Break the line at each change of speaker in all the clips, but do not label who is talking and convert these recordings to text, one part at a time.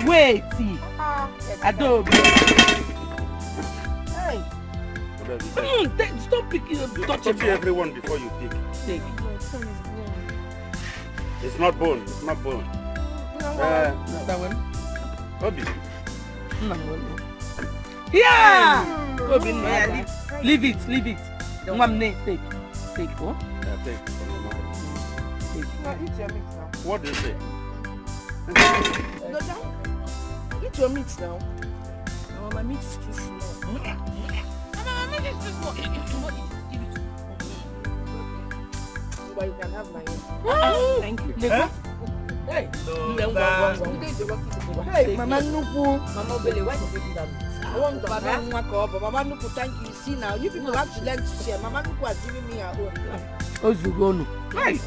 Wait, see. Adobe. Hey. Stop picking.
Touch everyone before you pick.
Take it.
It's not bone. It's not bone.
That one.
Obi.
Yeah. Obi, leave it. Take. Oh.
Yeah, take.
Now eat your meat now.
What do you say?
Eat your meat now. Oh, my meat is too small. My meat is too small. Give it. But you can have my own. Thank you. Hey. Hey, Mama Nupu. Mama Bele, why did you do that? I want Mama Nupu. Mama Nupu, thank you. See now, you people have to learn to share. Mama Nupu has given me her own. Ozugono. Hey.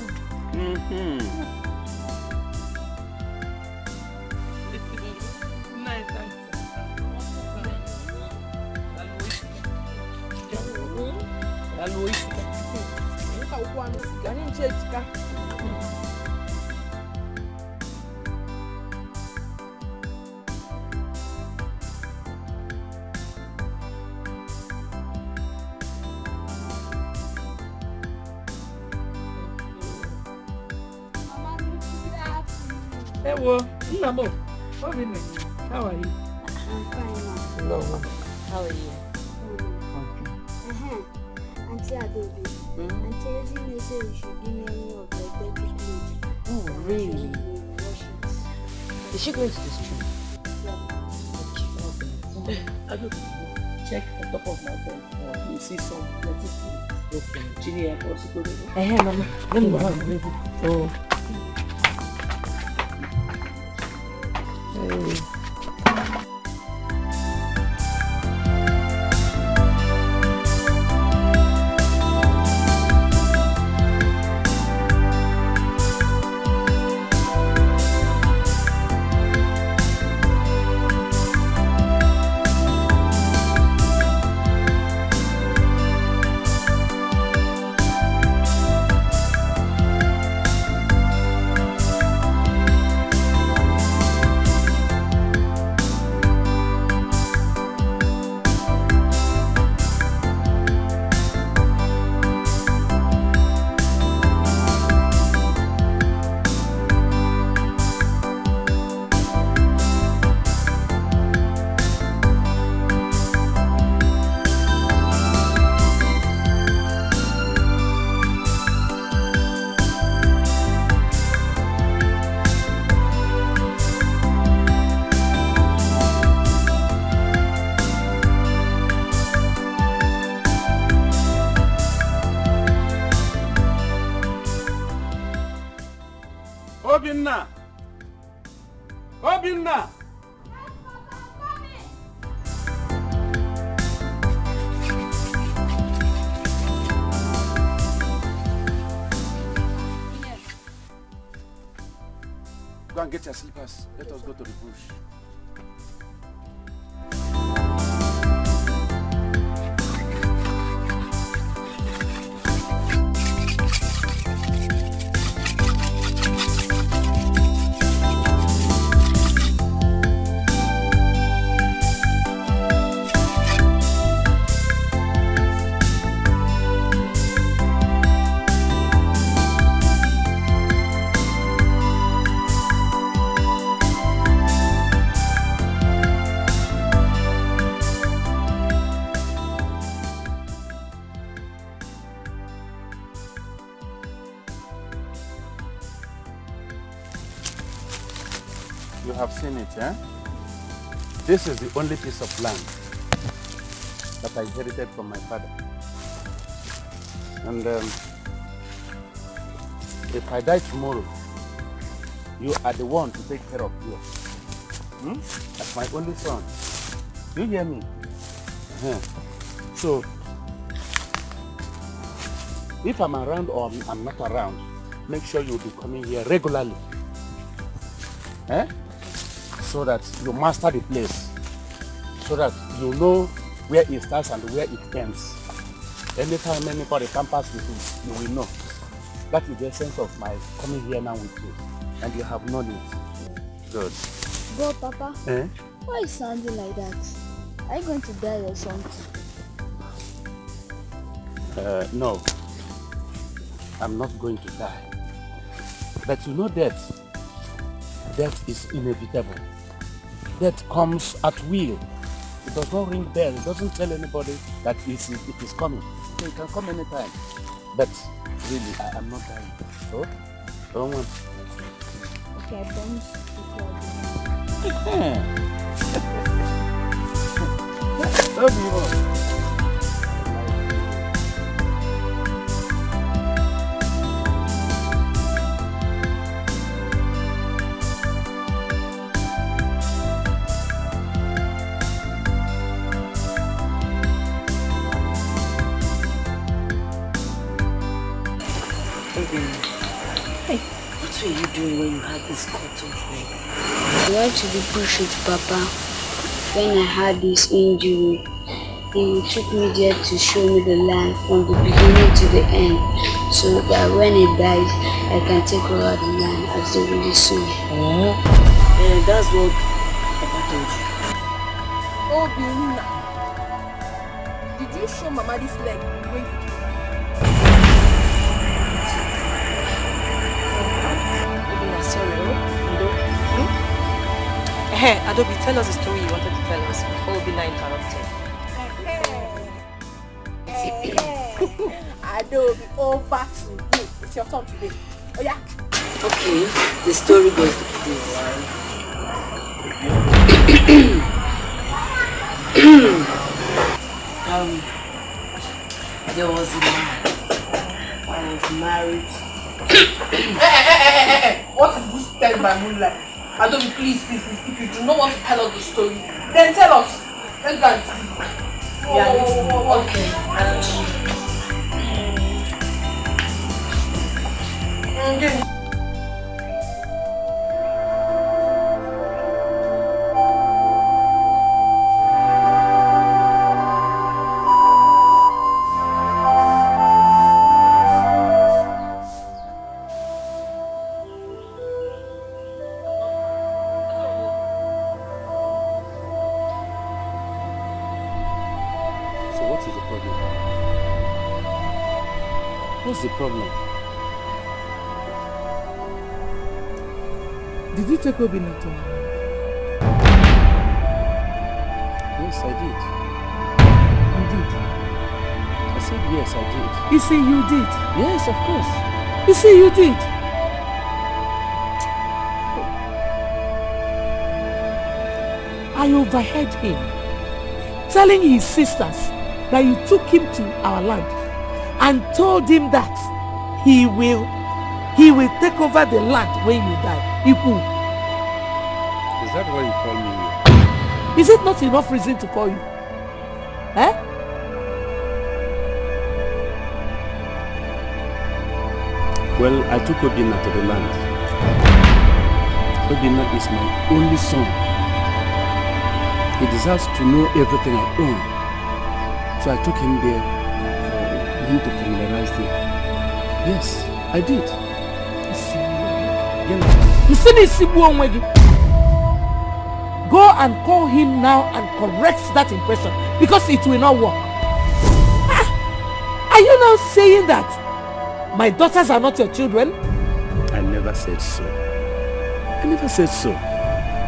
Hello, Namo. How are you?
I'm fine, ma.
Hello. How are you?
Okay. Auntie Adobe. Auntie Ezeonu said you should give me any of the dirty clothes.
Oh, really?
Wash it.
Is she going to the street?
Yeah.
I don't check the top of my bed. You see some dirty clothes. Okay. Chini and also go there. Mama. Let me go. Oh.
Obinna! Go and get your slippers. Let us go to the bush. You have seen it, eh? This is the only piece of land that I inherited from my father. And if I die tomorrow, you are the one to take care of you. As my only son. You hear me? So, if I'm around or I'm not around, make sure you'll be coming here regularly. So that you master the place. So that you know where it starts and where it ends. Anytime anybody can pass with you, you will know. That is the essence of my coming here now with you. And you have known it. Good.
But Papa,
Eh?
why are you sounding like that? Are you going to die or something?
No. I'm not going to die. But you know death. Death is inevitable. Death comes at will. It does not ring bell. It doesn't tell anybody that it is coming. So it can come anytime. But really, I am not dying. So, don't want.
Okay, I promise to
Love you all.
Hey, what were you doing when you had this cut off leg?
I went to the bush with Papa. When I had this injury, he took me there to show me the land from the beginning to the end, so that when he dies, I can take over the land as the really son.
That's what Papa told you.
Oh, Bina. Did you show Mama this leg when you
Hey, Adobe, tell us the story you wanted to tell us before Obina interrupted.
Adobe, over to you. It's your turn today. Oh yeah.
Okay, the story goes like this. There was a man. I was married.
What is this tell by moonlight? Adobe, please, if you do not want to tell us the story, then tell us. Let's go and see.
Okay.
What's the problem?
Did you take Obina to her?
Yes, I did.
You did?
I said yes, I did.
You say you did?
Yes, of course.
You say you did? I overheard him telling his sisters that you took him to our land and told him that he will take over the land when you die. Iku.
Is that why you call me?
Is it not enough reason to call you? Eh?
Well, I took Obina to the land. Obina is my only son. He deserves to know everything I own. So I took him there for him to familiarize there. Yes, I did.
You see this Sibu. Go and call him now and correct that impression, because it will not work. Are you now saying that my daughters are not your children?
I never said so. I never said so.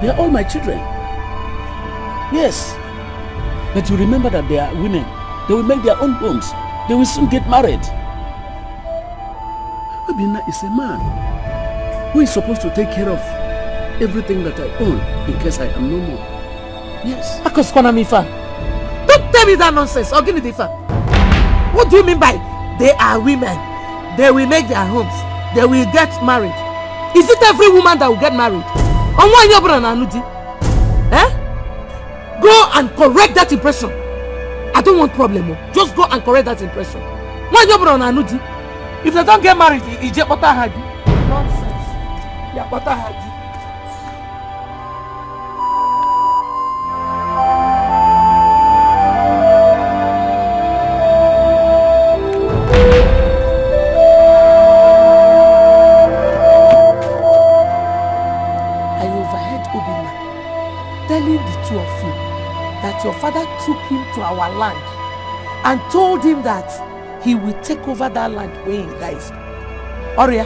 They are all my children. Yes. But you remember that they are women. They will make their own homes. They will soon get married. Obina is a man who is supposed to take care of everything that I own in case I am no more. Yes.
Don't tell me that nonsense. Or give me the fact. What do you mean by they are women? They will make their homes. They will get married. Is it every woman that will get married? Eh? Go and correct that impression. I don't want problem. Just go and correct that impression. If they don't get married, it's just nonsense. Yeah, that your father took him to our land and told him that he will take over that land when he dies. Oria?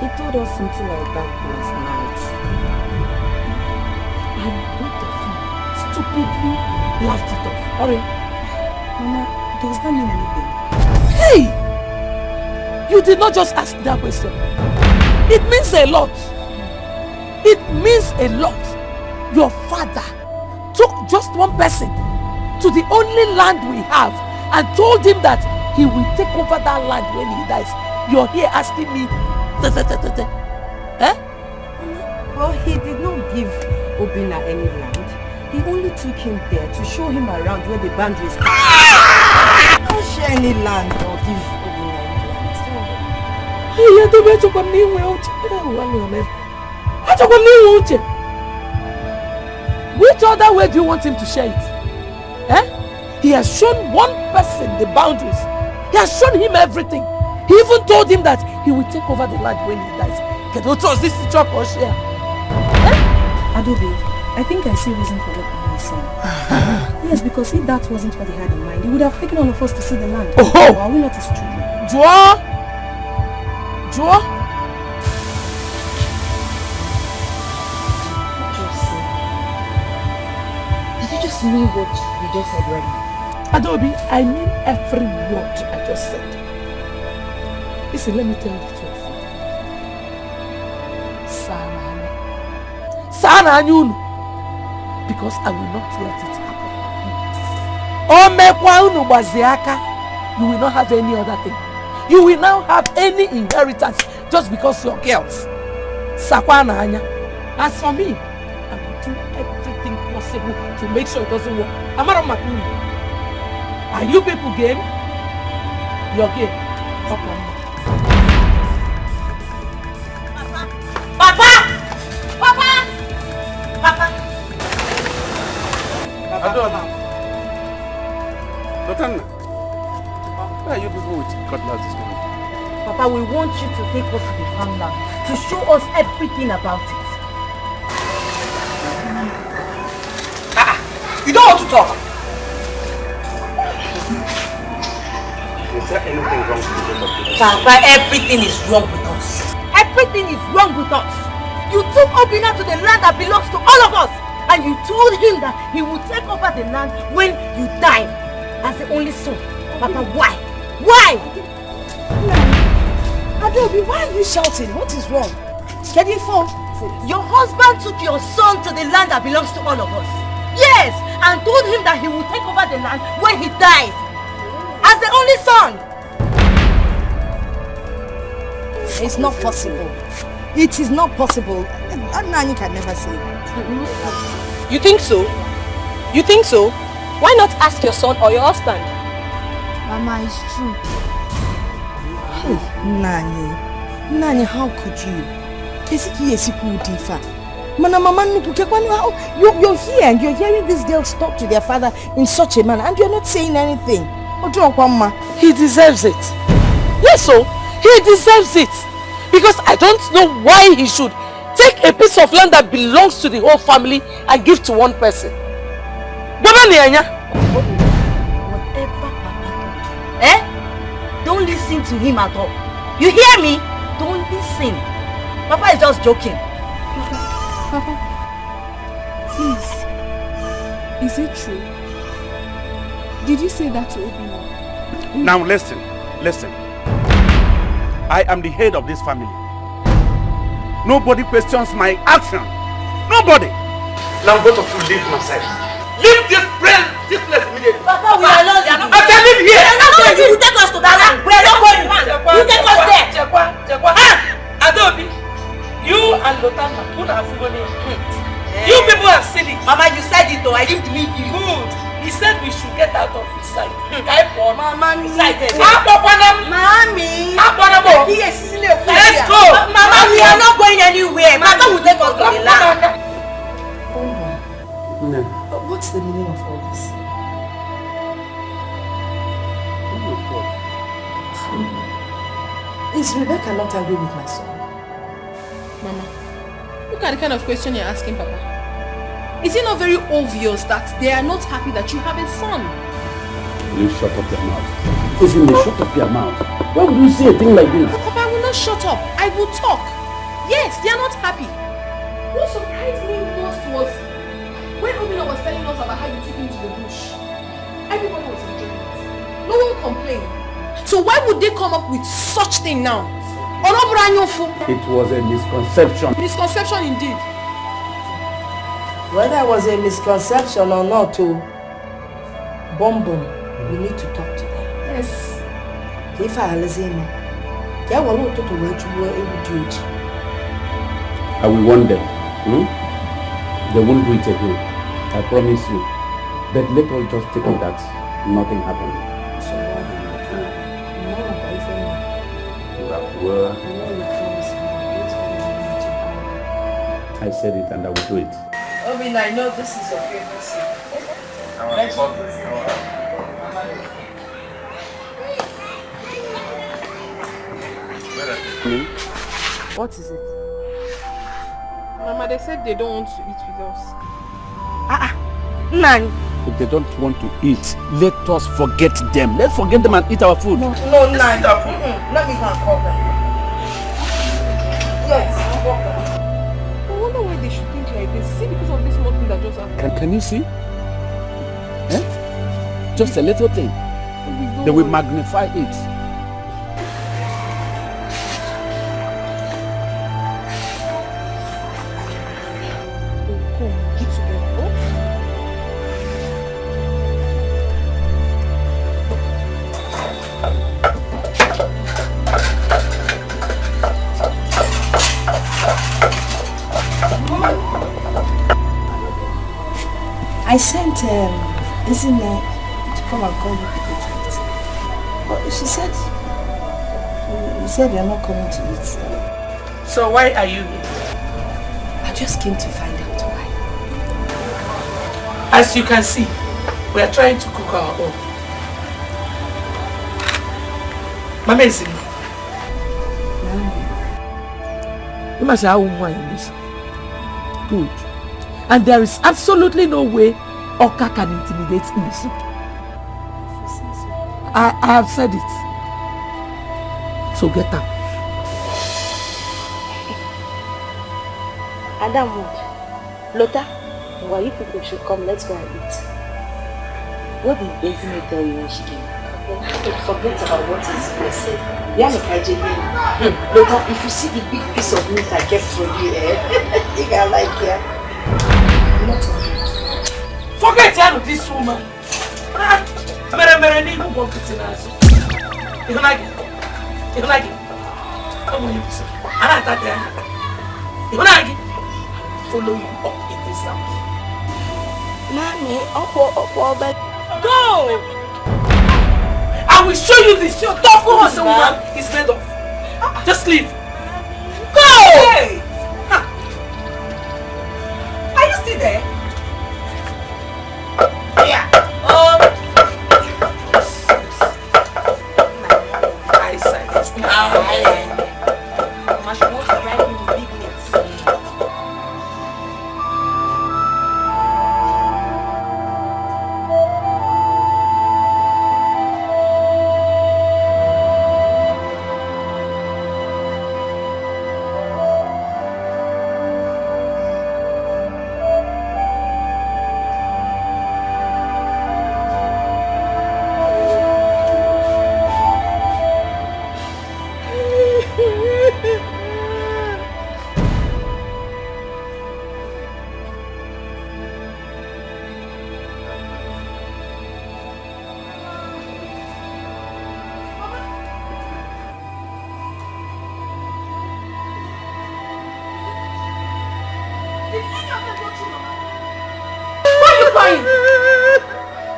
He told us something like that last night.
And both of you stupidly laughed it off. Oria?
Mama, does that mean anything?
Hey! You did not just ask that question. It means a lot. It means a lot. Your father took just one person to the only land we have and told him that he will take over that land when he dies. You're here asking me, eh?
Well, he did not give Obina any land. He only took him there to show him around where the boundaries are. He don't share any land or give Obina any land.
Which other way do you want him to share it? Eh? He has shown one person the boundaries. He has shown him everything. He even told him that he will take over the land when he dies. This or share. Eh?
Adobe, I think I see reason for what my son. Yes, because if that wasn't what he had in mind, he would have taken all of us to see the land.
Oh!
Are we not his children?
Joa?
Did you just mean what you just said right now?
Adobe, I mean every word I just said. Listen, let me tell you the truth. Sana anyunu. Because I will not let it happen. You will not have any other thing. You will now have any inheritance just because you're girls. Sakwana anya. As for me, I will do everything possible to make sure it doesn't work. Amara Makuni. Are you people game? You're game. Okay. Papa!
Lieutenant, where are you people with cutlass this morning?
Papa, we want you to take us to the farmland to show us everything about it.
You don't want to talk.
Is there anything wrong with the both of you?
Papa, everything is wrong with us.
Everything is wrong with us. You took Obina to the land that belongs to all of us, and you told him that he would take over the land when you die as the only son. Papa, why? Why?
Adobe, why are you shouting? What is wrong? Getting phone?
Your husband took your son to the land that belongs to all of us. Yes, and told him that he will take over the land when he dies as the only son.
It's not possible. It is not possible. Nani can never say that.
You think so? You think so? Why not ask your son or your husband?
Mama, it's true. Hey, Nani, how could you? Mana mama, you're here and you're hearing these girls talk to their father in such a manner and you're not saying anything.
He deserves it. Yes, so he deserves it. Because I don't know why he should take a piece of land that belongs to the whole family and give to one person.
Whatever Papa told, don't listen to him at all. You hear me? Don't listen. Papa is just joking.
Papa, please, is it true? Did you say that to Obina?
Now listen. I am the head of this family. Nobody questions my action. Nobody. Now both of you leave my side. Leave this place immediately.
Papa, we are not leaving.
I can live here.
We are not going. You take us to that land. We are not going. You take us there.
Adobe, you and Lotana, who have gone in. You people have seen it.
Mama, you said it though. I didn't believe you.
Good. He said we should get out of his sight.
Mama,
Let's
go. Mama, we are not going anywhere. Papa will take us to the land.
What's the meaning of all this? Is Rebecca not angry with my son?
Mama, look at the kind of question you're asking, Papa.
Is it not very obvious that they are not happy that you have a son?
Will you shut up your mouth? Isn't it? Shut up your mouth. Why would you say a thing like this?
Papa, I will not shut up. I will talk. Yes, they are not happy. What surprised me most was when Obina was telling us about how you took him to the bush. Everybody was enjoying it. No one complained. So why would they come up with such thing now?
It was a misconception.
Misconception indeed.
Whether it was a misconception or not, we need to talk to them.
Yes.
If I listen, I
will warn them. They won't do it again. I promise you. But let us just take it that nothing happened. I said it and I will do it.
Obin, I know this is your favorite scene.
What is it? Mama, they said they don't want to eat with us.
Nan.
If they don't want to eat, let us forget them. Let's forget them and eat our food.
No, Nan. Let me go and call them. Yes, I'll call them.
I wonder why they should think like this. See, because of this small thing that just happened.
Can you see? Just a little thing. They will magnify it.
I sent Izine to come and call you people to eat. But she said, you said you're not coming to eat.
So why are you here?
I just came to find out why.
As you can see, we are trying to cook our own. Mama is in. You must have one in this. Good. And there is absolutely no way Oka can intimidate Isu. I have said it. So get up.
Adam, Lota, why you people should come? Let's go and eat. What did Ezeonu tell you when she came? Forget about what Ezeonu said. Lota, if you see the big piece of meat I kept for you, you can like it.
Forget this woman. You like it? You like it? Come on, you like it? Follow you up in this house.
Mommy,
Go! I will show you this. Your tough woman is made of. Just leave. Go! Hey! Are you still there? Yeah.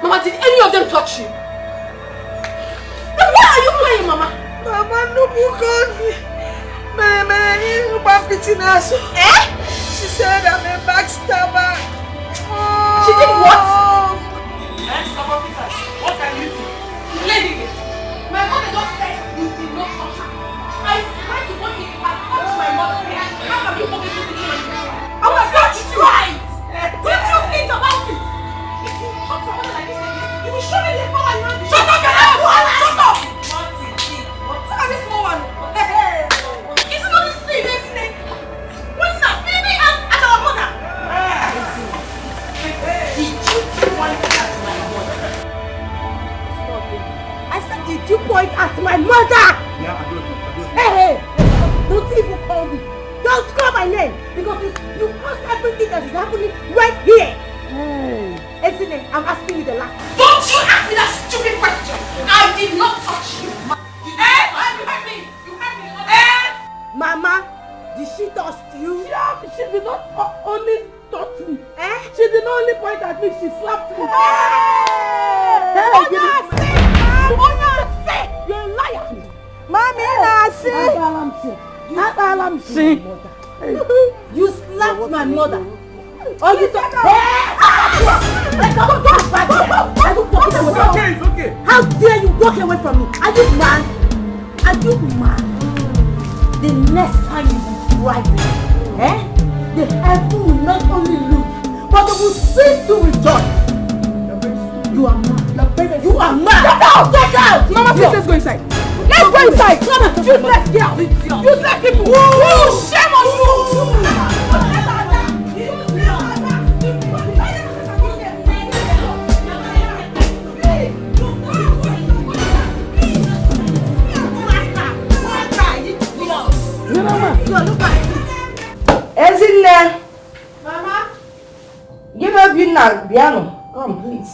Mama, did any of them touch you? Then why are you crying, Mama?
Mama, no, she said I'm a backstabber.
She did what? What can you do? Lady, my mother just said you did not touch her. I swear to God, if you had touched my mother, how have you forgotten to do my I was not right! Don't you
point at my mother!
Yeah, I do.
Hey! Don't even call me! Don't call my name! Because you caused everything that is happening right here!
Hey!
Ezeonu, I'm asking you the last time.
Don't you ask me that stupid question! I did not touch you! You hurt me! You hurt me!
Mama, did she touch you?
Yeah, she did not only touch me.
Eh?
She did not only point at me, she slapped me.
Hey! You're a liar!
Mommy,
You slapped my mother! Oh, you thought...
It's okay.
How dare you walk away from me? Are you mad? Are you mad? The next time you will try this, the heaven will not only lose, but it will cease to rejoice. You are mad. You are mad. Get out! Get out!
Mama, please, let's go inside.
Let's go inside! Come on, useless girl! Useless people! Woo! Shame on you!
Ezeonu.
Mama?
Give up your piano. Come, please.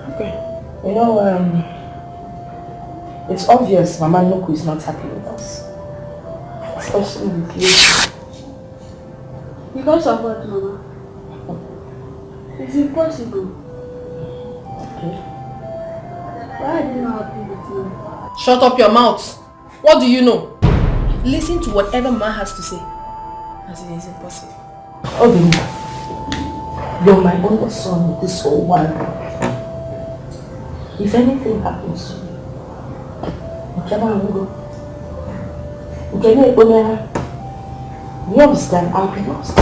Okay. You know, it's obvious Mama Nuku is not happy with us. Especially with you.
Because of what, Mama? It's impossible.
Okay.
Why are they not happy with me?
Shut up your mouth. What do you know? Listen to whatever man has to say. As it is impossible.
Ogbonnaya, you're my only son in this whole world. If anything happens to you, you understand, I'll be lost.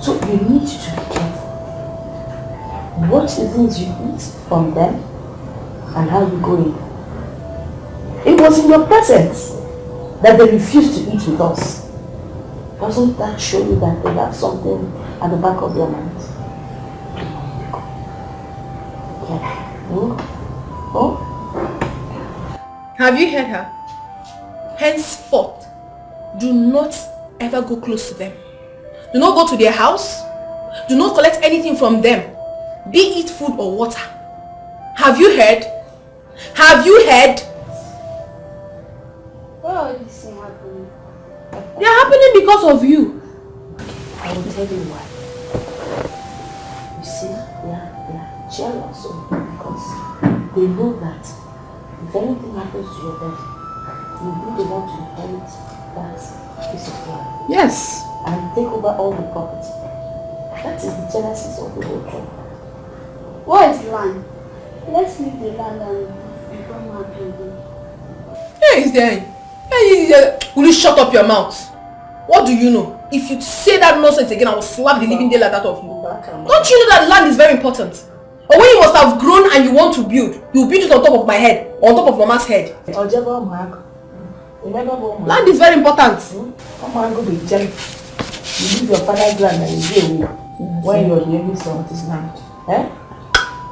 So you need to be careful. Watch the things you eat from them and how you go in. It was in your presence that they refused to eat with us. Doesn't that show you that they have something at the back of their minds? Okay. Oh?
Have you heard her? Henceforth, do not ever go close to them. Do not go to their house. Do not collect anything from them, be it food or water. Have you heard? Have you heard?
Why are these things happening?
They are happening because of you.
I will tell you why. You see, they are jealous of you because they know that if anything happens to your baby, you'll be the one to inherit that piece of land.
Yes.
And take over all the property. That is the genesis of the whole thing.
What is land? Let's leave the land and become happy again.
Hey, is there? Will you shut up your mouth? What do you know? If you say that nonsense again, I will slap the living daylight out of you. Don't you know that land is very important? Or when you must have grown and you want to build, you build it on top of my head, or on top of Mama's head. Land is very important.
You leave your father's land and you go away when you're the only son of this land. Eh?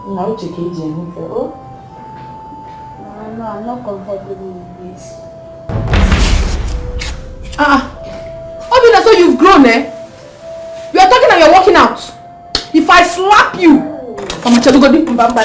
Now check it and oh.
No, I'm not comfortable with this.
Obviously, so you've grown, eh? You are talking and you're walking out. If I slap you, Mama Chabugodi. Mama,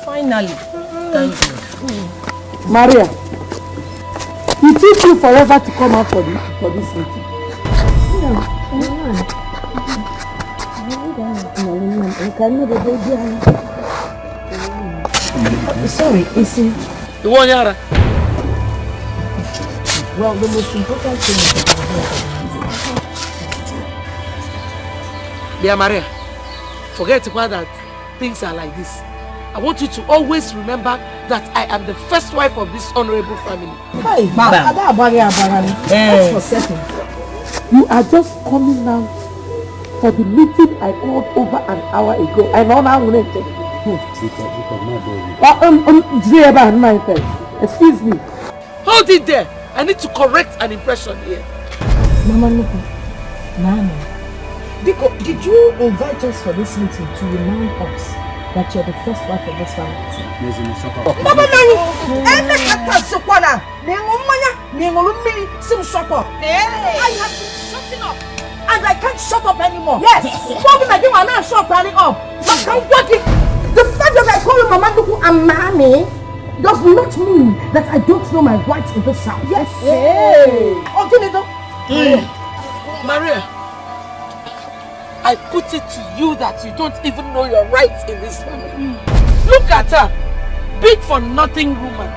Finally, thank you.
Maria, it took you forever to come out for this meeting.
Sorry, is it?
The one yara.
Well, the most important thing is
Dear Maria,
forget about that things are like this. I want you to always remember that I am the first wife of this honorable family.
Hey, that's for certain.
You are just coming now for the meeting I called over an hour ago. I know now I'm going to excuse me. Hold it there. I need to correct an impression here.
Mama, Nana, Dikeh, did you invite us for this meeting to remind us that you're the first wife of this family? Mama, I have been shutting up and I can't shut up anymore. Yes! The fact that I call you Mama Nuku and Mami does not mean that I don't know my rights in this house. Yes! Hey!
Maria, I put it to you that you don't even know your rights in this family. Look at her, big for nothing woman.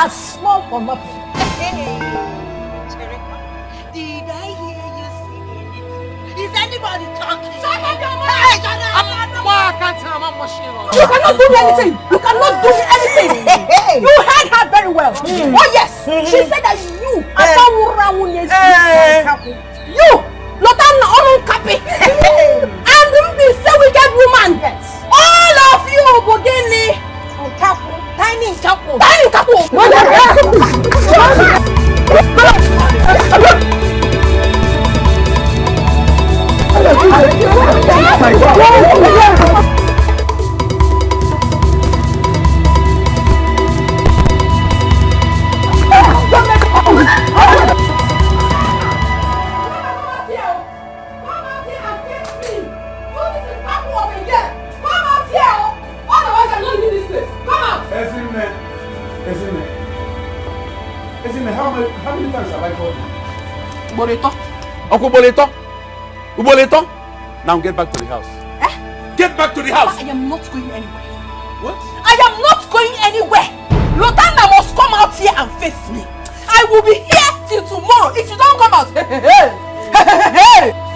Small for nothing.
Did I hear you singing it? Is anybody talking? Shut up your mouth!
You cannot do anything! You cannot do anything! You heard her very well! Oh yes! She said that you you! Lotana Onunkapi! And the say wicked woman! Yes! All of you Bogini! Tiny Kapu! Tiny Kapu!
How many times have I called you? Uncle Boleto? Now get back to the house.
Eh?
Get back to the house!
I am not going anywhere.
What?
I am not going anywhere! Lotana must come out here and face me. I will be here till tomorrow if you don't come out.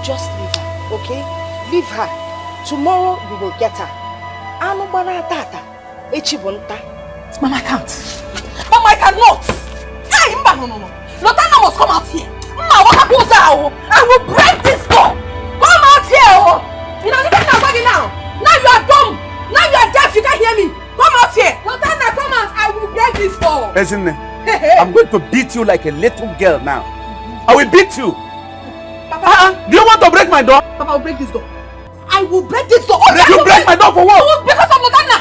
Just leave her, okay? Leave her. Tomorrow we will get her. Mama, I can't. Mama, I cannot. Hey, no. Lotana must come out here. I will break this door. Come out here. You know, look at now. Now you are dumb. Now you are deaf. You can't hear me. Come out here. Lotana, come out. I will break this door.
I'm going to beat you like a little girl now. I will beat you.
Papa,
do you want to break my door?
Papa, I will break this door. I will break this door.
You break my door for what?
Because of Lotana.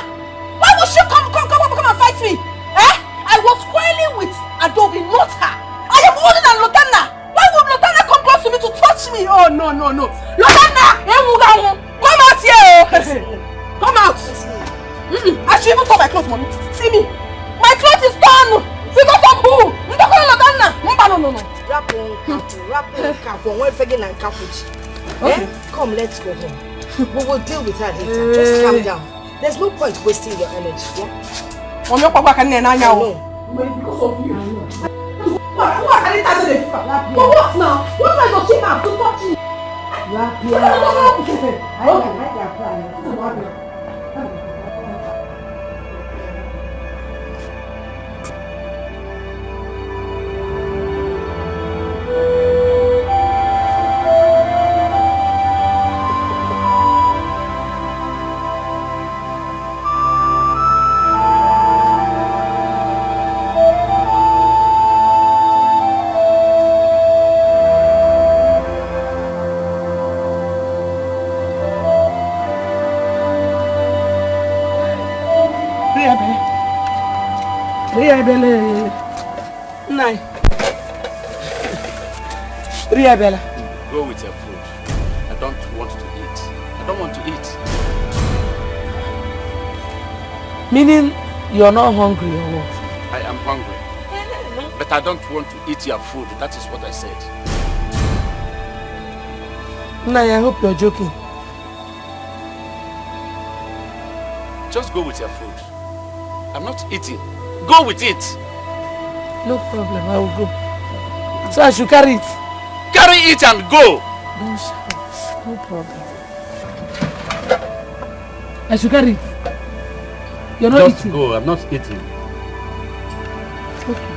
Why would she come and fight me? Eh? I was quarreling with Adobe, not her. I am older than Lotana. Why would Lotana come close to me to touch me? Oh, no. Lotana! Come out here! Come out! I should even put my clothes, mommy. See me. My clothes is torn! Because of who? Lotana! No. Okay. Come, let's go home. We will deal with her later. Just calm down. There's no point wasting your energy, yeah? I know. Because of you. But what now? What does she have to touch me?
Riabella. Go with your food. I don't want to eat. I don't want to eat.
Meaning you're not hungry or what?
I am hungry. But I don't want to eat your food. That is what I said.
Nai, I hope you're joking.
Just go with your food. I'm not eating. Go with it.
No problem, I will go. So I should carry it?
Carry it and go.
Don't shout. No problem. I should carry it. You're not
Just
eating?
go, I'm not eating.
Okay.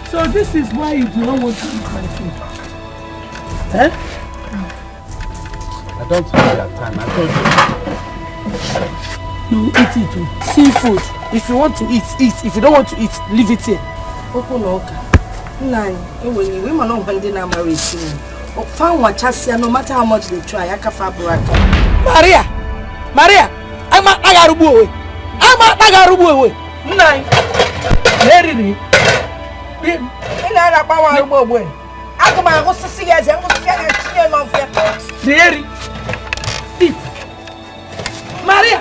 So this is why you do not want to eat my food? Eh?
I don't have time, I told you.
You eat it too. Seafood. If you want to eat, eat. If you don't want to eat, leave it here.
Open okay. Nine. When we man on when na marry soon. Found what chasia no matter how much they try. I can fabricate.
Maria! Maria! I'm a Nagarubu away. I'm a Nagarubu away. Nine. Very.
Ina na pa wa rubo away. Akuma go see as and go see and chill on fair.
Very. Maria!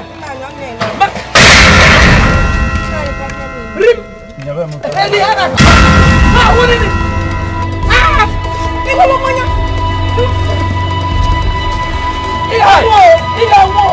Rip! Eliana! Ah, what is it? Ah! Ikaw mo niya! Ikaw mo!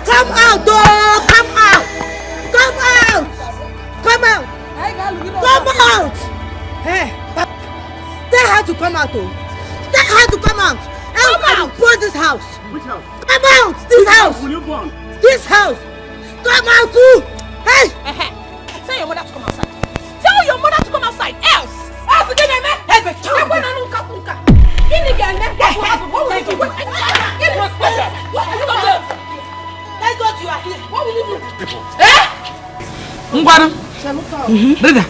Come out, dog! Come out! Come out! Come out! Come out! Hey, tell her to come out, oh! Tell her to come out! Come out! Burn this house!
Which house?
Come out! This house!
Will you burn?
This house! Come out too! Hey!
Tell your mother to come outside. Tell your mother to come outside. Else! Else again, man! Hey, but I'm going to look up. In again, man! What will happen? What will you do? What are you going to do? Thank God you are here. What will you do? Eh?
Ngwanu. Brother.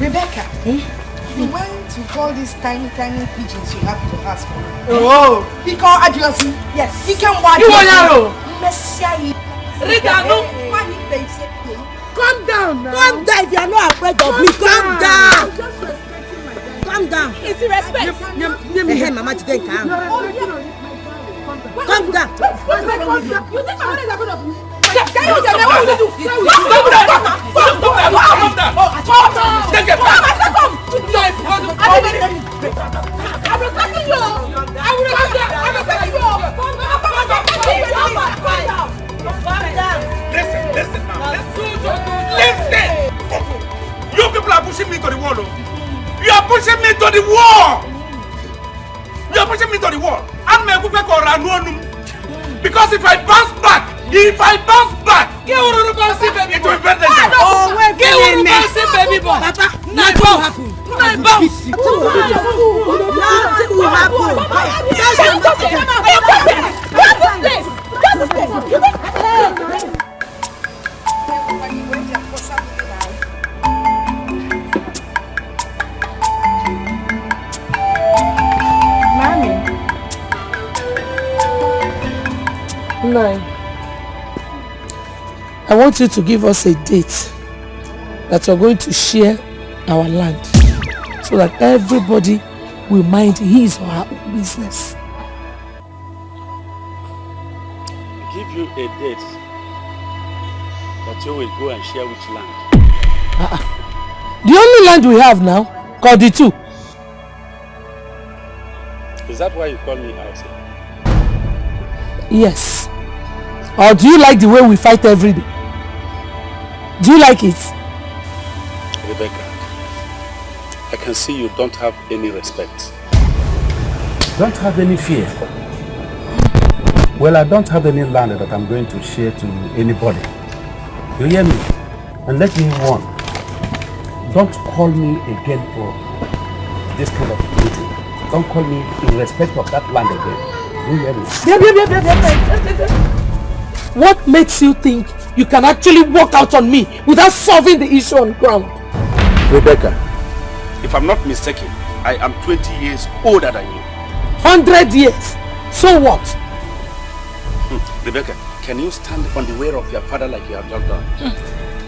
Rebecca, you went to call these tiny pigeons you have to ask for.
Oh.
He called Adiosi. Yes. He can watch.
You want Yaro?
Rita, no.
Calm down now. Calm down if you are not afraid of me. Calm down. Just respecting my dad. Calm down.
Is he respect?
Hey, Mama, today calm. Calm down.
You think my mother is afraid of you?
Take Listen now. Listen. You people are pushing me to the wall. You are pushing me to the wall. You are pushing me to the wall. Because if I bounce back, it will be better.
Oh, wait, baby boy. Papa, nothing will happen. Nothing will happen.
Mommy. 9. I want you to give us a date that we're going to share our land so that everybody will mind his or her own business.
Give you a date that you will go and share which land.
The only land we have now, called the two.
Is that why you call me out here?
Yes. Or do you like the way we fight every day? Do you like it?
Rebecca, I can see you don't have any respect.
Don't have any fear. Well, I don't have any land that I'm going to share to anybody. You hear me? And let me warn. Don't call me again for this kind of meeting. Don't call me in respect of that land again. You hear me?
What makes you think you can actually walk out on me without solving the issue on ground?
Rebecca, if I'm not mistaken, I am 20 years older than you.
100 years. So what?
Rebecca, can you stand on the way of your father like you have just done?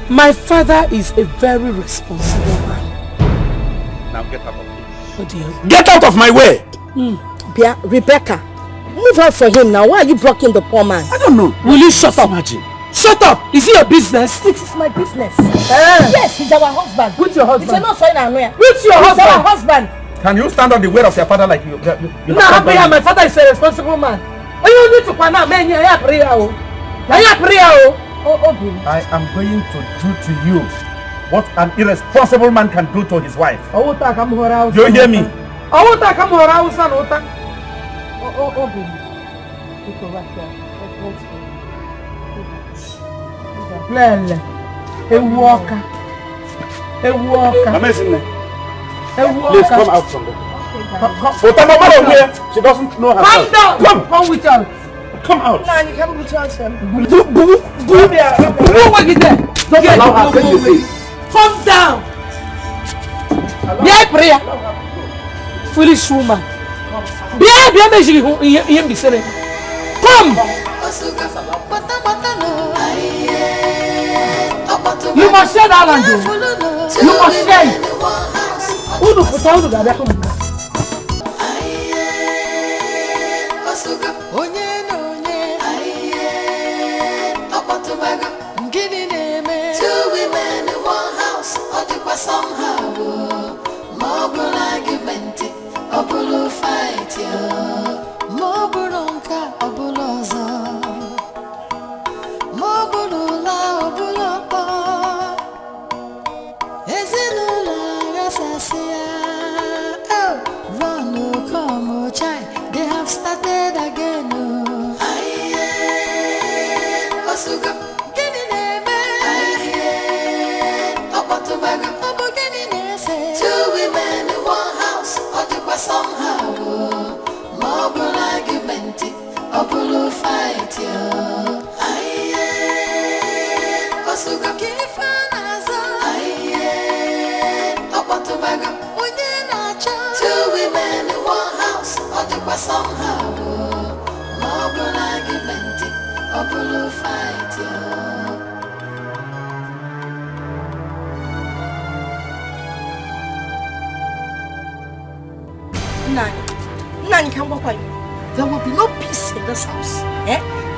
My father is a very responsible man.
Now get out of here.
What do you?
Get out of my way!
Rebecca, move out for him now. Why are you blocking the poor man?
I don't know.
Will you shut up?
Imagine.
Shut up! Is it your business?
It is my business. Yes, he's our husband.
Who's your husband?
It's not so in Anoya.
Who's your
He's
husband?
our husband.
Can you stand on the way of your father like you
Nah, my father is a responsible man. You need to find out, man. I
am going to do to you what an irresponsible man can do to his wife. You hear me? Please come out from there. She doesn't know herself.
Come with her.
Come out.
No, you can't put out him.
Don't allow her to say.
Calm down. Yeah, prayer. Foolish woman. Come. You must share that land. You must share it. Who do put on the
Two women in one house, somehow, more argument, or fight, more bronca, or buloza, more bulula, or bulapa, Ezeonu, oh, run, come, chai, they have started again. Two women in one house, or somehow, more argument, or fight, two women in one house, or somehow, more argument, or fight,
Nani can walk away. There will be no peace in this house,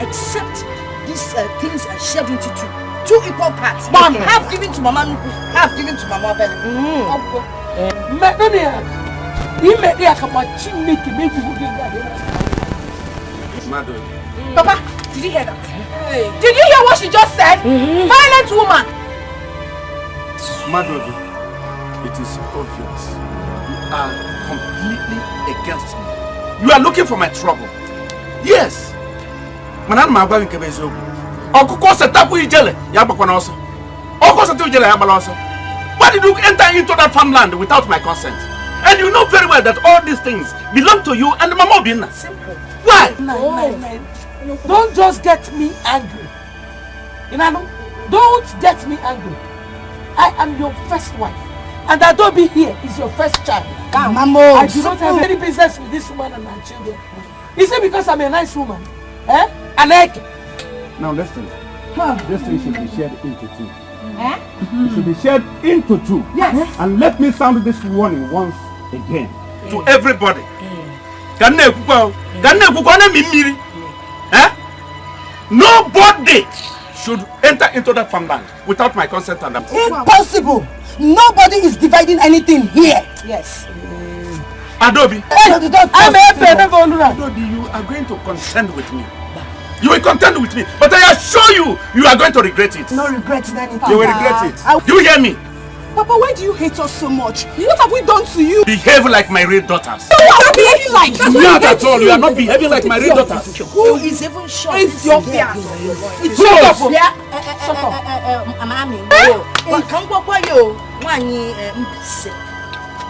except these things are shared into two equal parts. Mom, half given to Mama Nuku, half given to Mama Belly.
Papa, did you hear that? Hey. Did you hear what she just said? Violent woman.
Madobi, it is obvious. You are completely against me. You are looking for my trouble. Yes. Manan ma gba nke bezo. Okuko setapu ijele ya gbakwana oso. Okuko setapu ijele ya gbala oso. Why did you enter into that farmland without my consent? And you know very well that all these things belong to you and Mama Obinna.
Simple.
Why?
Don't just get me angry. Don't get me angry. I am your first wife. And Adobe here is your first child.
Mamo,
I do not have any business with this woman and my children. Is it because I'm a nice woman? An egg?
Now listen. This thing should be shared into two. It should be shared into two.
Yes.
And let me sound this warning once again.
to everybody. Nobody should enter into that farmland without my consent and approval.
Impossible! Nobody is dividing anything here. Yes.
Adobe. Adobe, you are going to contend with me. You will contend with me, but I assure you, you are going to regret it.
No regrets, Daddy.
You will regret it. You hear me?
Papa, why do you hate us so much? What have we done to you?
Behave like my real daughters.
You are behaving like
not at all. You are not behaving like my real daughters.
Who is even shocked? It's your fear. It's
your
fear. Let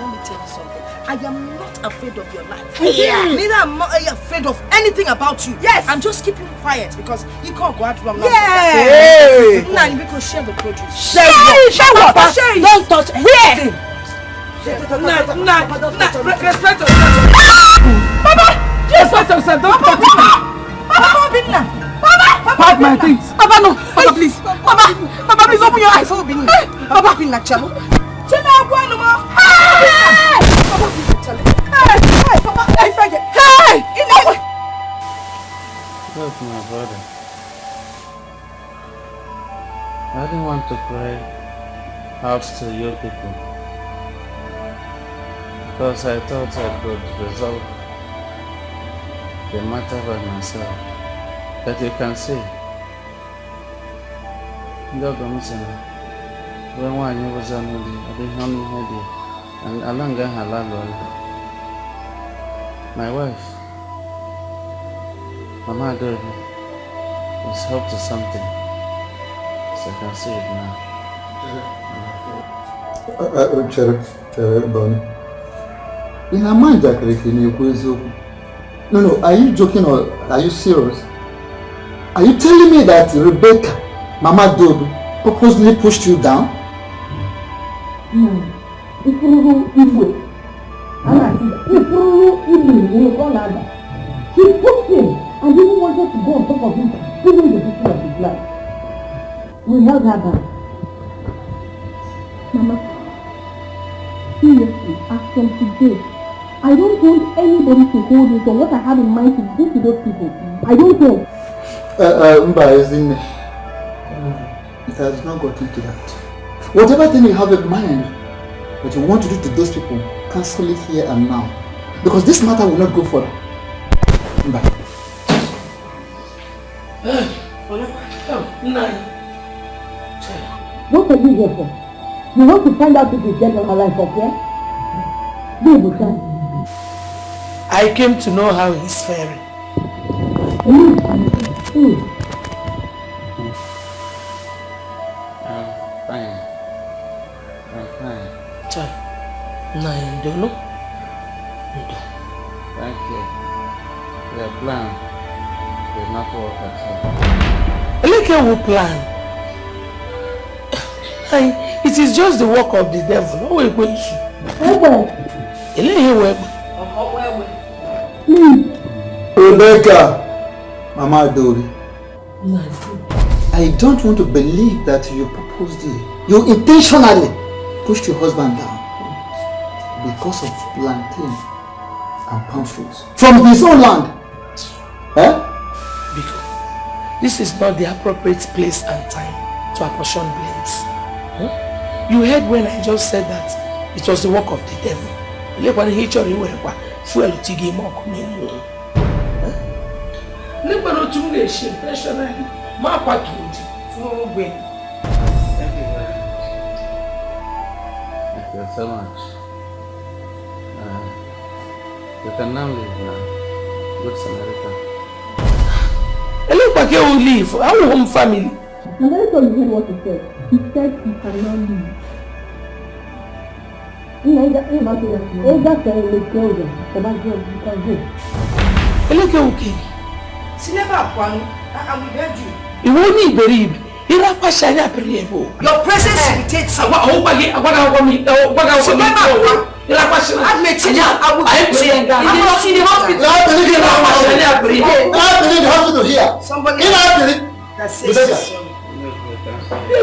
me tell you something. I am not afraid of your life. Neither am I afraid of anything about you. Yes. I'm just keeping quiet because you can't go out wrong. Yes. Now you can share the produce. Share what? Share it. Don't touch it. Where? Respect yourself. Papa! Respect yourself. Don't touch it. Papa! Pack my things. Papa, no. Papa, please. Papa, please open your eyes. Papa, Chalo.
Look, my brother, I didn't want to cry out to your people because I thought I could resolve the matter by myself. But you can see, when one was on the head and along halal, my wife, Mama Adobe, was helped to something, so I can see it now.
In a mind, no, are you joking or are you serious? Are you telling me that Rebecca, Mama Adobe, purposely pushed you down?
No. She pushed him and even wanted to go on top of him, stealing the victim of his life. We held her back. Mama, seriously, as from today, I don't want anybody to hold me from what I have in mind to do to those people. I don't want.
It has not gotten to that. Whatever thing you have in mind that you want to do to those people, cancel it here and now. Because this matter will not go further. Bye.
What are you here for? You want to find out if he's dead or alive, okay?
I came to know how he's faring. No, you don't know?
Thank you. The plan did not work at all.
Look at what plan. It is just the work of the devil. No way going to.
Rebecca, Mama Adobe. I don't want to believe that you purposely, you intentionally pushed your husband down because of plantain and palm fruits from his own land.
Because this is not the appropriate place and time to apportion blames. You heard when I just said that it was the work of the devil.
Thank you so much. You can now leave now. Good Samaritan.
Look like you will leave. Our home family.
I'm very sure you heard what he said. He said he cannot leave. You can
go. You won't need believe. Your presence irritates me.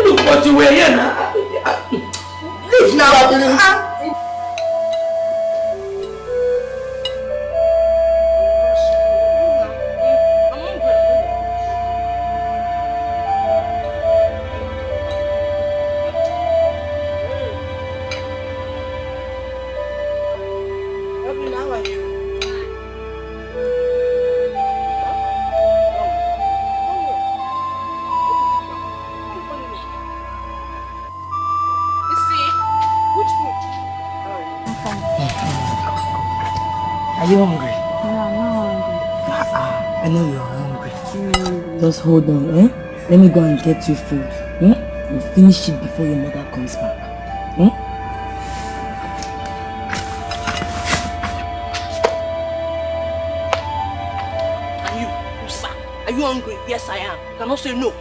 Look what you were here now. Leave now. Are you hungry?
No, I'm not hungry.
I know you're hungry. Just hold on, eh? Let me go and get you food. You finish it before your mother comes back.
And you, Musa, are you hungry? Yes, I am. You cannot say no.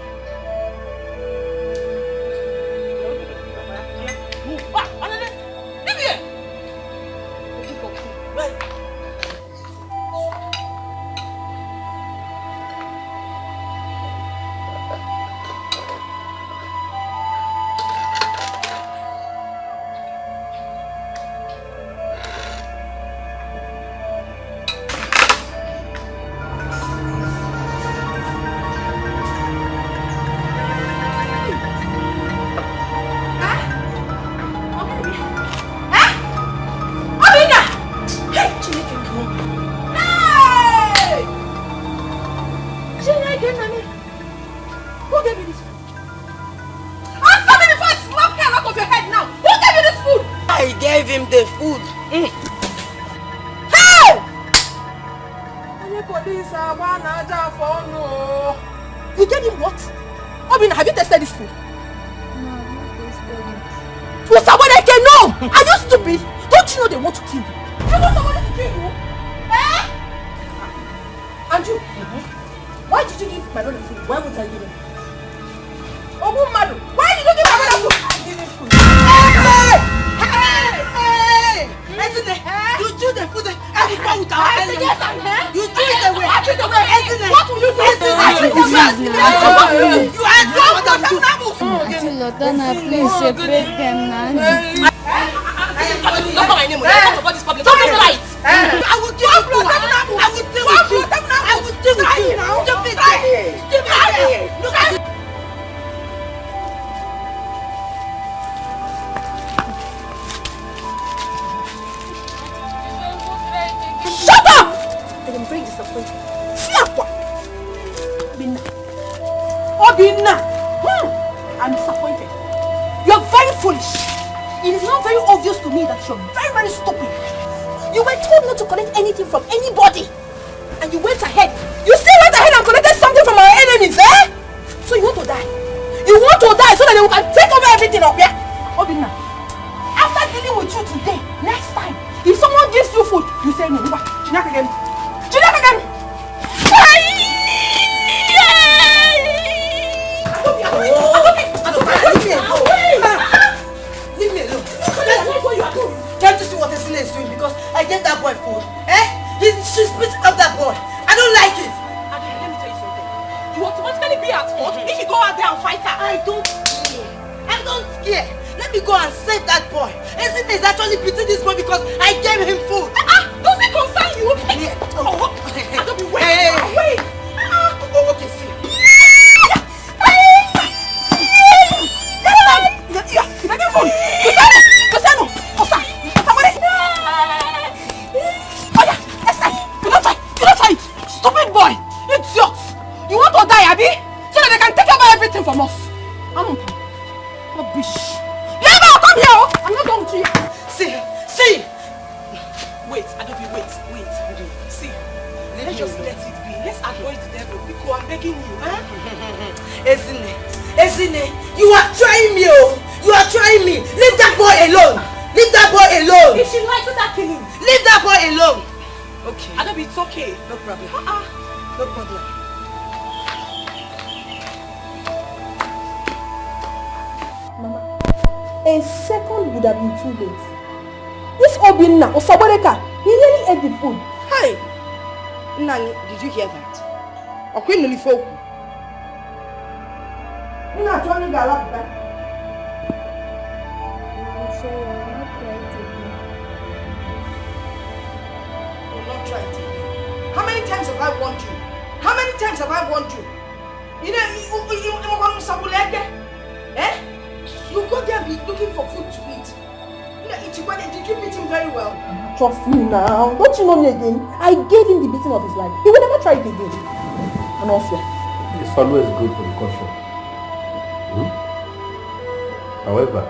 You gave him what? Obina, have you tested this food?
No, I've not tasted it.
Uwazuruike, no! Are you stupid? Don't you know they want to kill you? You want somebody to kill you? Eh? And you? Why did you give my brother food? Why would I give him? Ogbonnaya, why did you give my brother food? I give him food. Hey!
You do the food everybody with our enemy.
Yes, I'm here.
You do it away.
I do it away. What will you do?
You are going to the
Auntie Lotana, please separate them now.
Don't call my name. Don't support this public. Don't be right.
I will kill you. I will deal with you. I will deal with you. Stupid guy. Stupid guy. Look at you.
Shut up! I am very disappointed. Obina! I'm disappointed. You're very foolish. It is now very obvious to me that you're very, very stupid. You were told not to collect anything from anybody. And you went ahead. You still went ahead and collected something from our enemies, eh? So you want to die. You want to die so that they can take over everything up, yeah? Obina, after dealing with you today, next time, if someone gives you food, you say no. Chinaka again. Chinaka again.
Leave me alone. Can't you see what Esile is doing? Because I gave that boy food. She's beating up that boy. I don't like it.
Let me tell you something. You automatically be at fault if you go out there and fight her.
I don't care. I don't care. Let me go and save that boy. Esile is actually beating this boy because I gave him food.
Does it concern you? I don't be waiting. Wait.
Okay, see.
Stupid boy! Idiot! You want to die, Abby? So that they can take over everything from us. Rubbish. Yaba, come here! I'm not going to you.
See!
Wait, Adobe, wait. See, let's just let it be. Let's avoid the devil. Because I'm begging you,
Esine, you are trying me, oh! You are trying me! Leave that boy alone! Leave that boy alone!
If she likes it, I'll kill him.
Leave that boy alone! Okay.
Adobe, it's okay.
No problem. No problem.
Mama, a second would have been too late. This Obina, Osaboreka, he really ate the food.
Hi! Nani, did you hear that? Okay, Nolifo.
I'm sorry, I'll not try it again.
Will not try it again. How many times have I warned you? How many times have I warned you? You go there and be looking for food to eat. Did you beat him very well?
Trust me now. Don't you know me again? I gave him the beating of his life. He will never try it again. And also,
It's always good to be cautious. However,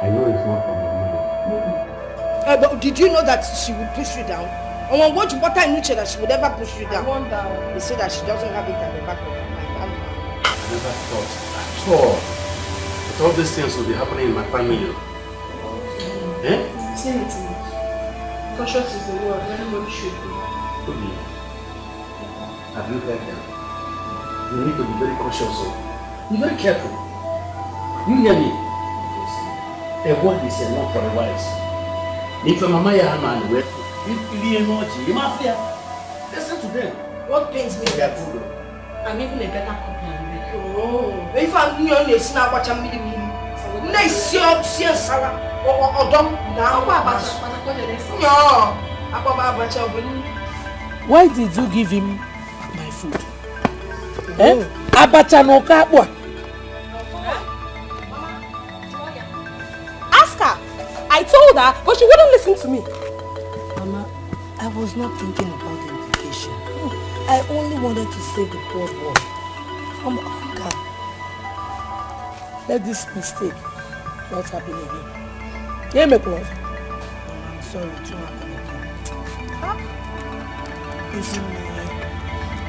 I know it's not from your mind.
But did you know that she will push you down? And what you bought in nature that she would ever push you down.
I wonder.
They say that she doesn't have it at the back of her mind.
I never thought at all that all these things will be happening in my family. Eh?
Say it to me. Cautious is the word. Everybody should be.
Okay. Have you heard them? You need to be very cautious. Be very careful. You hear me? A word is enough for a wise. If your mama ya man, if you emoji, you must fear. Listen to them.
What pains me?
They are good.
I'm even a better copy of you. Oh, if I'm near a snap, watch a million. Nice, your sour or dumb now. No,
why did you give him my food? Eh? Abacha no kapwa.
Ask her. I told her, but she wouldn't listen to me.
Mama, I was not thinking about the implication. I only wanted to save the poor boy from hunger.
Let this mistake not happen again. Yeah, make love.
I'm sorry, it won't happen again.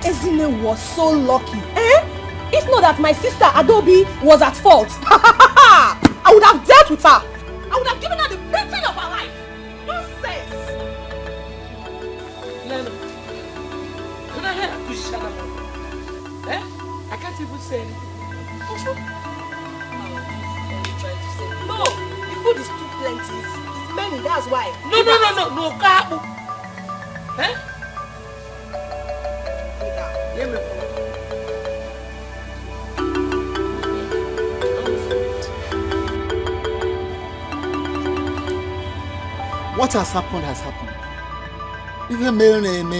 Ezeonu was so lucky. Eh? If not that my sister Adobe was at fault, I would have dealt with her. I would have given her the beating of her life. Nonsense.
No. Can I hear a position about? Eh? I can't even say anything.
No, the food is too plenty. It's many, that's why.
No, Kapu. Eh? Yeah, me.
What has happened has happened. Even male name,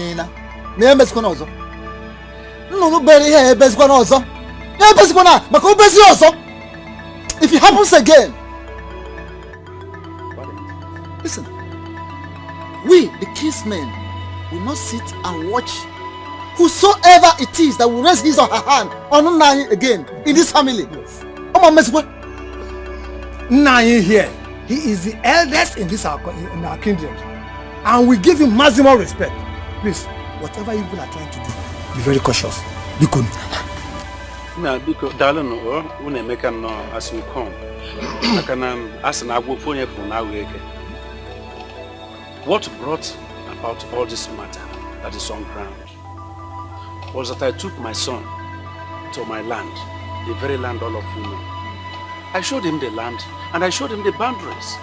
name is gone also. No, bury here, best gone also. Yeah, best gone out, but go busy also. If it happens again, listen, we, the kinsmen, will not sit and watch whosoever it is that will raise his or her hand on Nai again in this family. Oh, my mess, what?
Nai here. He is the eldest in our kindred, and we give him maximum respect. Please, whatever you are trying to do, be very cautious. Be good.
Now, because darling, when I make no as you come, I can ask an Ugwuoke for Uwazuruike. What brought about all this matter that is on ground was that I took my son to my land, the very land all of you know. I showed him the land and I showed him the boundaries.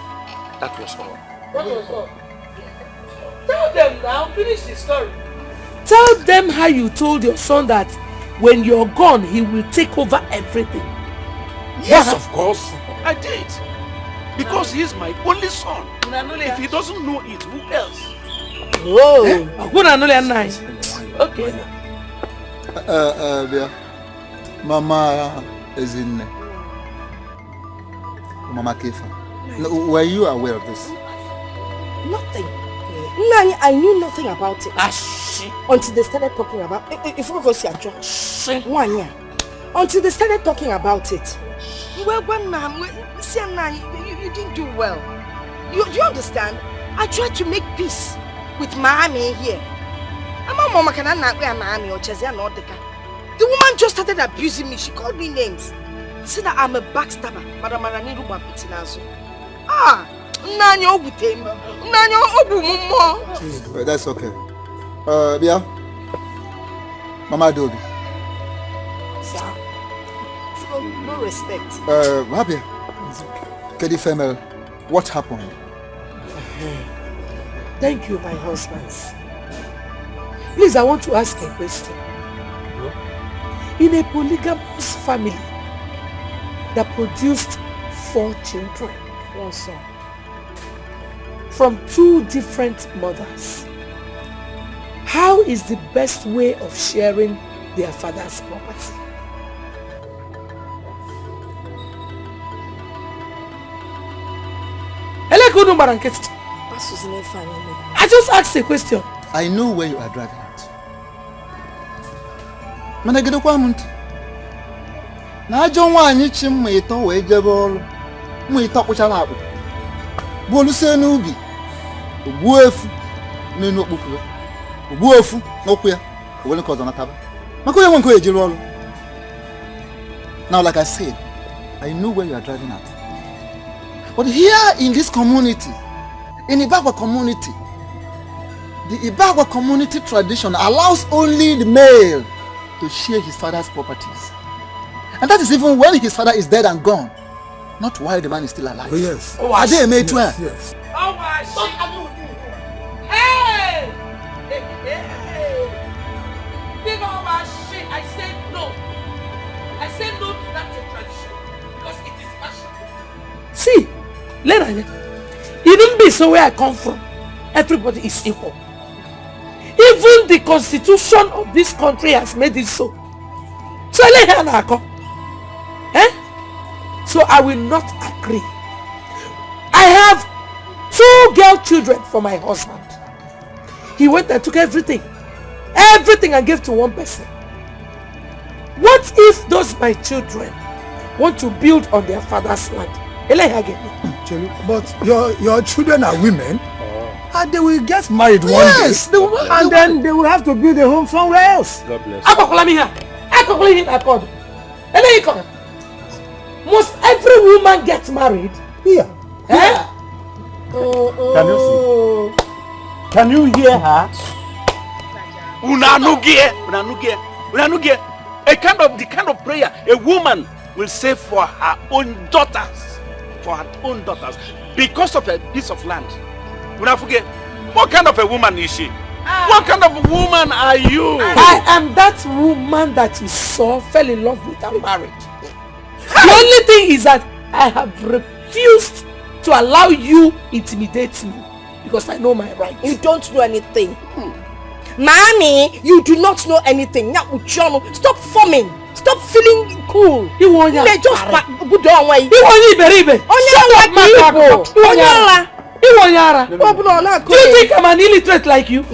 That was all.
That was all. Tell them now, finish the story. Tell them how you told your son that when you're gone, he will take over everything.
Yes, of course. I did. Because he is my only son. If he doesn't know it, who else?
Oh, okay.
Bia. Mama is in. Mama Kefa. Were you aware of this?
Nothing. Nani, I knew nothing about it. Until they started talking about it. If we go see a job. 1 year. Until they started talking about it. Well, you didn't do well. Do you understand? I tried to make peace with Miami here. The woman just started abusing me. She called me names. She said that I'm a backstabber.
That's okay. Bia. Mama Adobe.
Sir. No respect.
Happy. Kedi Femel, what happened?
Thank you, my husbands. Please, I want to ask a question. In a polygamous family that produced 4 children, 1 son, from 2 different mothers, how is the best way of sharing their father's property? I just asked a question.
I know where you are driving at. Managede kwa muntu. Na ajo nwanyi chi mma ito we jebe olu. Mma ito kpuchara akpu. Bolu se n'ubi. Ogbu efu n'enu okpukuru. Ubuofu, no queer. When you call on a table. Makoya won't go to. Now, like I said, I know where you are driving at. But here in this community, in Ibagwa community, the Ibagwa community tradition allows only the male to share his father's properties. And that is even when his father is dead and gone, not while the man is still alive.
Oh, yes.
Oh, are they made to her?
Yes.
Oh my shit! Hey! Think of my shit. I said no. I said no to that tradition because it is fashion.
See, Lena, even be so where I come from, everybody is equal. Even the constitution of this country has made it so. So so I will not agree. I have 2 girl children for my husband. He went and took everything and gave to one person. What if those my children want to build on their father's land?
But your children are women, and they will get married one day, and then they will have to build a home somewhere else.
God bless you.
Must every woman get married?
Yeah.
Eh?
Can you see? Can you hear her?
The kind of prayer a woman will say for her own daughters, because of a piece of land. What kind of a woman is she? What kind of woman are you?
I am that woman that you saw, fell in love with and married. The only thing is that I have refused to allow you intimidate me because I know my rights.
You don't know anything. Mommy, you do not know anything. Stop forming. Stop feeling cool. They just good on way. Do
you think I'm an illiterate like you?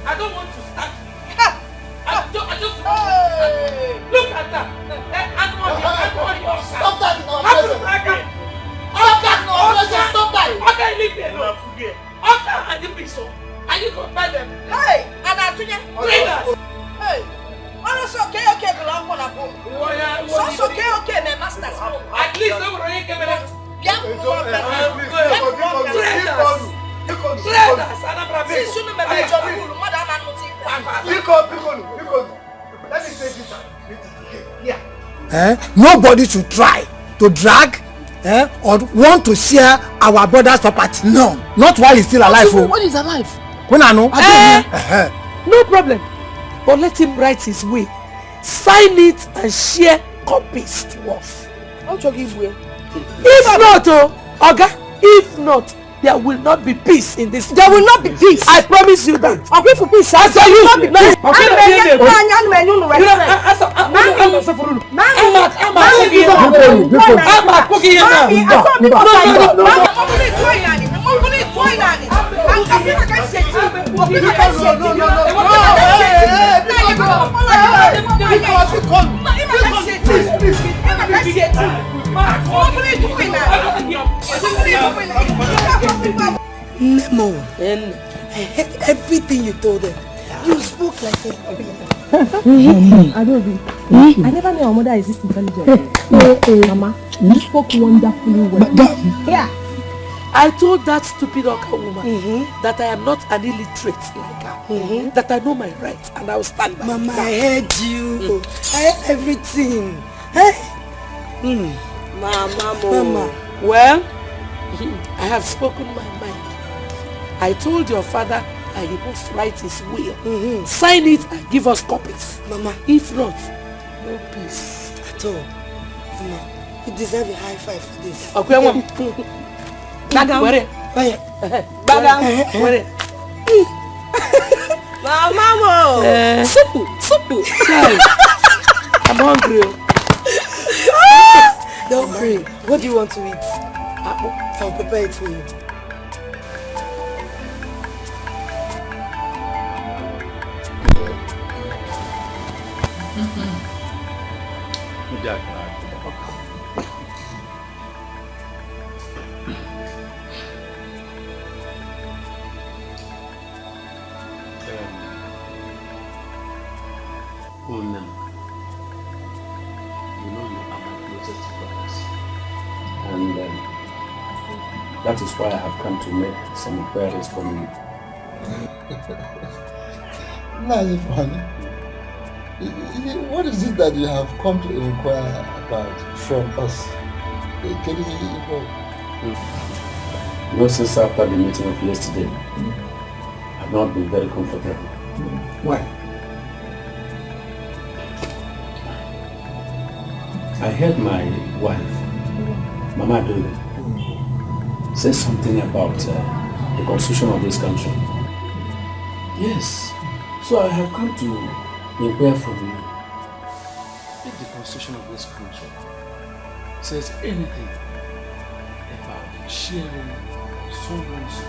I don't want to start. I just look at that. Stop that! Stop that! Okay, leave me alone. Okay, I didn't be so. And you go buy them. Hey, and I told you. Hey, it's okay, belong on a book. So it's okay, my master's home. At least they will give me that.
Let me say this. Nobody should try to drag or want to share our brother's property. No, not while he's still alive.
When he's alive?
When I know.
No problem. But let him write his will. Sign it and share copies to us. If not, Oga, if not, there will not be peace in this. There will not be peace. I promise you that. I'll pray for peace. I tell you not be peace.
Nemo, I heard everything you told them. You spoke like a
Adobe, I never knew our mother is this intelligent. Mama, you spoke wonderfully well. Yeah.
I told that stupid Oka woman that I am not an illiterate like her. That I know my rights and I will stand by.
Mama, I heard you. I heard everything. Hey?
Mama. Well, I have spoken my mind. I told your father that he must write his will. Sign it and give us copies.
Mama.
If not, no peace
at all. Mama, you deserve a high five for this.
Okay, Mama. Bagam. Bagam.
Mama. Soup.
I'm hungry.
Don't worry. What do you want to eat? I'll prepare it for you.
That is why I have come to make some inquiries from you.
What is it that you have come to inquire about from us? Can you
Since after the meeting of yesterday, I've not been very comfortable.
Why?
I heard my wife, Mama Dole, say something about the constitution of this country. Yes, so I have come to inquire from you. If the constitution of this country says anything about sharing someone's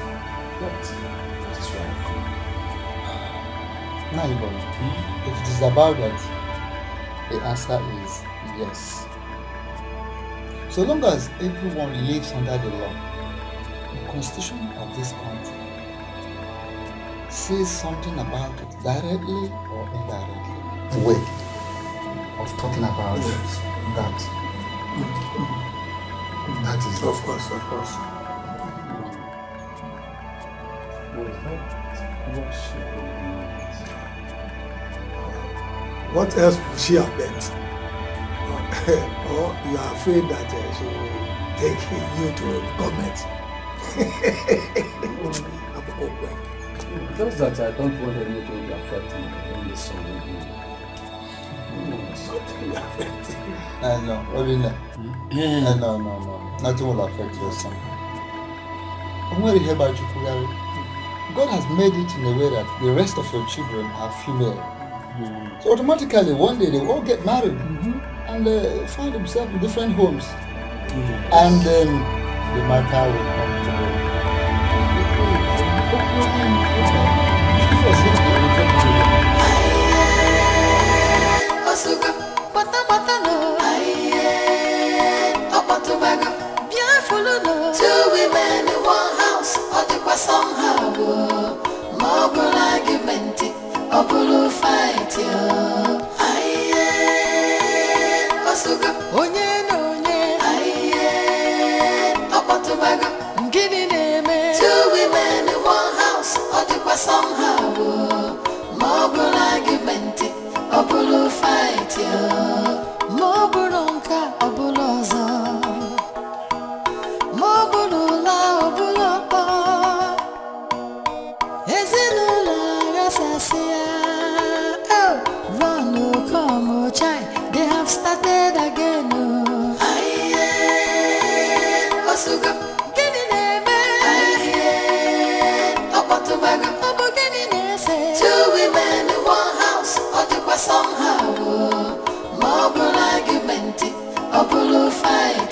property, that is right.
If it is about that, the answer is yes. So long as everyone lives under the law, the constitution of this country says something about it directly or indirectly. The way of talking about that. That is
of course. What else would she have meant? Or you are afraid that she will take you to government?
Just that I don't want anything to affect my only son.
Something will affect him.
No, Obina. No. Nothing will affect your son. I'm going to hear about you, God has made it in a way that the rest of your children are female. So automatically, one day they will all get married and find themselves in different homes. And then the matter will come to them.
Two women in one house, or the somehow, more argument, or blue fight, two women in one house, or the somehow, more argument, or blue fight, more bronca, or buloza. They have started again. Two women in one house, or the somehow, more argument, or blue fight.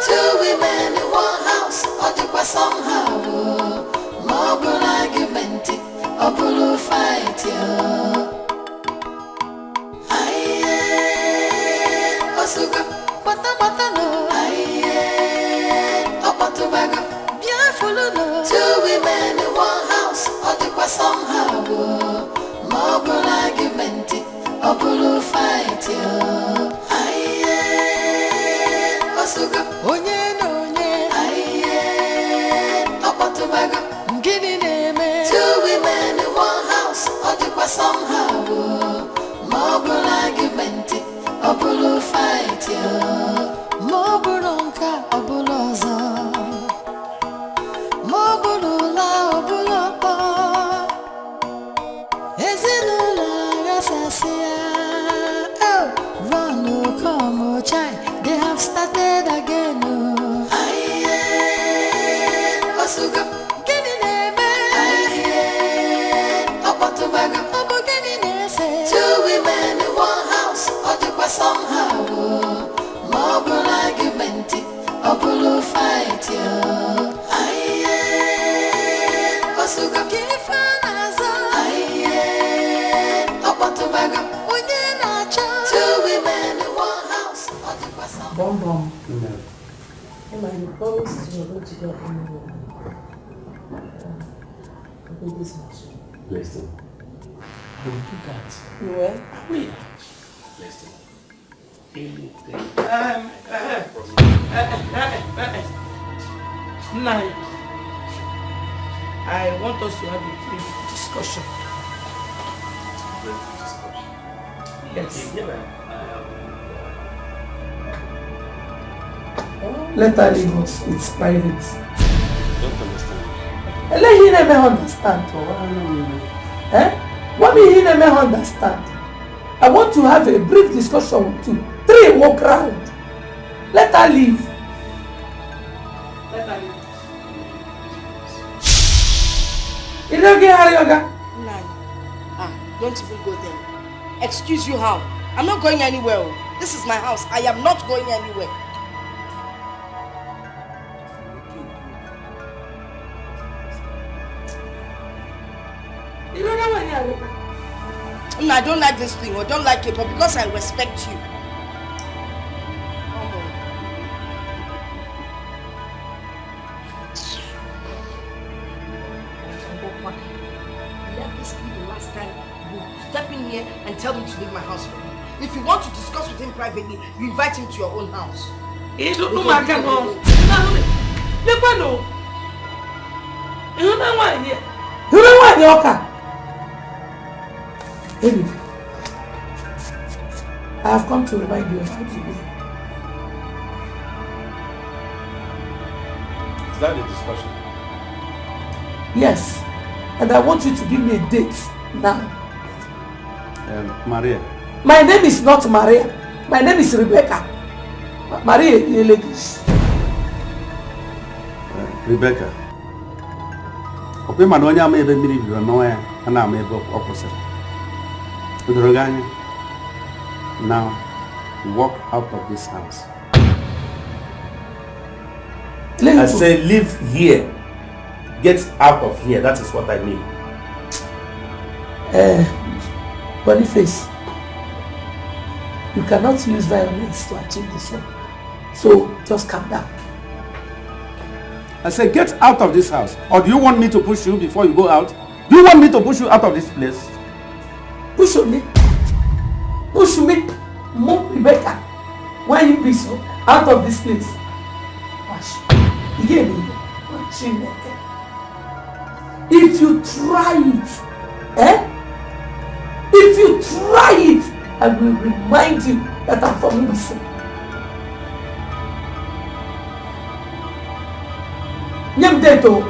Two women in one house, or the somehow, more argument, or blue fight. Two women in one house, or the somehow, more argument, or blue fight. Two women in one house, or the somehow, more argument, or blue fight. More bronca, or buloza. More bulula, or bulapa. Ezeonu rasasia. Run, come, child. They have started again. Two women in one house, or the somehow, more argument, or blue fight. Two women in one house, or the
Bom. Emma, you promised you were going to get this machine.
Listen,
I will do that.
You will?
I will. Anything.
Nine. I want us to have a brief discussion. Yes. Let her leave us. It's private.
Don't understand.
Let him understand. What will he never understand? I want to have a brief discussion with you. 3 walk round. Let her leave. Let her leave. You don't get her yoga?
Don't even go there. Excuse you how? I'm not going anywhere. This is my house. I am not going anywhere.
You don't know when you're
I don't like this thing or don't like it, but because I respect you. Let this be the last time you step in here and tell me to leave my house for me. If you want to discuss with him privately, you invite him to your own house.
You don't know my God. You don't know why here. You don't know why you're okay. Baby, I have come to remind you of how to be.
Is that the discussion?
Yes, and I want you to give me a date now.
Maria.
My name is not Maria. My name is Rebecca. Maria is
Rebecca. Okay, man, when you am able to believe you know and I'm able to opposite. Now, walk out of this house. I say live here. Get out of here. That is what I mean.
Boniface, you cannot use violence to achieve this one. So just calm down.
I say get out of this house. Or do you want me to push you before you go out? Do you want me to push you out of this place?
Push me. Push me. Move Rebecca. Why you be so out of this place? Wash. If you try it, if you try it, I will remind you that I'm from Ngozi. Nyam deto.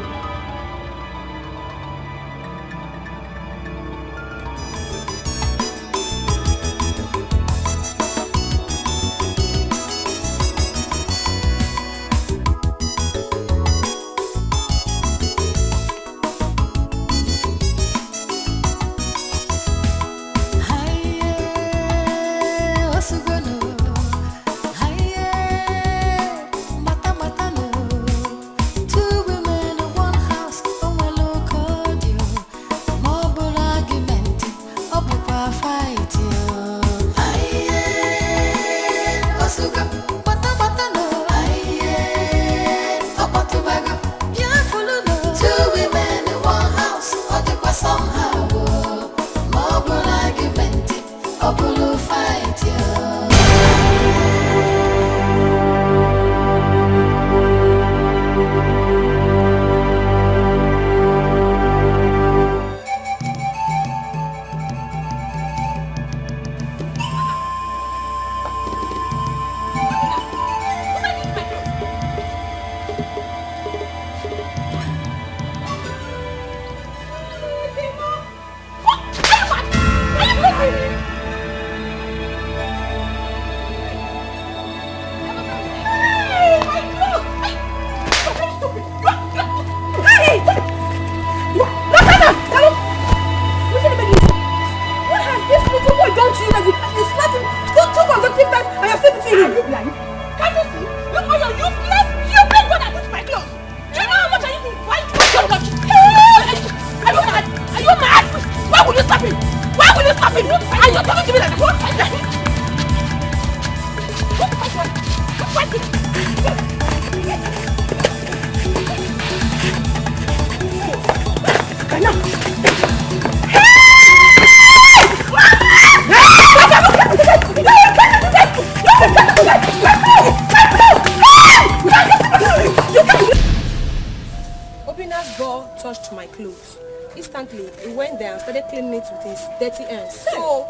went with his dirty hands. So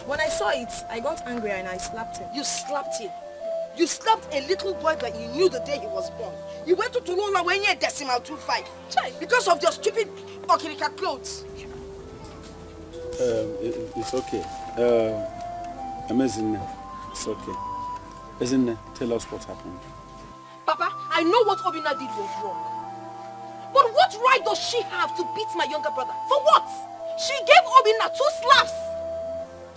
when I saw it, I got angry and I slapped him.
You slapped him? You slapped a little boy that you knew the day he was born. You went to Tulula when you had decimal 25 because of your stupid Okirika clothes.
It's okay. Amazing. It's okay. Isn't it? Tell us what happened.
Papa, I know what Obinna did was wrong. But what right does she have to beat my younger brother? For what? She gave Obinna 2 slaps.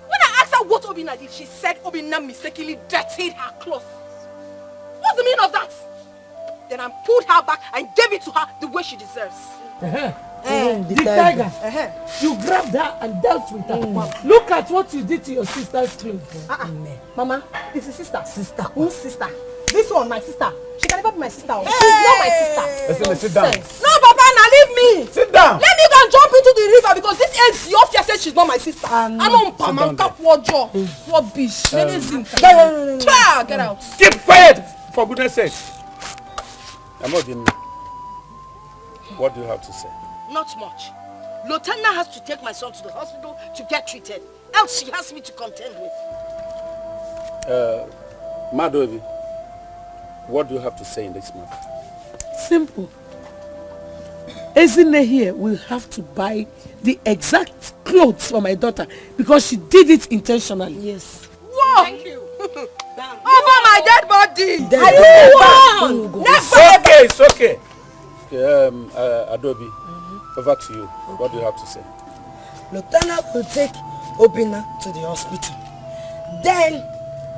When I asked her what Obinna did, she said Obinna mistakenly dirtied her clothes. What's the meaning of that? Then I pulled her back and gave it to her the way she deserves.
The tiger. You grabbed her and dealt with her. Look at what you did to your sister's clothes.
Mama, this is sister. Sister. Who's sister? This one, my sister. She can never be my sister. She's not my sister.
Listen, sit down.
No, Papa, now leave me.
Sit down.
Let me go and jump into the river because this age your fiance says she's not my sister. I'm on Pamanka Wajo. Rubbish. Get out.
Keep quiet, for goodness sake.
Amodin, what do you have to say?
Not much. Lotana has to take my son to the hospital to get treated. Else she has me to contend with.
Madovi, what do you have to say in this matter?
Simple. Ezine here will have to buy the exact clothes for my daughter because she did it intentionally.
Yes.
Whoa! Thank you. Over my dead body!
It's okay. Adobe, over to you. What do you have to say?
Lotana will take Obinna to the hospital. Then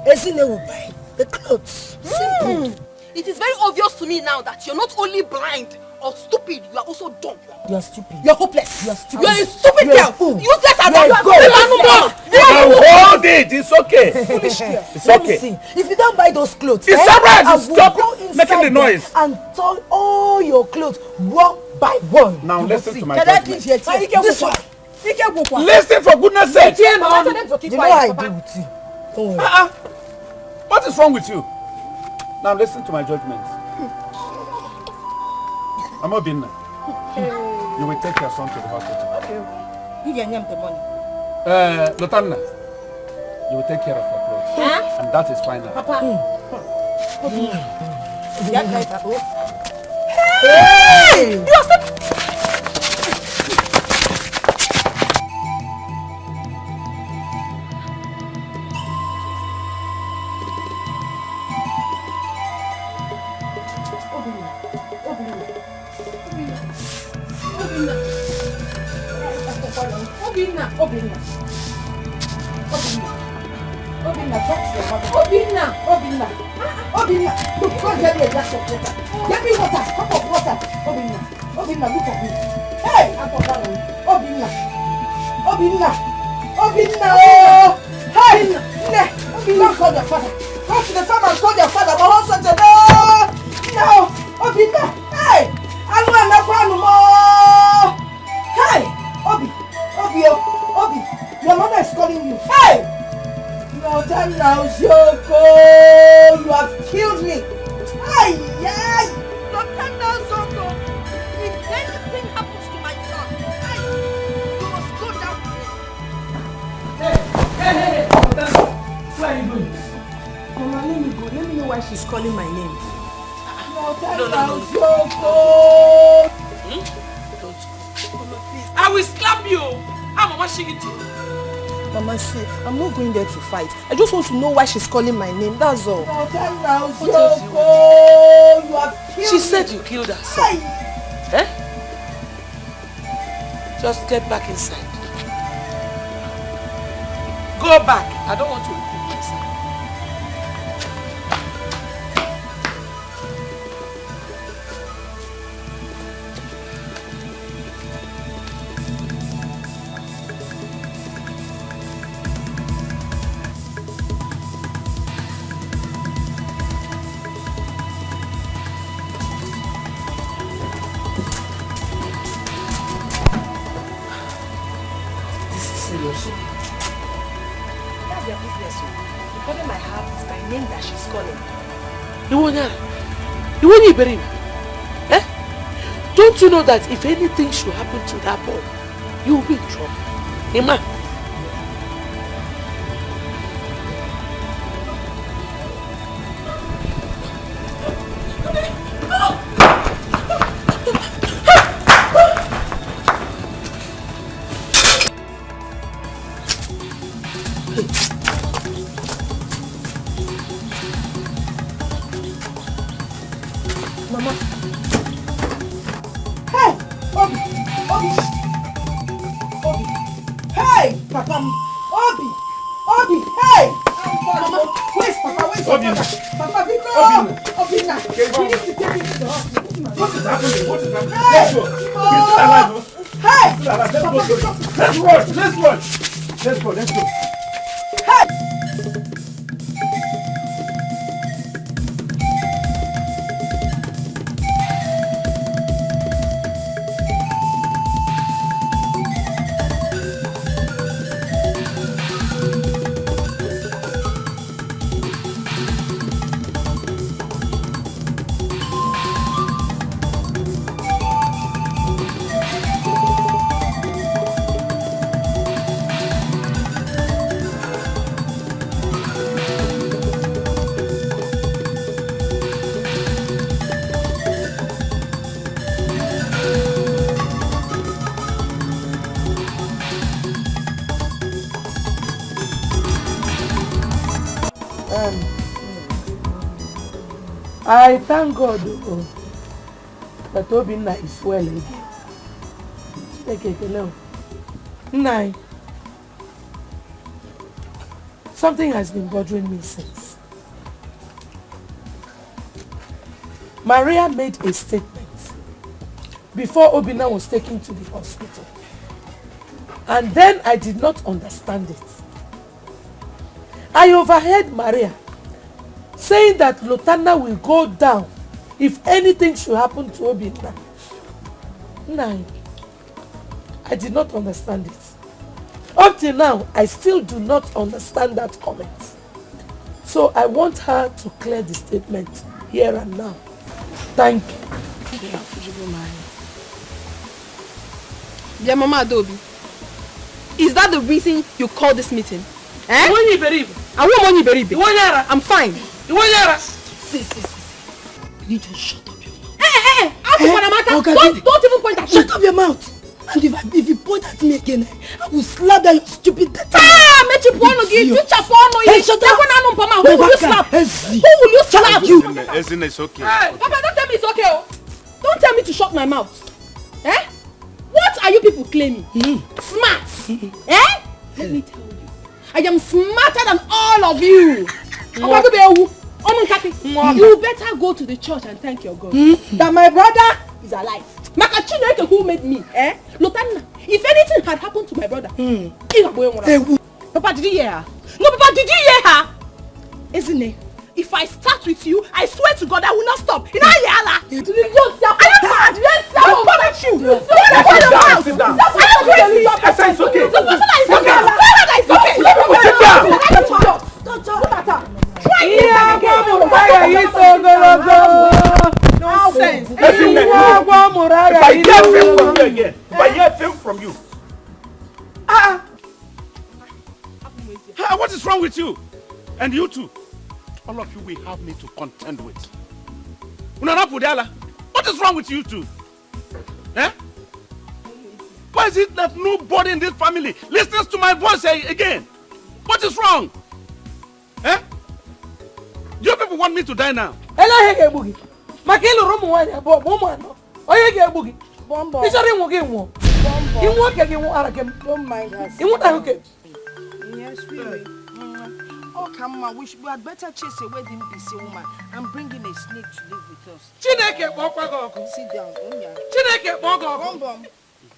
Ezine will buy the clothes. Simple. It is very obvious to me now that you're not only blind or stupid, you are also dumb.
You are stupid.
You're hopeless.
You are stupid.
You're a stupid girl. Useless and
Now hold it. It's okay.
Foolish girl.
It's
Let me
okay.
see. If you don't buy those clothes,
It's alright. Stop making the noise.
and turn all your clothes one by one.
Now listen to my
Can
judgment.
This one.
Listen, for goodness sake.
You know how I do with you. Don't worry.
What is wrong with you? Now listen to my judgment. Amobinna, you will take your son to the hospital.
Okay. Give your name the money.
Lotanna, you will take care of your clothes. And that is final.
Papa.
Hey! You are stupid.
Obinna, look, go get me a glass of water. Get me water, cup of water. Obinna, look at me. Hey, I'm for that one. Obinna, oh, hey, Obinna, call your father. Go to the farm and call your father. My husband said, no, Obinna, hey, I want to go no more. Hey, Obi, your mother is calling you. Hey. Now, Zoko, you have killed me. Ay.
Lotana Zoko, if anything happens to my son, you must go down with me.
Hey, where are you going?
Mama, let me go. Let me know why she's calling my name.
No.
Zoko.
Mama, please. I will slap you. I'm Mama Shigiti.
Mama, see, I'm not going there to fight. I just want to know why she's calling my name. That's all.
She said you killed her son. Just get back inside. Go back. I don't want to repeat myself. Don't you know that if anything should happen to that boy, you will be in trouble? Ima.
Mama. Hey, Obi. Hey, Papa. Obi. Hey. Mama, where's Papa? Where's Papa? Papa, Obi. We need to take him to the hospital.
What is happening?
Hey.
Let's go. He's still alive.
Hey.
Let's watch. Let's go.
Hey.
I thank God that Obinna is well again. Nine. Something has been bothering me since. Maria made a statement before Obinna was taken to the hospital. And then I did not understand it. I overheard Maria saying that Lotana will go down if anything should happen to Obinna. Nine. I did not understand it. Up till now, I still do not understand that comment. So I want her to clear the statement here and now. Thank you.
Yeah, Mama Adobe. Is that the reason you call this meeting? Eh? I'm fine.
See. You need to shut up your mouth. Hey! Don't even point at me. Shut up your mouth. And if you point at me again, I will slap that your stupid dirty mouth. Hey, shut up. Who will you slap? Who will you slap?
Ezine, it's okay.
Hey, Papa, don't tell me it's okay. Oh. Don't tell me to shut my mouth. Eh? What are you people claiming? Smart. Eh? Let me tell you. I am smarter than all of you. You better go to the church and thank your God that my brother is alive. Makachineke who made me, Lotana, if anything had happened to my brother, Papa, did you hear her? No, Papa, did you hear her? Isn't it? If I start with you, I swear to God I will not stop. You know, Yala. Are you mad? Yes, I will punish you.
Sit down. It's okay.
Try it
Nonsense. If I hear film from you, what is wrong with you? And you too. All of you will have me to contend with. What is wrong with you two? Eh? Why is it that nobody in this family listens to my voice again? What is wrong? Eh? You people want me to die now?
Don't
mind us. Yes, really. Oh, come on. We had better chase away the busy woman and bring in a snake to live with us. Sit down.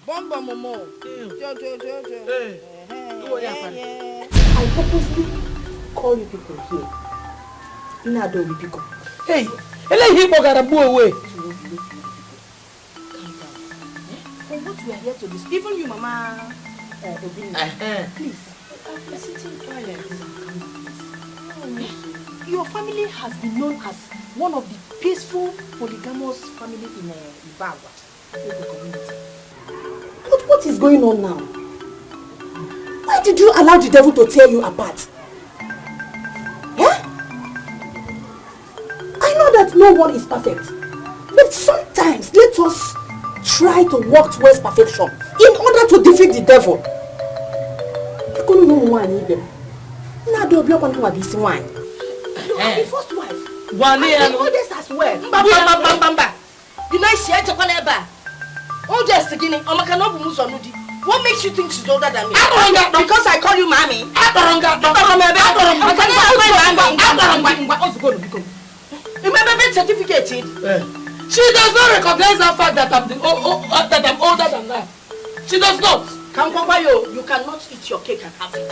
Bom, Momo.
I purposely call you people here. Ini Edo will pick up.
Hey, gotta move away.
From what we are here to this, even you, Mama please, I've been sitting quiet. Your family has been known as one of the peaceful, polygamous family in Ibagwa, the community. What is going on now?
Why did you allow the devil to tear you apart? I know that no one is perfect, but sometimes let us try to work towards perfection in order to defeat the devil. You couldn't know one even. Now do you want to have this wine? You are the first wife.
One year.
And others as well.
Bamba. You know she had to call her back. Oh, just beginning. What makes you think she's older than me? Because I call you mommy. Remember birth certificate? She does not recognize the fact that I'm older than her. She does not. You cannot eat your cake and have it.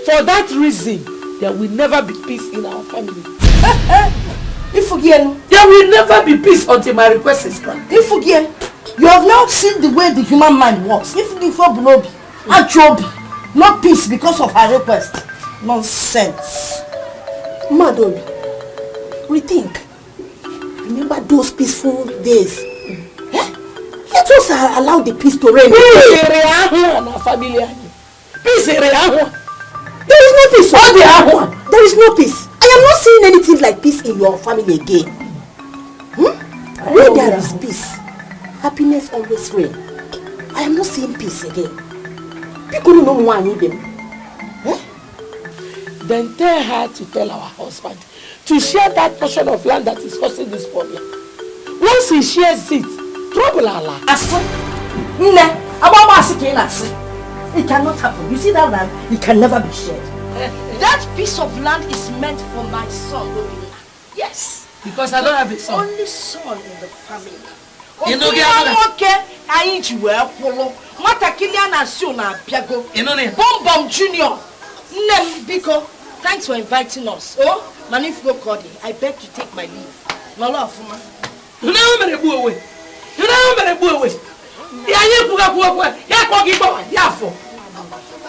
For that reason, there will never be peace in our family.
If again,
there will never be peace until my request is granted.
If again, you have not seen the way the human mind works. If before Blobi and Chobi, not peace because of her request. Nonsense. Madobi, rethink. Remember those peaceful days. Let us allow the peace to reign.
Peace in there is no peace.
There is no peace. I am not seeing anything like peace in your family again. Where there is peace, happiness always reign. I am not seeing peace again. People don't know why I need them.
Then tell her to tell our husband to share that portion of land that is causing this problem. Once he shares it, trouble Allah.
It cannot happen. You see that land? It can never be shared.
That piece of land is meant for my son, Obina. Yes.
Because I don't have a son.
Only son in the family.
Thank
you. Thanks for inviting us. Oh, Manifgo Cody, I beg to take my leave.
You never made a boo away. You never made a boo away.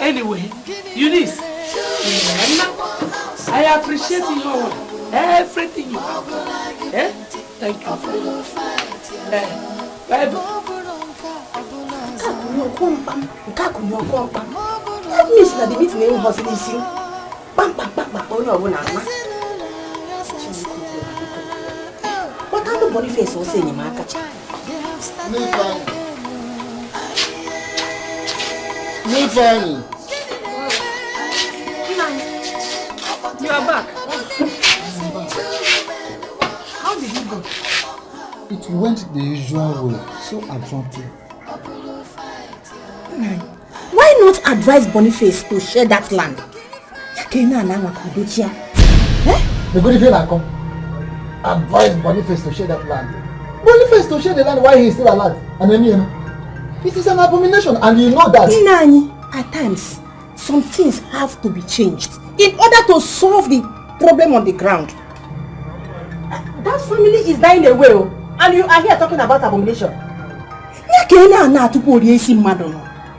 Anyway, Eunice, I appreciate you everything you have. Thank you. That
means that the meeting in hospital. What kind of Boniface was saying in my catcher?
Nifani.
You are back.
How did it go? It went the usual way, so abruptly.
Why not advise Boniface to share that land? The
good if you come. Advise Boniface to share that land. Boniface to share the land while he is still alive. And then it is an abomination, and you know that.
At times, some things have to be changed in order to solve the problem on the ground. That family is dying away, and you are here talking about abomination.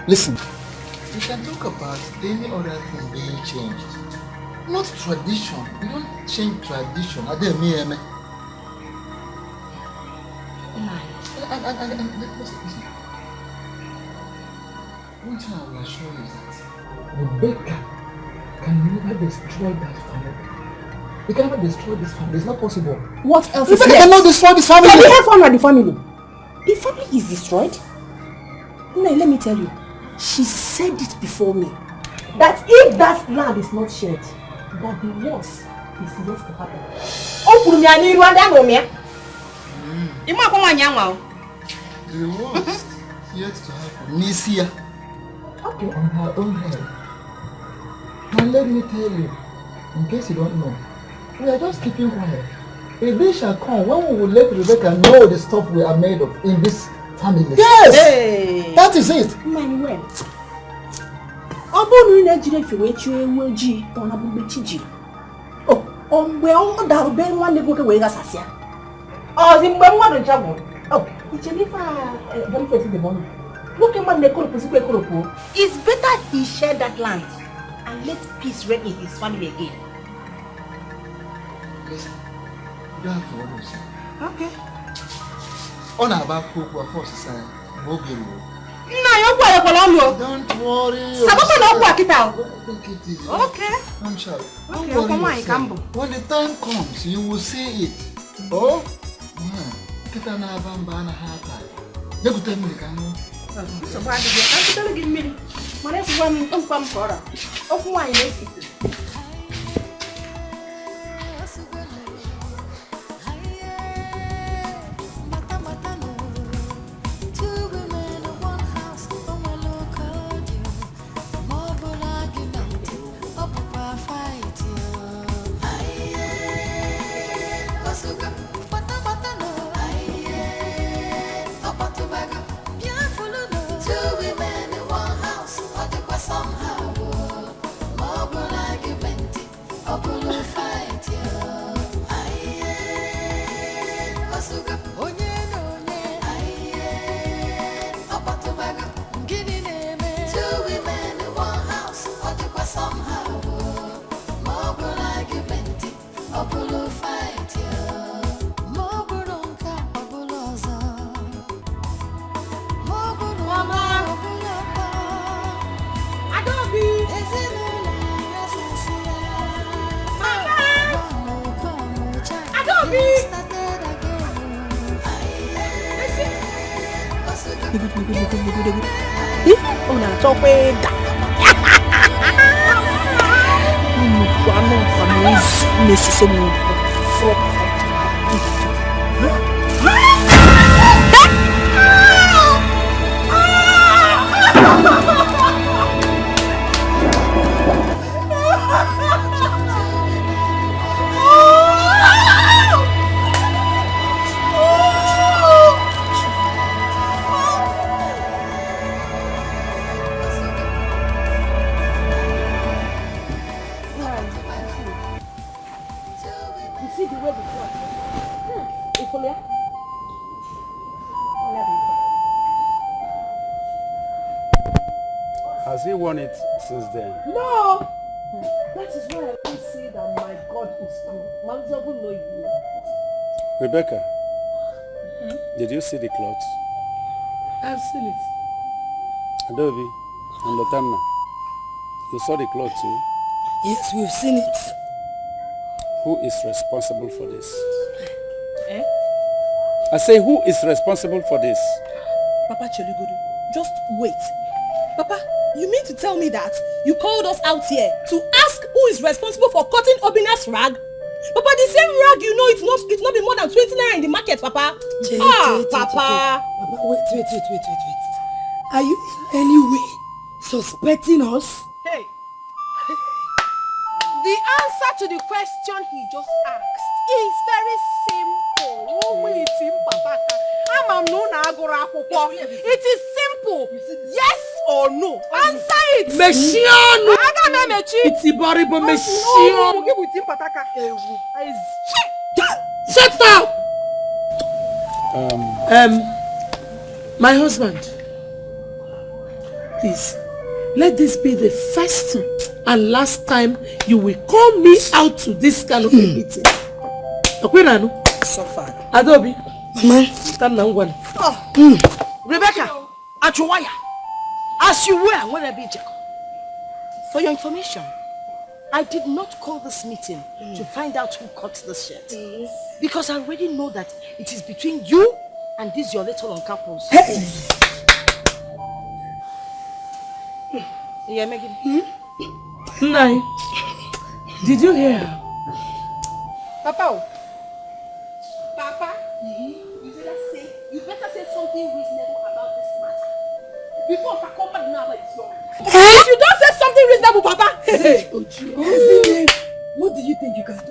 Listen, you can talk about any other thing being changed. Not tradition. You don't change tradition. And listen. One thing I will assure you is that Rebecca can never destroy that family. You can never destroy this family. It's not possible.
What else
Rebecca cannot destroy this family.
Can we have fun with the family? The family is destroyed? No, let me tell you. She said it before me. That if that land is not shared, that the worst is yet to happen.
The worst yet to happen. Nisia. Okay, on her own head. Now let me tell you, in case you don't know, we are just keeping quiet. A day shall come when we will let Rebecca know the stuff we are made of in this family. Yes! Hey. That is it!
Manuel.
It's better he shared that land and let peace reign in his family again.
Listen, you don't have to worry yourself.
Okay.
On our back, for society, Don't worry.
Okay.
I'm sure.
Okay,
when the time comes, you will see it. Oh? Kita na bamba na hata. You could tell me, can you?
So bad, I'm telling you, me. My next one, come for her. Oh, why?
Has he won it since then?
No! That is why I can say that my God is good. Manzobu know you.
Rebecca, did you see the clothes?
I've seen it.
Adobe and Lotanna, you saw the clothes too?
Yes, we've seen it.
Who is responsible for this?
Eh?
I say, who is responsible for this?
Papa Cheligudu, just wait. Papa, you mean to tell me that you called us out here to ask who is responsible for cutting Obina's rag? Papa, the same rag you know it's not been more than 20 naira in the market, Papa. Papa.
Papa, wait. Are you in any way suspecting us?
Hey. The answer to the question he just asked is very simple. It is simple. Yes or no? Answer it.
Meshiano. Itibaribo Meshiano. Shut up. My husband, please, let this be the first and last time you will call me out to this kind of a meeting.
So far.
Adobe.
Mama.
Rebecca, at your wire. As you were when I be Jacob. For your information, I did not call this meeting to find out who cut this shirt. Because I already know that it is between you and this your little uncapos.
Hey!
Yeah, Megan.
Nai, did you hear her?
Papa. You better say something reasonable about this matter. Before I come back now, it's your man. If you don't say something reasonable, Papa.
Hey, what do you think you can do?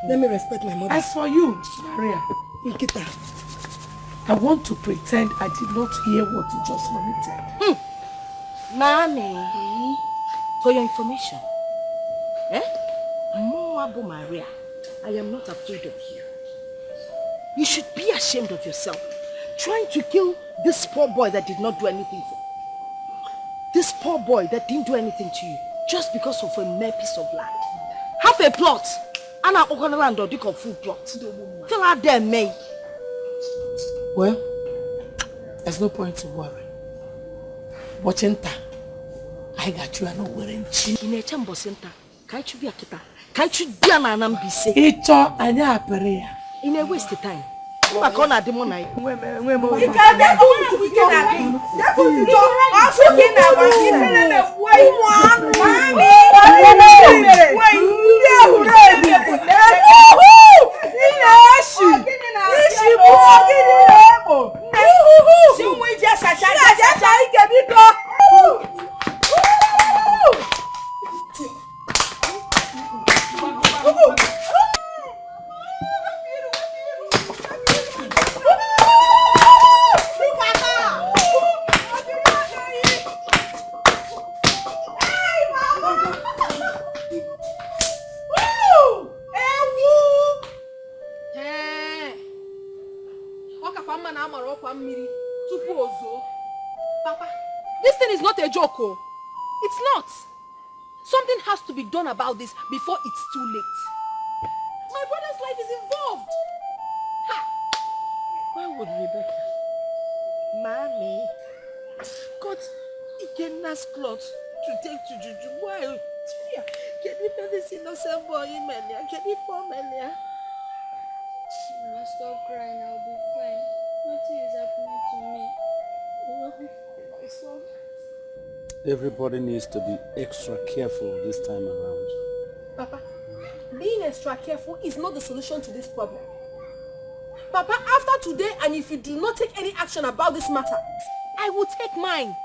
Let me respect my mother.
As for you, Maria,
Nikita,
I want to pretend I did not hear what you just narrated.
Mommy, for your information, Moabu Maria, I am not afraid of you. You should be ashamed of yourself, trying to kill this poor boy that did not do anything for you. This poor boy that didn't do anything to you, just because of a mere piece of land.
Half a plot. And I'm going to land on the full plot. Tell her them, me.
Well, there's no point to worry. Watching ta, I got you. I know where in
a chamber center. Can't you be a kita? Can't you be an ambisi?
It's all anya perea.
In a waste of time. I can't add the money.
Papa, this thing is not a joke. It's not. Something has to be done about this before it's too late. My brother's life is involved. Ha!
Why would Rebecca? Mommy got Ikenna's clothes to take to Juju. Why? Can you tell this innocent boy, Melia? Can you for Melia?
Mama, stop crying. I'll be fine. Nothing is happening to me.
Everybody needs to be extra careful this time around.
Papa, being extra careful is not the solution to this problem. Papa, after today, and if you do not take any action about this matter, I will take mine.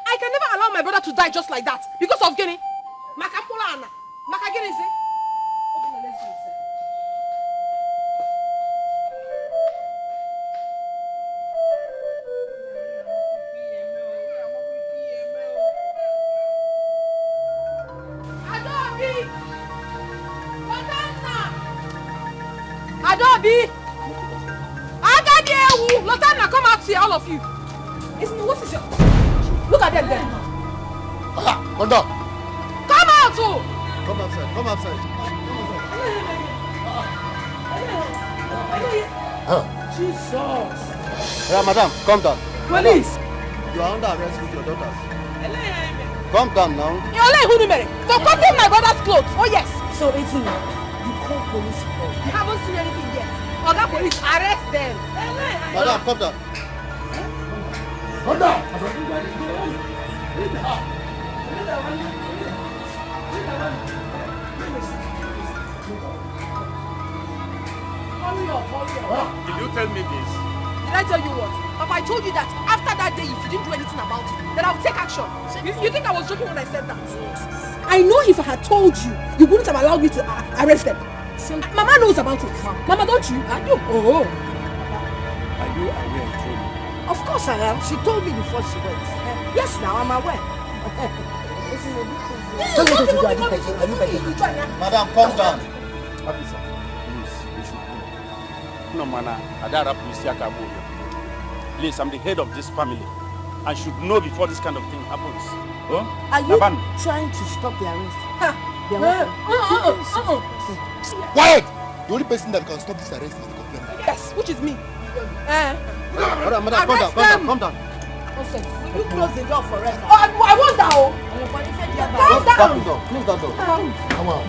I can never allow my brother to die just like that because of Gini. Makapulana. Makagenize. Adobe! Agadewu! Lotana, come out here, all of you. What is your... Look at them there.
Conduct.
Come out, oh!
Come outside, come outside.
Jesus.
Yeah, madam, calm down.
Police.
You are under arrest with your daughters. Calm down now.
You're like who numeric? For cutting my brother's clothes. Oh yes.
So it's you call police first.
You haven't seen anything yet. Other police, arrest them.
Madam, calm down.
Hold on.
Did you tell me this?
Did I tell you what? Papa, I told you that after that day, if you didn't do anything about it, then I'll take action. You think I was joking when I said that? I know if I had told you, you wouldn't have allowed me to arrest them. Mama knows about it. Mama, don't you? I do. Oh.
Are you aware of me?
Of course I am. She told me before she went. Yes, now I'm aware.
Madam, calm down.
Officer, please, you should go. No, man, Adara police. Please, I'm the head of this family and should know before this kind of thing happens. Huh?
Are you trying to stop the arrest?
Quiet! The only person that can stop this arrest is the complainant.
Yes, which is me.
Madam, calm down.
Will you close the door for us?
I want that.
Close that door. Come on.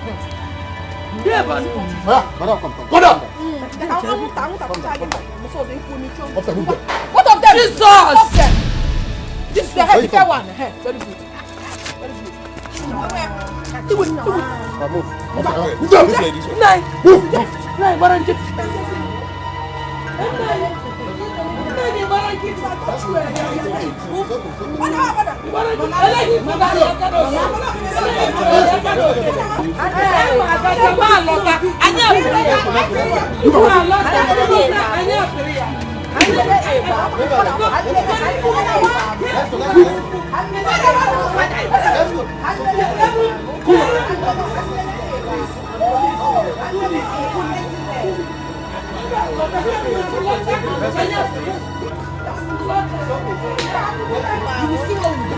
Madam, come.
What of them? Jesus! This is the heavy one. Very good.
will see what we do.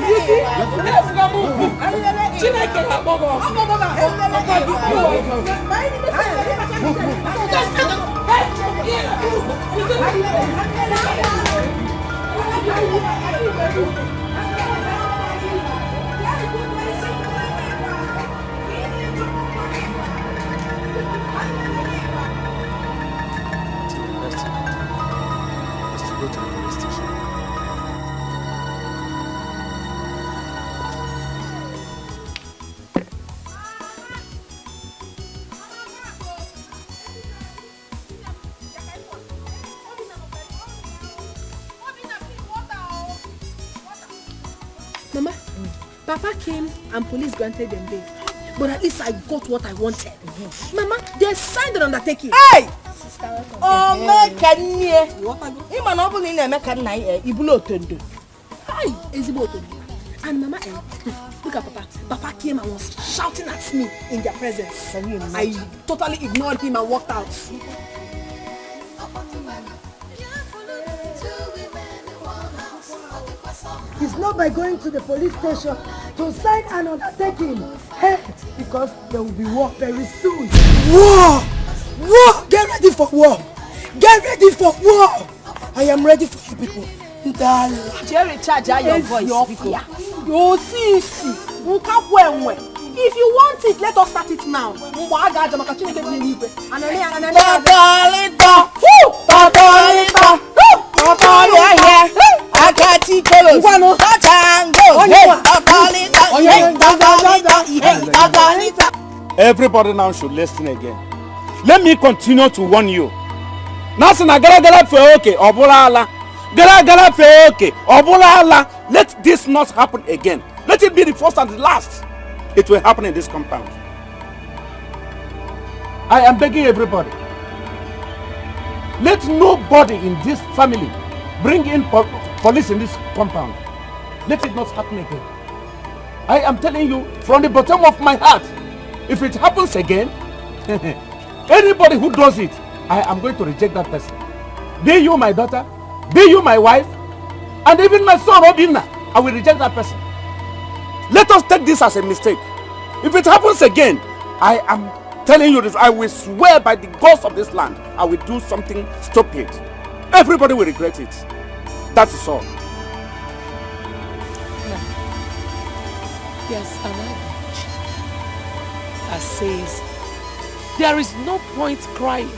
You see?
Mama, Papa came and police granted them bail. But at least I got what I wanted. Mama, they signed an undertaking.
Hey! Oh, make a near. Him and Obu in a mechanic, Ibulo Tondo.
Hi, Ezeonu. And Mama, look at Papa. Papa came and was shouting at me in their presence. I totally ignored him and walked out.
It's not by going to the police station to sign an undertaking. Hey, because there will be war very soon. War! War! Get ready for war! Get ready for war! I am ready for you people.
Jerry, charge your voice.
If you want it, let us start it now.
Everybody now should listen again. Let me continue to warn you. Nasina gara fe okay, obula ala. Gara fe okay, obula ala. Let this not happen again. Let it be the first and the last. It will happen in this compound. I am begging everybody. Let nobody in this family bring in police in this compound. Let it not happen again. I am telling you from the bottom of my heart, if it happens again, anybody who does it, I am going to reject that person. Be you my daughter, be you my wife, and even my son Obinna, I will reject that person. Let us take this as a mistake. If it happens again, I am telling you this, I will swear by the gods of this land, I will do something stupid. Everybody will regret it. That is all.
Yes, an adage that says there is no point crying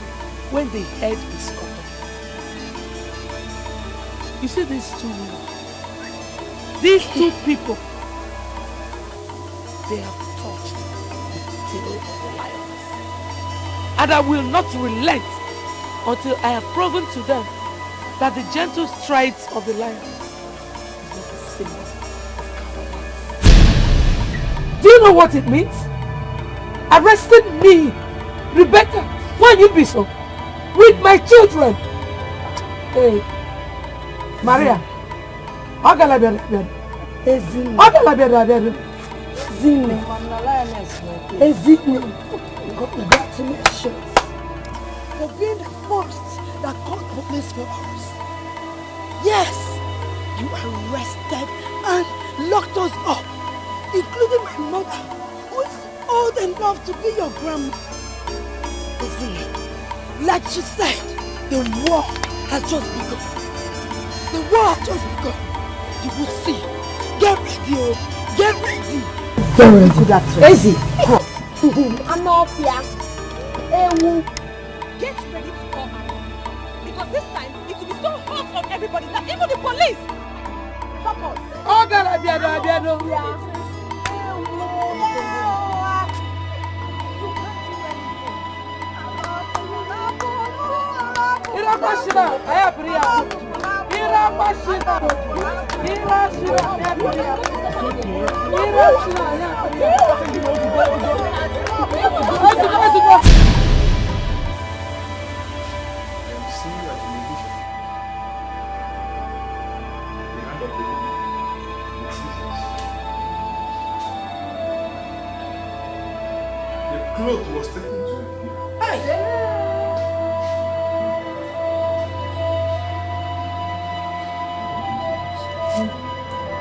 when the head is cut off. You see these two women, these two people, they have touched the tail of the lioness, and I will not relent until I have proven to them that the gentle strides of the lion is not the same. Do you know what it means? Arresting me, Rebecca, why you be so? With my children. Hey, Maria,
congratulations for being the first that called police for us. Yes, you arrested and locked us up, including my mother, who is old enough to be your grandma. Like she said, the war has just begun. The war has just begun. You will see. Get ready, oh. Get ready. Get ready to that place. Easy.
I'm off here. Get ready to come out. Because this time, it will be so hot on everybody that even the police. Stop us.
Oh, God, I be Irabashina, Ayapria. Irabashina. Irashina, Ayapria. Irashina, Ayapria.
The cloth was taken to you.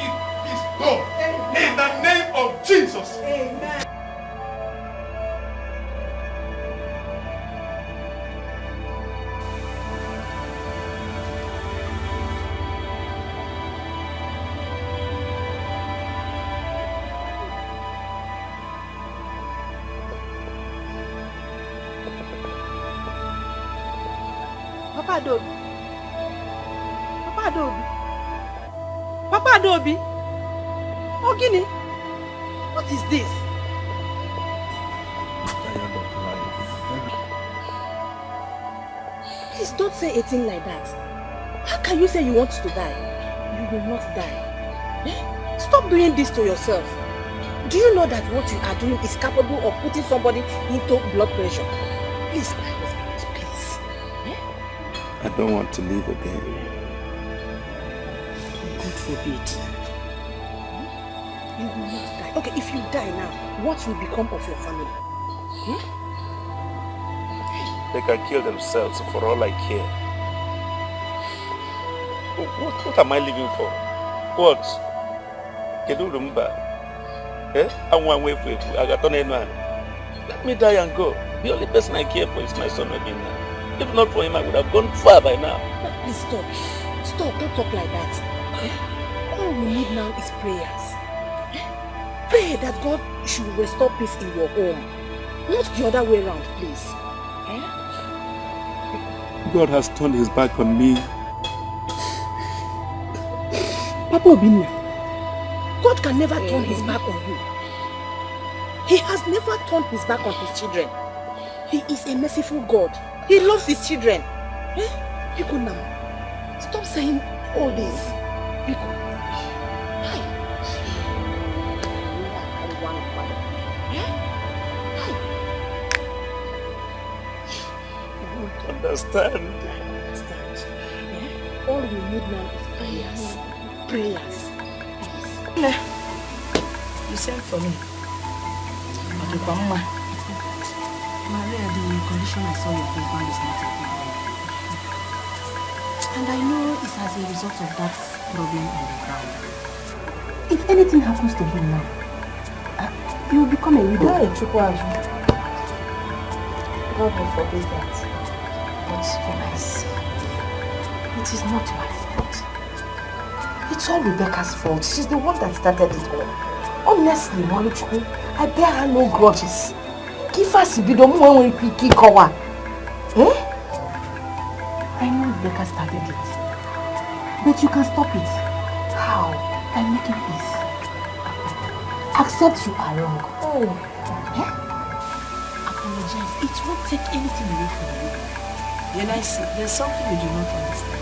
It is done. In the name of Jesus.
Amen.
Papa Adobi. Papa Adobi. Papa Adobi. Oh, Guinea. What is this? Please don't say a thing like that. How can you say you want to die? You will not die. Eh? Stop doing this to yourself. Do you know that what you are doing is capable of putting somebody into blood pressure? Please, my husband, please.
I don't want to live again.
God forbid. You will not die. Okay, if you die now, what will become of your family?
They can kill themselves for all I care. What am I living for? What? Can you remember? I'm one way for I got on anyone. Let me die and go. The only person I care for is my son Obinna. If not for him, I would have gone far by now.
Please stop. Stop, don't talk like that. All we need now is prayers. Pray that God should restore peace in your home. Not the other way around, please.
God has turned his back on me.
Papa Obinna, God can never turn his back on you. He has never turned his back on his children. He is a merciful God. He loves his children. Pico now, stop saying all this. Pico.
Understand.
All we need now is prayers. Prayers. Please.
You sent for me. Maria, the condition I saw your husband is not a good one. And I know it's as a result of that problem on the ground. If anything happens to him now, he will become a widow.
God will forbid that. But Eunice, it is not my fault. It's all Rebecca's fault. She's the one that started it all. Honestly, Malachy, I bear her no grudges. Give us a bit of more when we kick her. Eh? I know Rebecca started it. But you can stop it. How? By making peace. Accept you are wrong. Oh. Eh? Apologize. It won't take anything away from you. Then I see there's something you do not understand.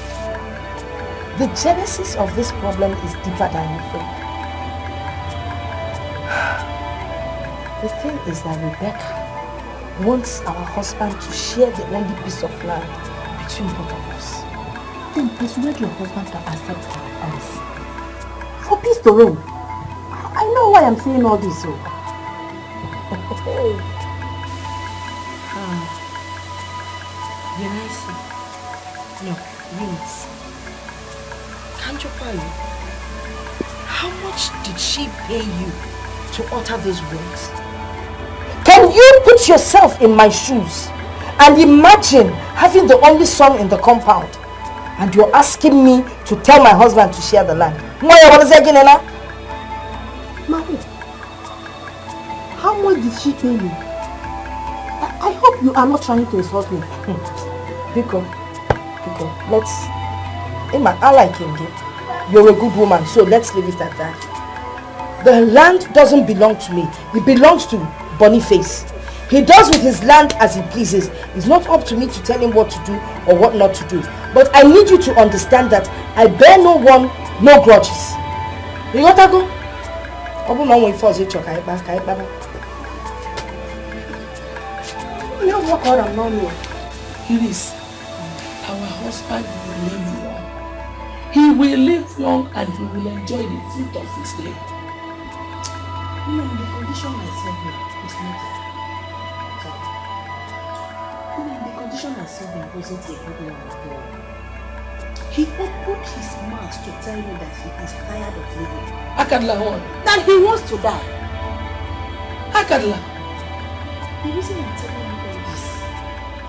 The genesis of this problem is deeper than you think. The thing is that Rebecca wants our husband to share the only piece of land between both of us. Then persuade your husband to accept her else. For peace to reign. I know why I'm saying all this. So. Then I see. No, Eunice. Can't you cry? How much did she pay you to utter these words? Can you put yourself in my shoes and imagine having the only son in the compound and you're asking me to tell my husband to share the land? Mami, how much did she pay you? I hope you are not trying to insult me. Biko, let's... Emma, I like him. You're a good woman, so let's leave it at that. The land doesn't belong to me. It belongs to Boniface. He does with his land as he pleases. It's not up to me to tell him what to do or what not to do. But I need you to understand that I bear no one, no grudges. You got to go?
Eunice, our husband will live long. He will live long and he will enjoy the fruit of his labor.
The condition myself is not. The condition myself wasn't a good one at all. He opened his mouth to tell me that he is tired of living.
Akadla,
that he wants to die.
Akadla.
The reason I'm telling you all this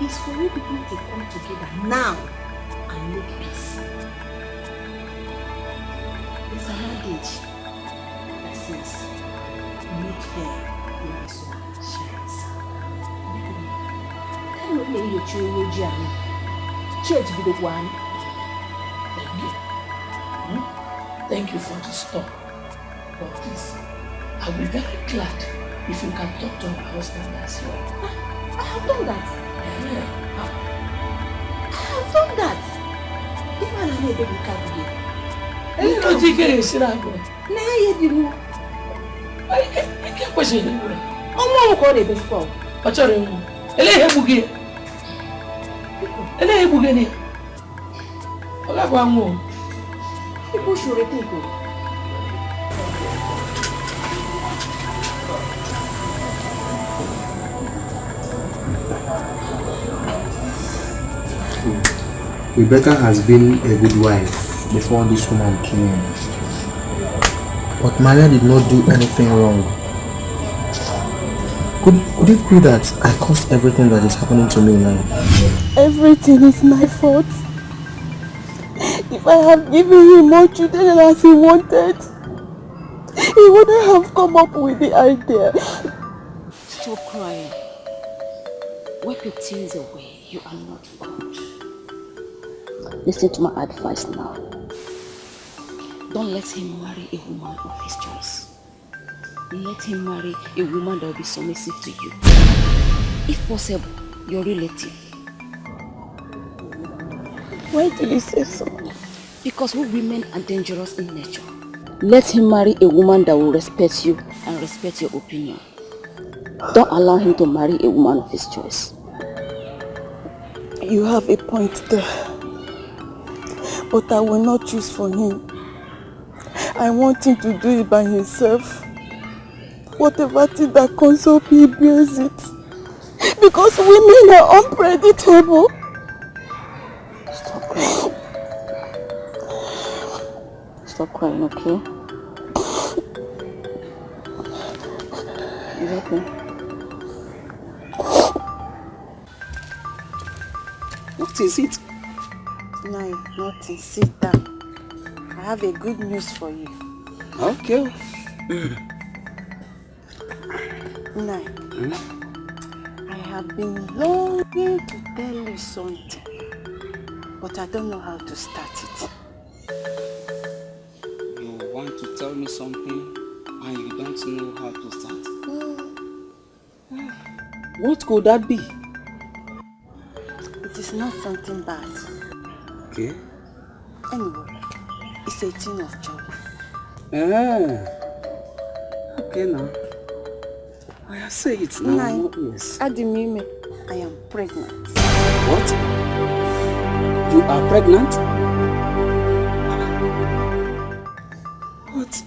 is for you people to come together now and make peace. There's an adage that says, make hair in this one shines. Can you play your children? Church be the one.
Thank you for this talk. But please, I'll be very glad if you can talk to my husband as well.
I have done that.
Yeah.
I have done that. If I had a baby cat again.
You know, Dikeh is not good.
Nah, you didn't.
I can't question you.
I'm not going to be strong.
What's your name? Ele Bugi. Ele Bugeni. Ola Bango.
People should rethink.
Rebecca has been a good wife before this woman came. But Maria did not do anything wrong. Could it be that I caused everything that is happening to me now?
Everything is my fault. If I had given him more children as he wanted, he wouldn't have come up with the idea.
Stop crying. Wipe your tears away. You are not bound. Listen to my advice now. Don't let him marry a woman of his choice. Let him marry a woman that will be submissive to you. If possible, your relative.
Why do you say so?
Because we women are dangerous in nature. Let him marry a woman that will respect you and respect your opinion. Don't allow him to marry a woman of his choice.
You have a point there. But I will not choose for him. I want him to do it by himself. Whatever thing that comes up, he bears it. Because women are unpredictable.
Stop crying. Stop crying, okay? Is it okay?
What is it?
No, nothing. Sit down. I have a good news for you.
Okay.
No. I have been longing to tell you something, but I don't know how to start it.
You want to tell me something and you don't know how to start? What could that be?
It is not something bad.
Okay.
Anyway, it's a thing of joy.
Okay now. I say it now. Yes.
Adimime, I am pregnant.
What? You are pregnant? But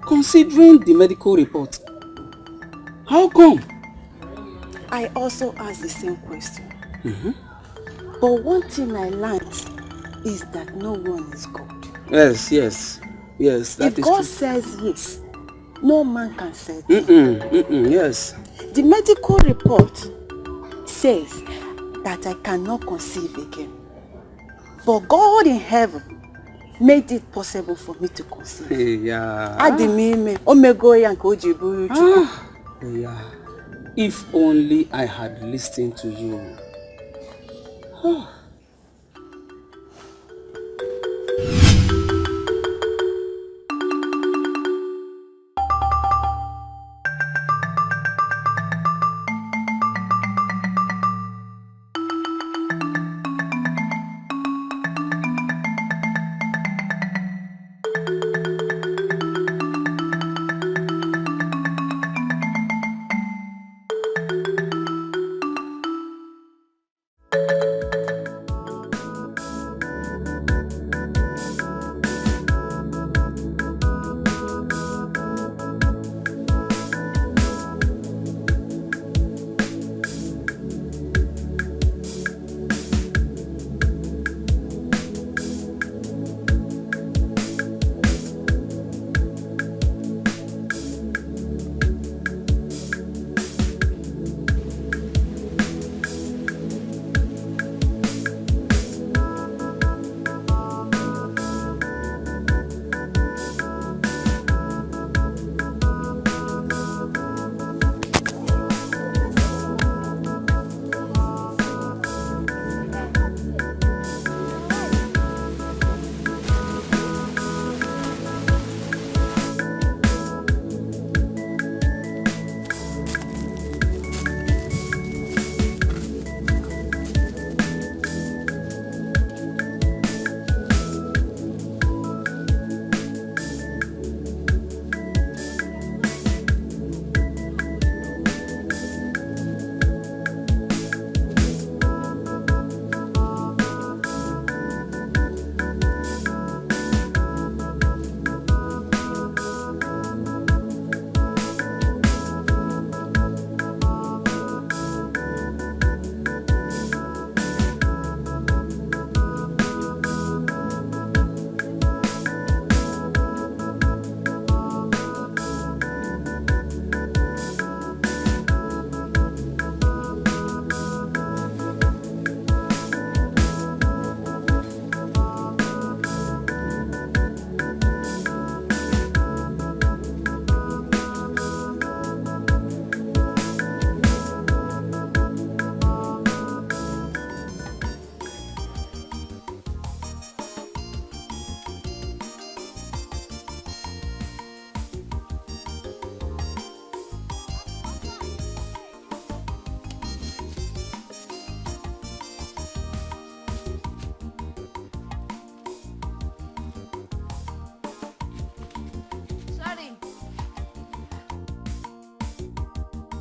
considering the medical report, how come?
I also asked the same question. But one thing I learned is that no one is God.
Yes, that
if
is
God
true.
says yes, no man can say
yes.
The medical report says that I cannot conceive again. But God in heaven made it possible for me to conceive. Adimime, omego yanko ojiburu chukwu.
If only I had listened to you.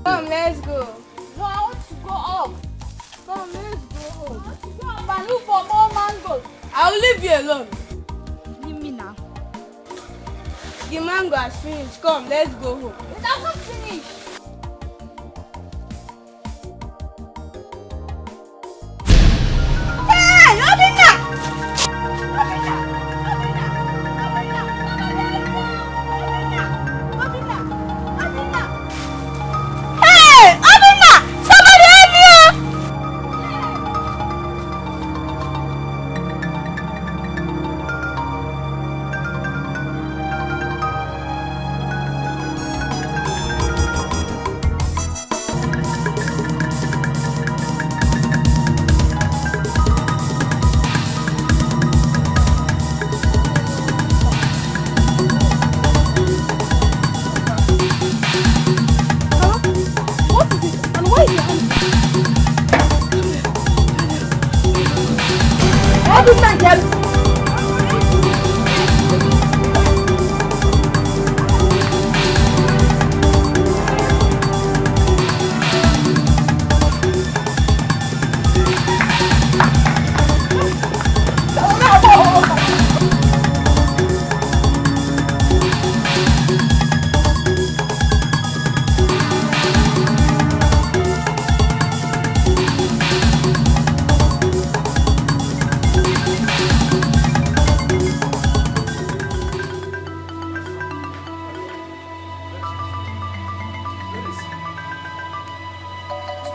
Come, let's go. No, I want to go up. Come, let's go. But look for more mangoes. I will leave you alone. Leave me now. The mango has finished. Come, let's go home. It hasn't finished. Hey, Obinna! Hey, Obinna! Somebody help me!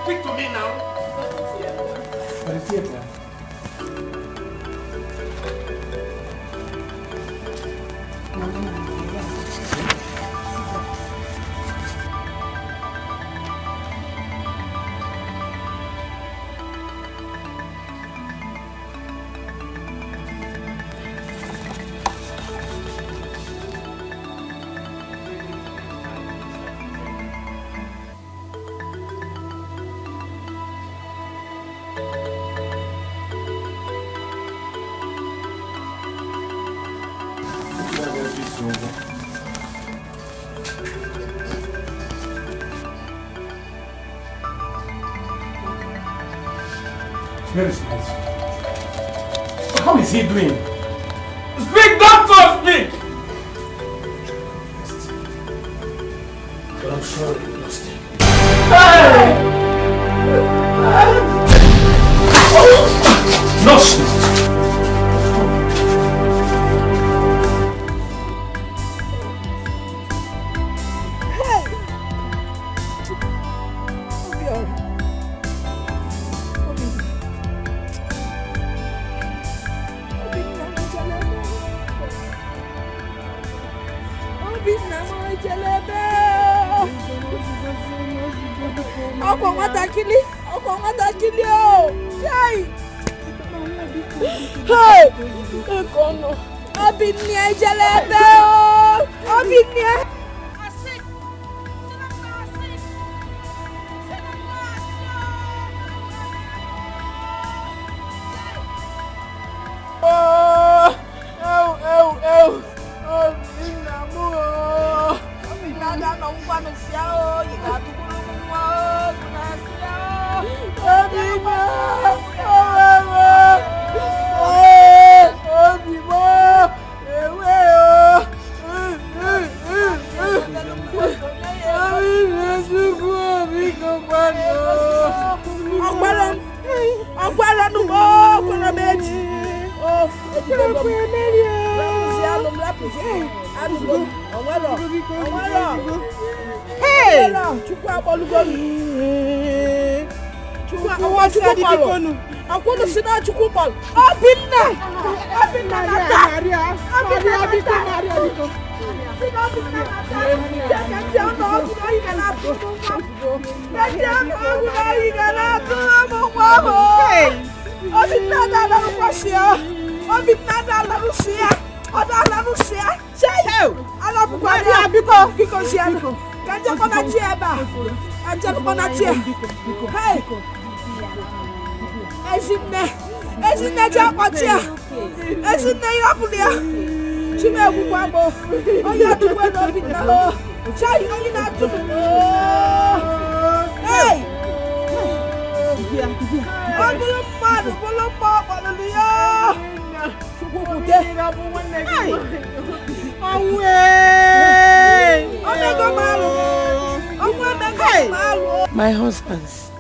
Speak to me now.
But it's here, Where is this? How is he doing? Speak, doctor, speak! But I'm sorry you lost him. Hey! Nurse!
My husbands,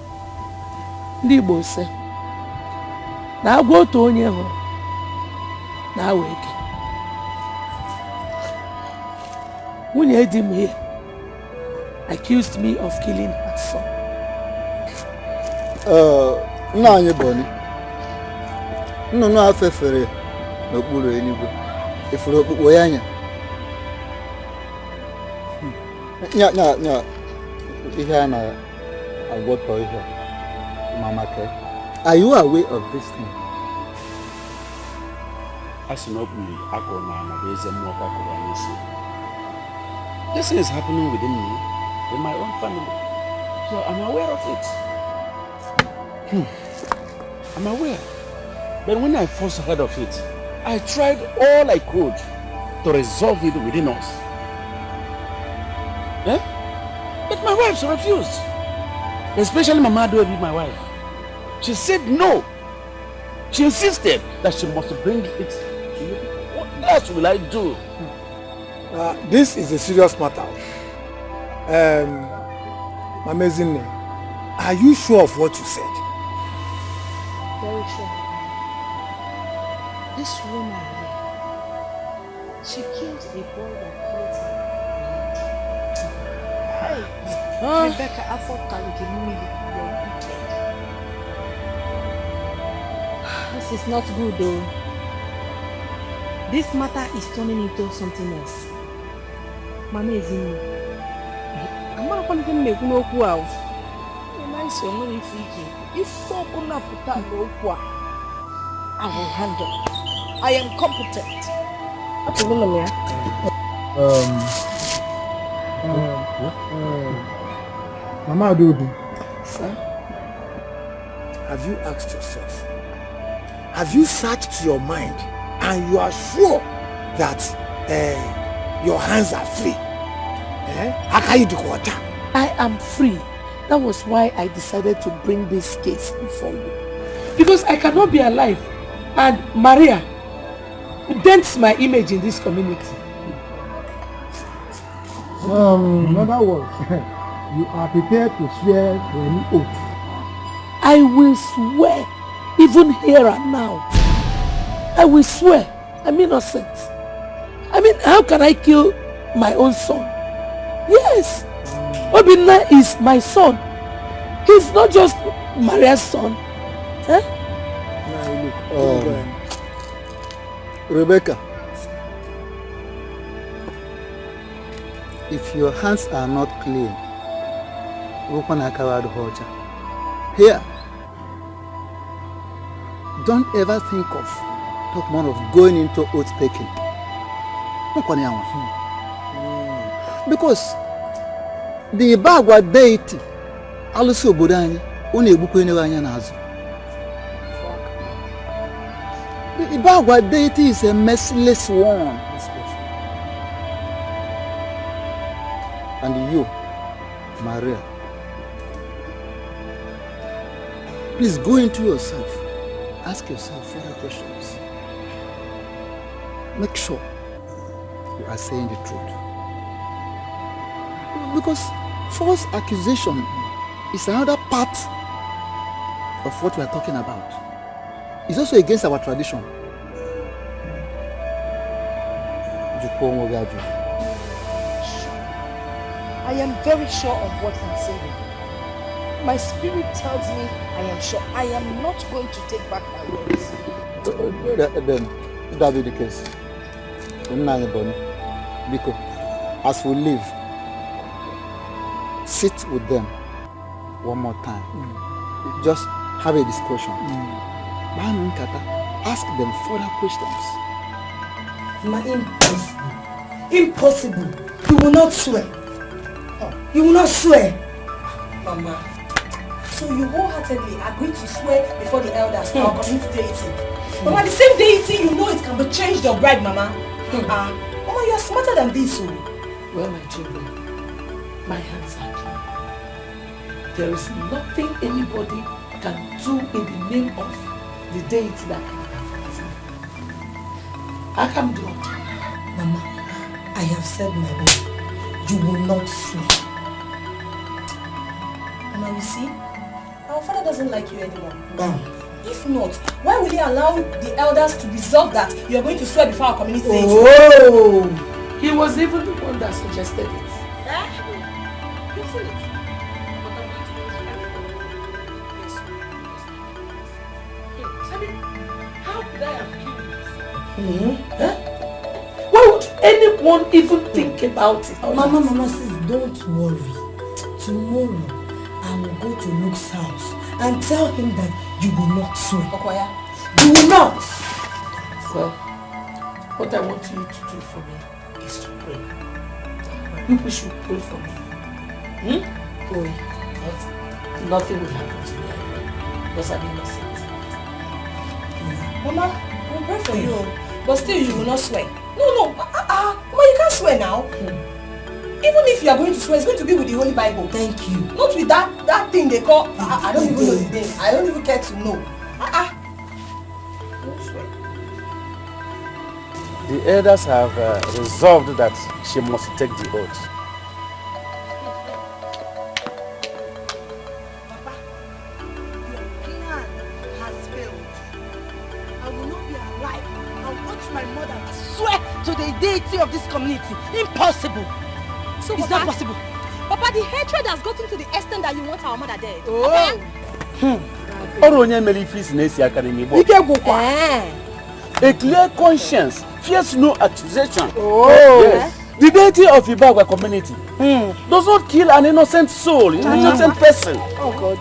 ndị Igbo say, na agwa otu onye hụrụ na awa eke. Nwunye di m here accused me of killing her son.
Nna anyị Boni, nnụnụ a fefere n'okpuru eluigwe, ifuru okpukpo ya anya. Nya ihe a na-agwọtọ ihe Mama K. Are you aware of this thing?
This thing is happening within me, in my own family. So I'm aware of it. I'm aware. But when I first heard of it, I tried all I could to resolve it within us. Eh? But my wife refused. Especially Mama Doebi, my wife. She said no. She insisted that she must bring it to you. What else will I do?
This is a serious matter. Amazing. Are you sure of what you said?
Very sure. This woman, she killed a boy that killed her.
Rebecca, I thought I would give me your This is not good though. This matter is turning into something else. Mama Ezeonu, I'm not going to make no wow. Nice, you're not if so good enough to tell no wow. I will handle. I am competent. What's the name here?
Mama Adodu.
Sir?
Have you asked yourself? Have you searched your mind and you are sure that your hands are free? How can you do what?
I am free. That was why I decided to bring this case before you. Because I cannot be alive. And Maria dents my image in this community.
In other words, you are prepared to swear to any oath.
I will swear, even here and now. I will swear I'm innocent. I mean, how can I kill my own son? Yes, Ogbonnaya is my son. He's not just Maria's son. Eh?
Rebecca, if your hands are not clean, here, don't ever think of talk more of going into oath taking. Because the Bagwa deity also Budani only nazu. The Bagwa deity is a merciless one. And you, Maria, please go into yourself. Ask yourself further questions. Make sure you are saying the truth. Because false accusation is another part of what we are talking about. It's also against our tradition.
I am very sure of what I'm saying. My spirit tells me I am sure. I am not going to take back my words.
Then, that be the case. Because as we leave, sit with them one more time. Just have a discussion. Ask them further questions.
Impossible. You will not swear. You will not swear. Mama. So you wholeheartedly agreed to swear before the elders to our community deity. Mama, the same deity, you know it can be changed or bribed, Mama. Mama, you are smarter than this. So.
Well, my children, my hands are clean. There is nothing anybody can do in the name of the deity that can forgive me. I can do it.
Mama, I have said my word. You will not swear. Mama, you see, our father doesn't like you anymore. If not, why will he allow the elders to resolve that you are going to swear before our community deity?
Oh! He was even the one that suggested it.
You've seen it.
How could I have killed myself? Huh? Why would anyone even think about it?
Mama, sis, don't worry. Tomorrow, I will go to Luke's house and tell him that you will not swear. Okwaya, you will not!
Well, what I want you to do for me is to pray. People should pray for me. Pray. Nothing will happen to me because I'm innocent.
Mama, we'll pray for you, but still you will not swear. No, Mama, you can't swear now. Even if you are going to swear, it's going to be with the Holy Bible. Thank you. Not with that thing they call, I don't even know the name. I don't even care to know. Don't swear.
The elders have resolved that she must take the oath.
Deity of this community. Impossible. So is that possible?
Papa, the hatred has gotten to the extent that you want our mother dead.
Oh.
A clear conscience fears no accusation.
Oh.
Yes. The deity of Ibagwa community does not kill an innocent soul, an innocent person.
Oh God.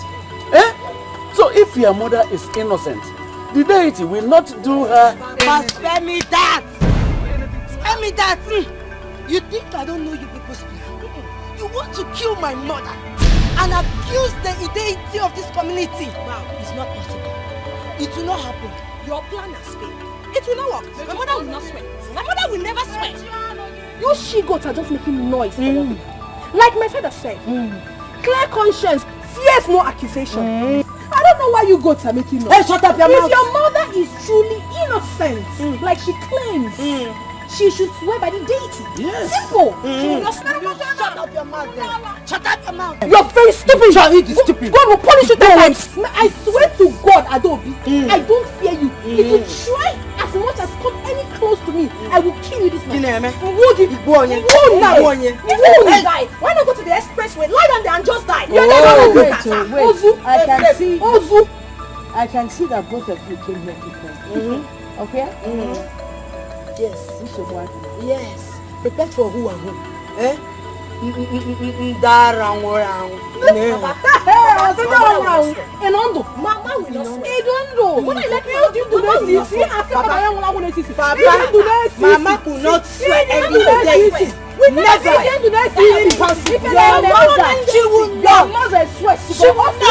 So if your mother is innocent, the deity will not do her.
But spare me that! Spare me that! You think I don't know you people's plan? You want to kill my mother and abuse the deity of this community. Wow, it's not possible. It will not happen.
Your plan has failed. It will not work. My mother will not swear. My mother will never swear. You she-goats are just making noise for nothing. Like my father said, clear conscience fears no accusation. I don't know why you goats are making noise.
Hey, shut up your mouth!
If your mother is truly innocent, like she claims, she should swear by the deity.
Yes.
Simple. She will not swear.
Shut up your mouth then. Shut up your mouth.
You're very stupid.
Child, is stupid.
God will punish you 10 times. I swear to God, Adobe, I don't fear you. If you try as much as come any close to me, I will kill you this night.
Ugwuoke.
Why not go to the expressway, lie down there and just die?
Wait. I can see that both of you came here to pray. Okay?
Yes. Yes. Prepare for who and who?
Mama will not swear. When I let you do
Mama will not swear anything. We never. Impossible. She will not.
Swear.
She will not.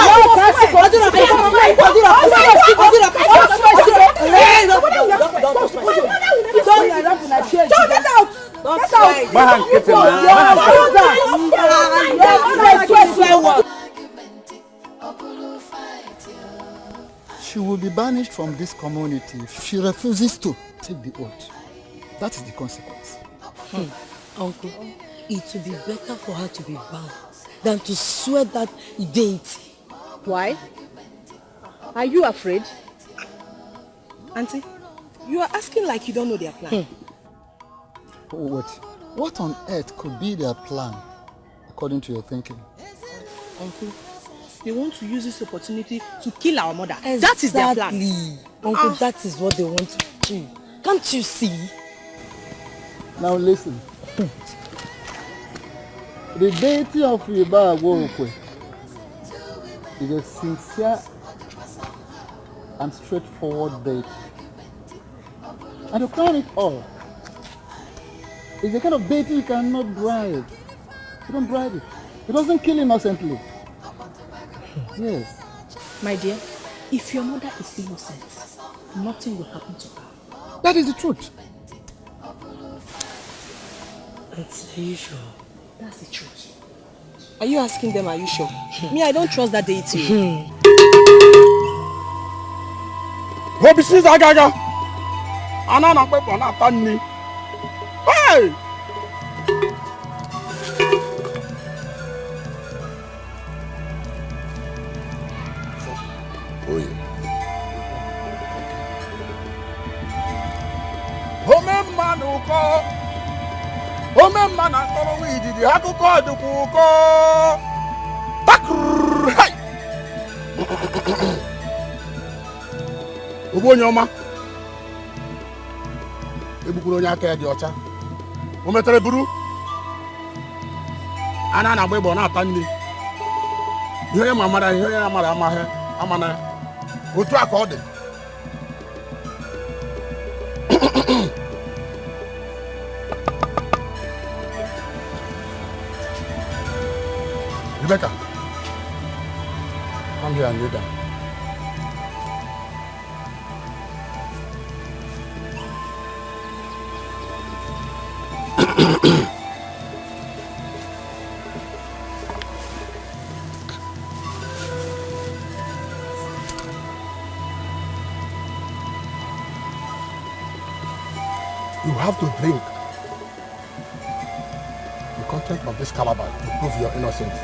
She will be banished from this community if she refuses to take the oath. That is the consequence.
Uncle, it would be better for her to be bound than to swear that deity.
Why? Are you afraid?
Auntie, you are asking like you don't know their plan.
What on earth could be their plan, according to your thinking?
Uncle, they want to use this opportunity to kill our mother. Exactly. That is their plan.
Uncle, that is what they want to do. Can't you see?
Now listen. The deity of Ugwuoke is a sincere and straightforward deity. And to crown it all, it's the kind of deity you cannot bribe. You don't bribe it. It doesn't kill innocently. Yes.
My dear, if your mother is innocent, nothing will happen to her.
That is the truth.
Are you sure?
That's the truth.
Are you asking them, are you sure? Me, I don't trust that deity.
Hey!
Oh yeah.
Omemana koro wijidi akuko dukuko. Takrrr hai. Ogbonnaya. Ebukuru onye aka ya dị ọcha. O metere buru. Ana na-agba ịgbọ na-ata nri. Ihe ya mamara ihe ya mara amaghị amana. Otu aka ọ dị. Rebecca, come here and lay down. You have to drink the content of this calabash to prove your innocence.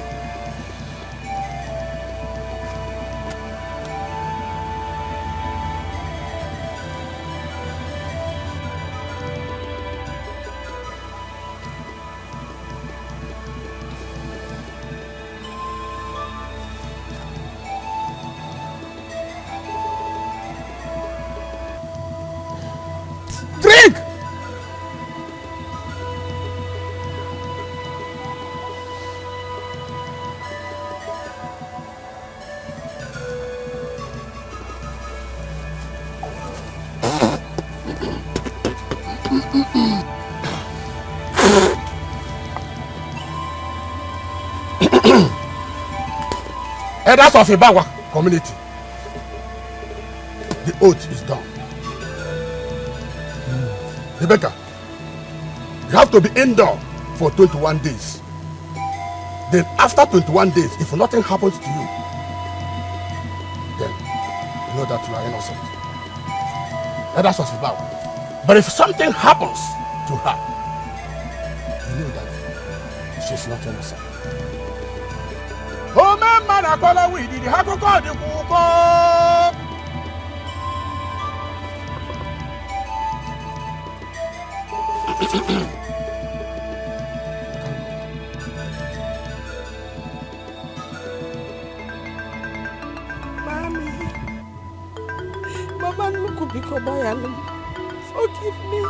Elders of Ibawa community, the oath is done. Rebecca, you have to be indoor for 21 days. Then after 21 days, if nothing happens to you, then you know that you are innocent. Elders of Ibawa. But if something happens to her, you know that she's not innocent. Oh man, I call her with the Hakoko de Kuko.
Mommy, Mama Nukubikomaya, forgive me.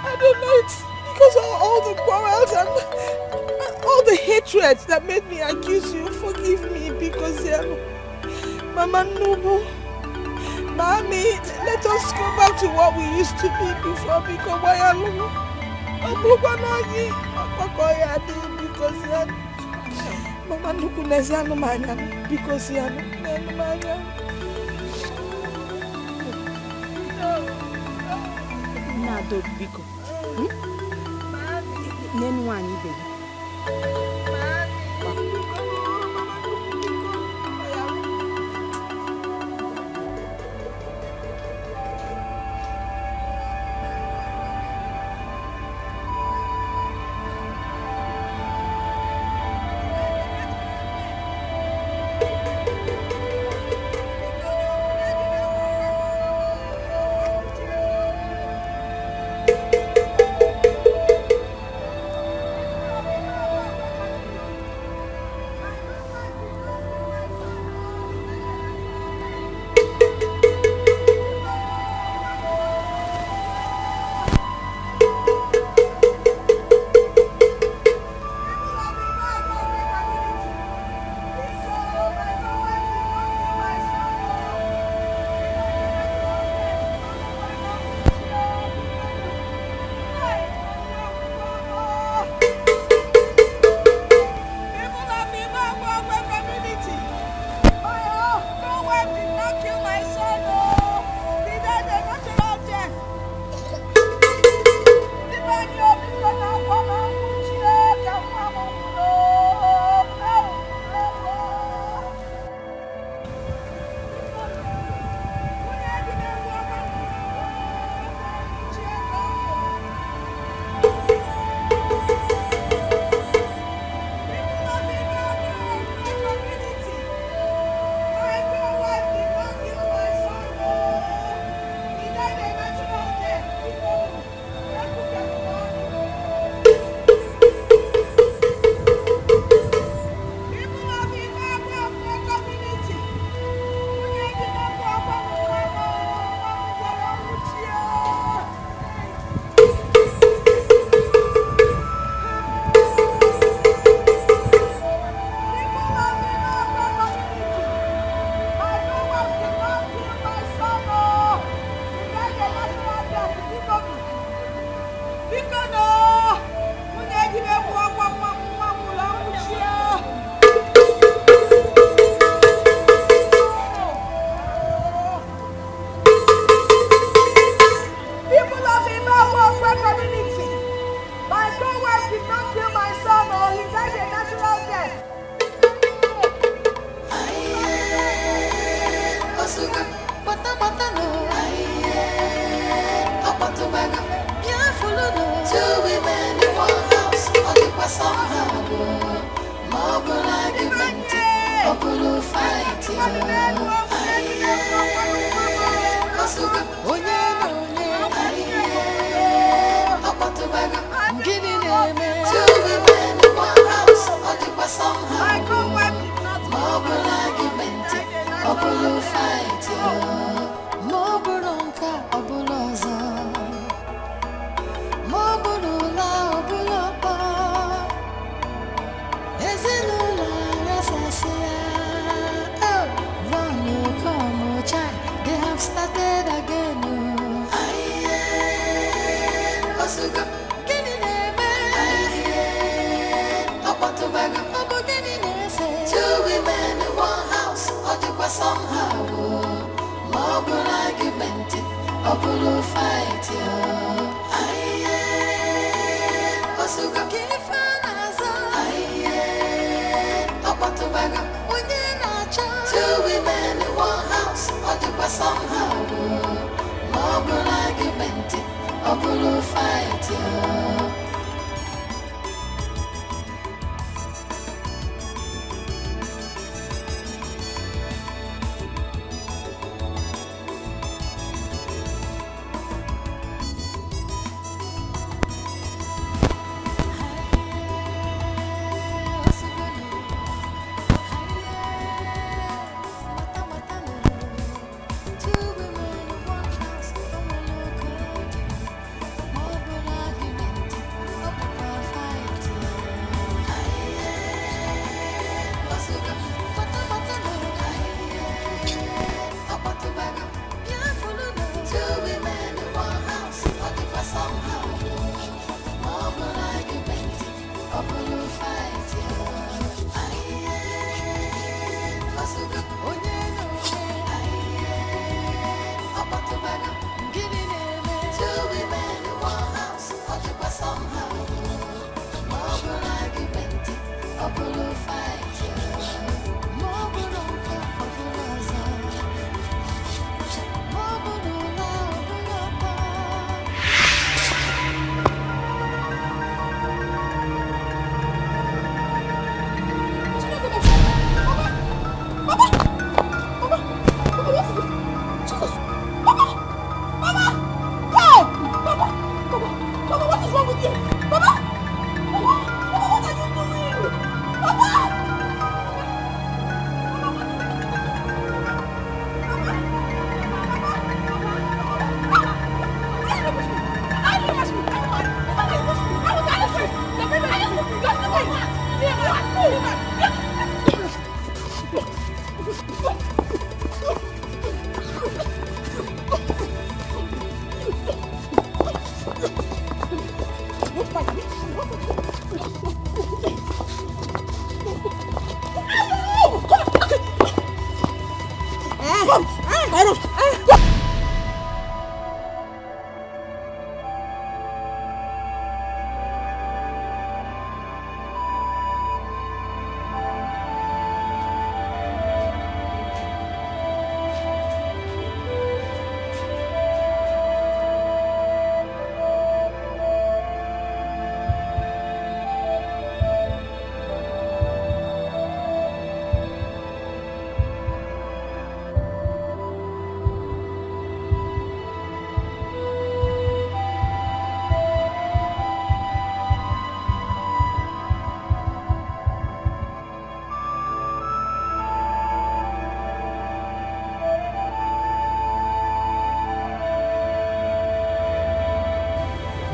I don't know, it's because of all the quarrels and all the hatred that made me accuse you. Forgive me because Mama Nubu. Mommy, let us go back to what we used to be before because Mama Nuku Nezano Manya because Manya.
Nado Biko. Name one, baby.
Wazico. somehow, mobile argument, obulu fight, aye, osuga kifanaza, aye, opatubaga, unyenacha. 2 women in 1 house, odupa somehow, mobile argument, obulu fight,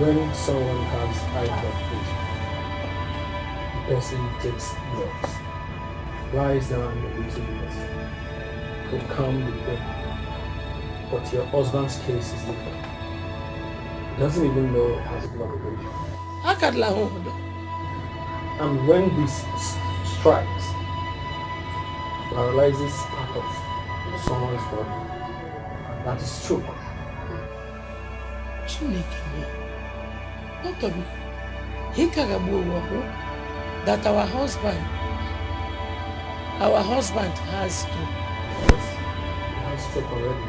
When someone has high blood pressure, the person takes drugs, lies down a little bit, to calm the pain. But your husband's case is different. He doesn't even know he has blood pressure. And when this strikes, paralyzes part of someone's body, and that is stroke.
Doctor, that our husband has stroke.
Yes, he has stroke already.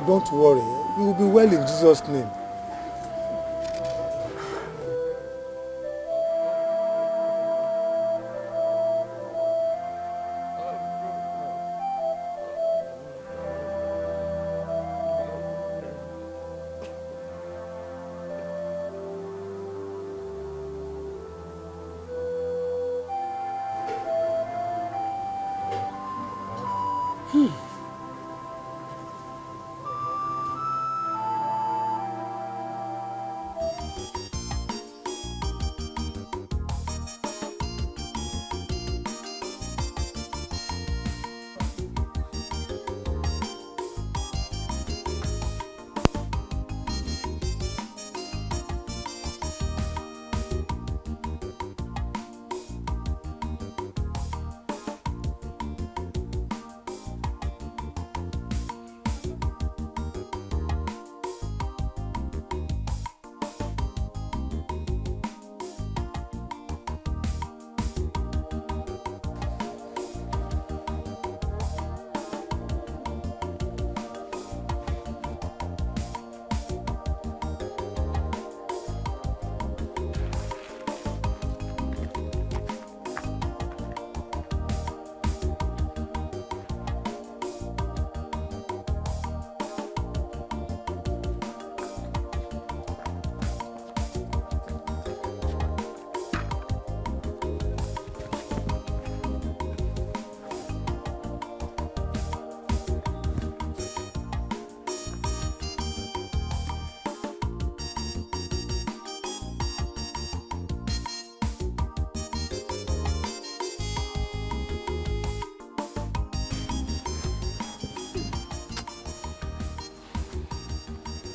Don't worry. You will be well in Jesus' name.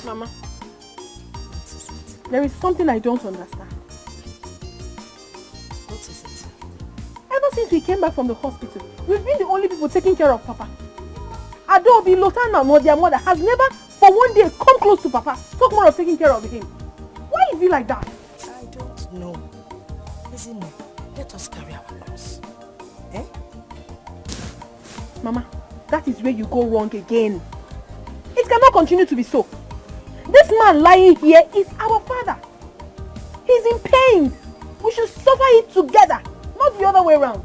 Mama, there is something I don't understand.
What is it?
Ever since we came back from the hospital, we've been the only people taking care of Papa. Adobe, Lotana, or their mother has never for one day come close to Papa, talk more of taking care of him. Why is he like that?
I don't know. Listen, let us carry our cross. Eh?
Mama, that is where you go wrong again. It cannot continue to be so. This man lying here is our father. He's in pain. We should suffer it together, not the other way around.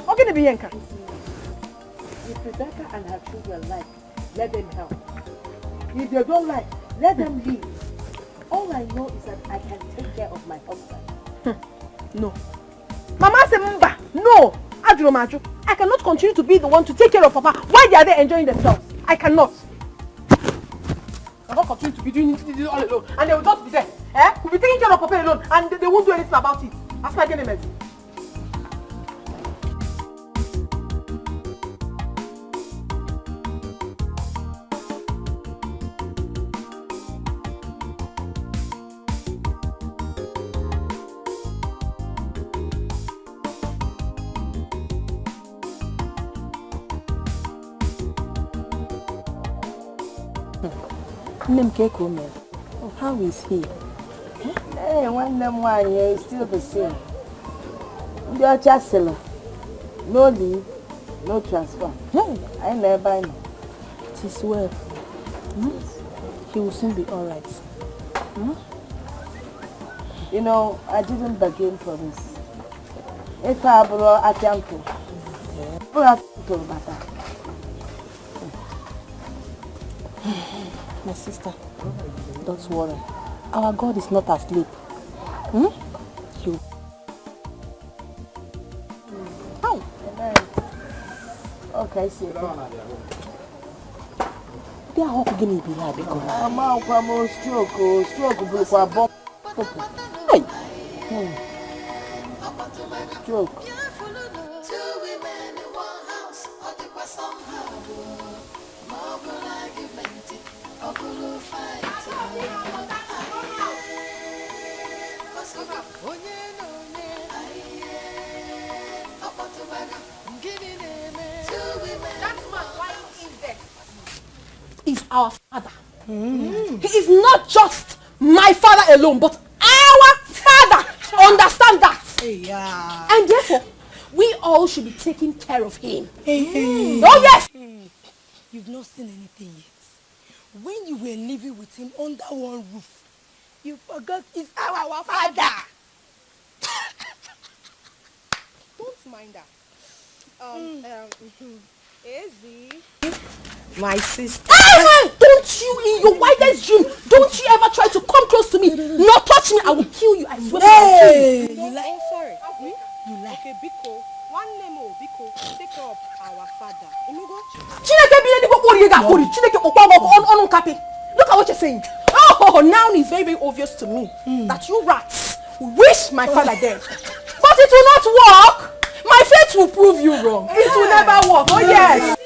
Okay, Bianca.
If Rebecca and her children like, let them help. If they don't like, let them leave. All I know is that I can take care of my husband.
No. Mama Semba, no. Adromaju, I cannot continue to be the one to take care of Papa while they are there enjoying themselves. I cannot. I cannot continue to be doing this all alone. And they will just be there. Eh? We'll be taking care of Papa alone and they won't do anything about it. Ask my again, Emezi.
How is he? Hey, one them one is still the same. They are just seller. No leave, no transfer. I never know.
It is well. He will soon be alright.
You know, I didn't bargain for this. If I brought a temple,
my sister, don't worry. Our God is not asleep. He will.
Hi. Okay, see.
They are all going to be like because
I'm stroke, bomb.
Hey.
Stroke.
Is our father. He is not just my father alone, but our father. Understand that?
Yeah.
And therefore, we all should be taking care of him.
Hey.
Oh yes!
You've not seen anything yet.
when you were living with him under one roof, you forgot he's our father.
Don't mind her. Easy.
My sister.
Don't you, in your wildest dream, don't you ever try to come close to me, not touch me, I will kill you, I swear.
Hey,
You like? Oh, sorry. You like? Okay, Biko. One name, Biko. Take care of our father.
Look at what you're saying. Oh, now it's very, very obvious to me that you rats wish my father dead. But it will not work. My fate will prove you wrong. It will never work. Oh, yes.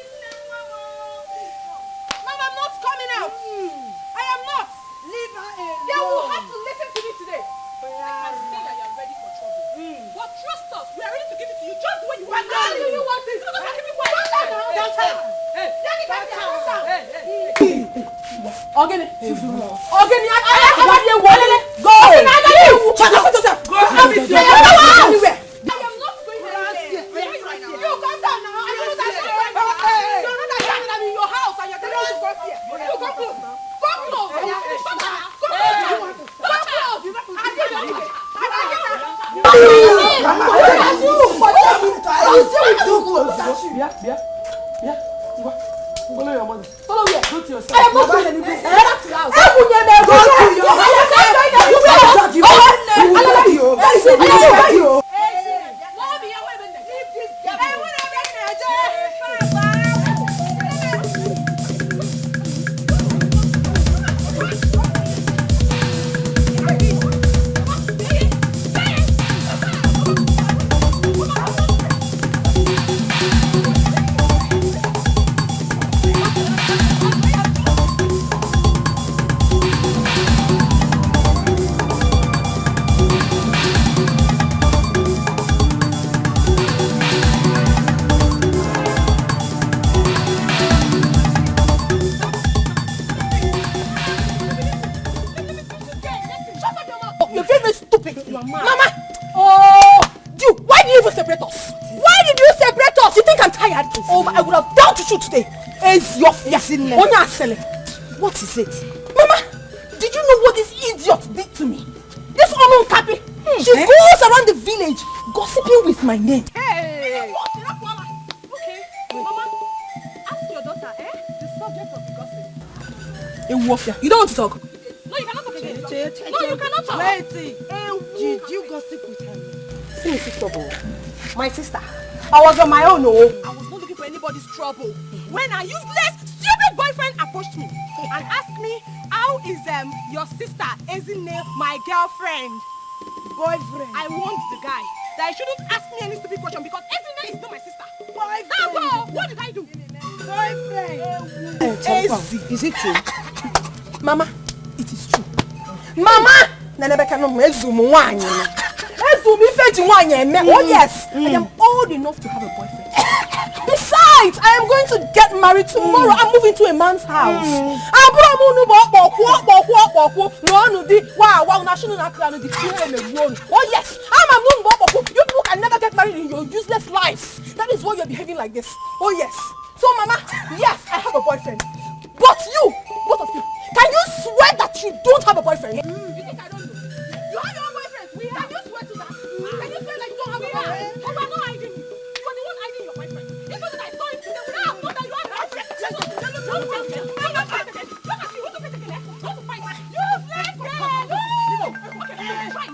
Mom, I'm not coming out. I am not.
Leave her alone.
They will have to listen to me today. I can see that you are ready for trouble. But trust us, we are ready to give it to you just the way you want. How do you want it? Don't give me what.
Ogene, go. Anywhere.
I am not going anywhere. You come down now. I know that you're in your house and you're telling me to come here. You come close. Come close.
Follow your mother. Follow here. Go to your side. I am not going anywhere. Go to your house. Go to your house. Mama! Oh! Dude, why did you even separate us? Why did you separate us? You think I'm tired? Oh, I would have down to shoot today. Is your what is it? Mama, did you know what this idiot did to me? This ununkapi. She goes around the village gossiping with my name.
Hey! Okay, Mama, ask your daughter, the subject of the gossip.
You don't want to talk?
No, you cannot talk again. No, you cannot talk.
Did you gossip with her?
See me, sister. My sister. I was on my own,
I was not looking for anybody's trouble. When a useless, stupid boyfriend approached me and asked me, how is your sister, Ezeonu, my girlfriend?
Boyfriend.
I warned the guy that he shouldn't ask me any stupid question because Ezeonu is not my sister.
Boyfriend.
That's all. What did I do?
Boyfriend.
Is it true? Mama, it is true. Mama! Oh yes, I am old enough to have a boyfriend. Besides, I am going to get married tomorrow. I'm moving to a man's house. Oh yes, you people can never get married in your useless lives. That is why you're behaving like this. Oh yes. So Mama, yes, I have a boyfriend. But you, both of you, can you swear that you don't have a boyfriend?
You think I don't know? You have your own boyfriend. Can you swear to that? Can you swear that you don't have a boyfriend? Oh, we're not hiding you. You are the one hiding your boyfriend. Even if I saw him today, we don't have known that you have a boyfriend. Look at you. Want to fight again? Want to fight? Useless girl. Okay, try.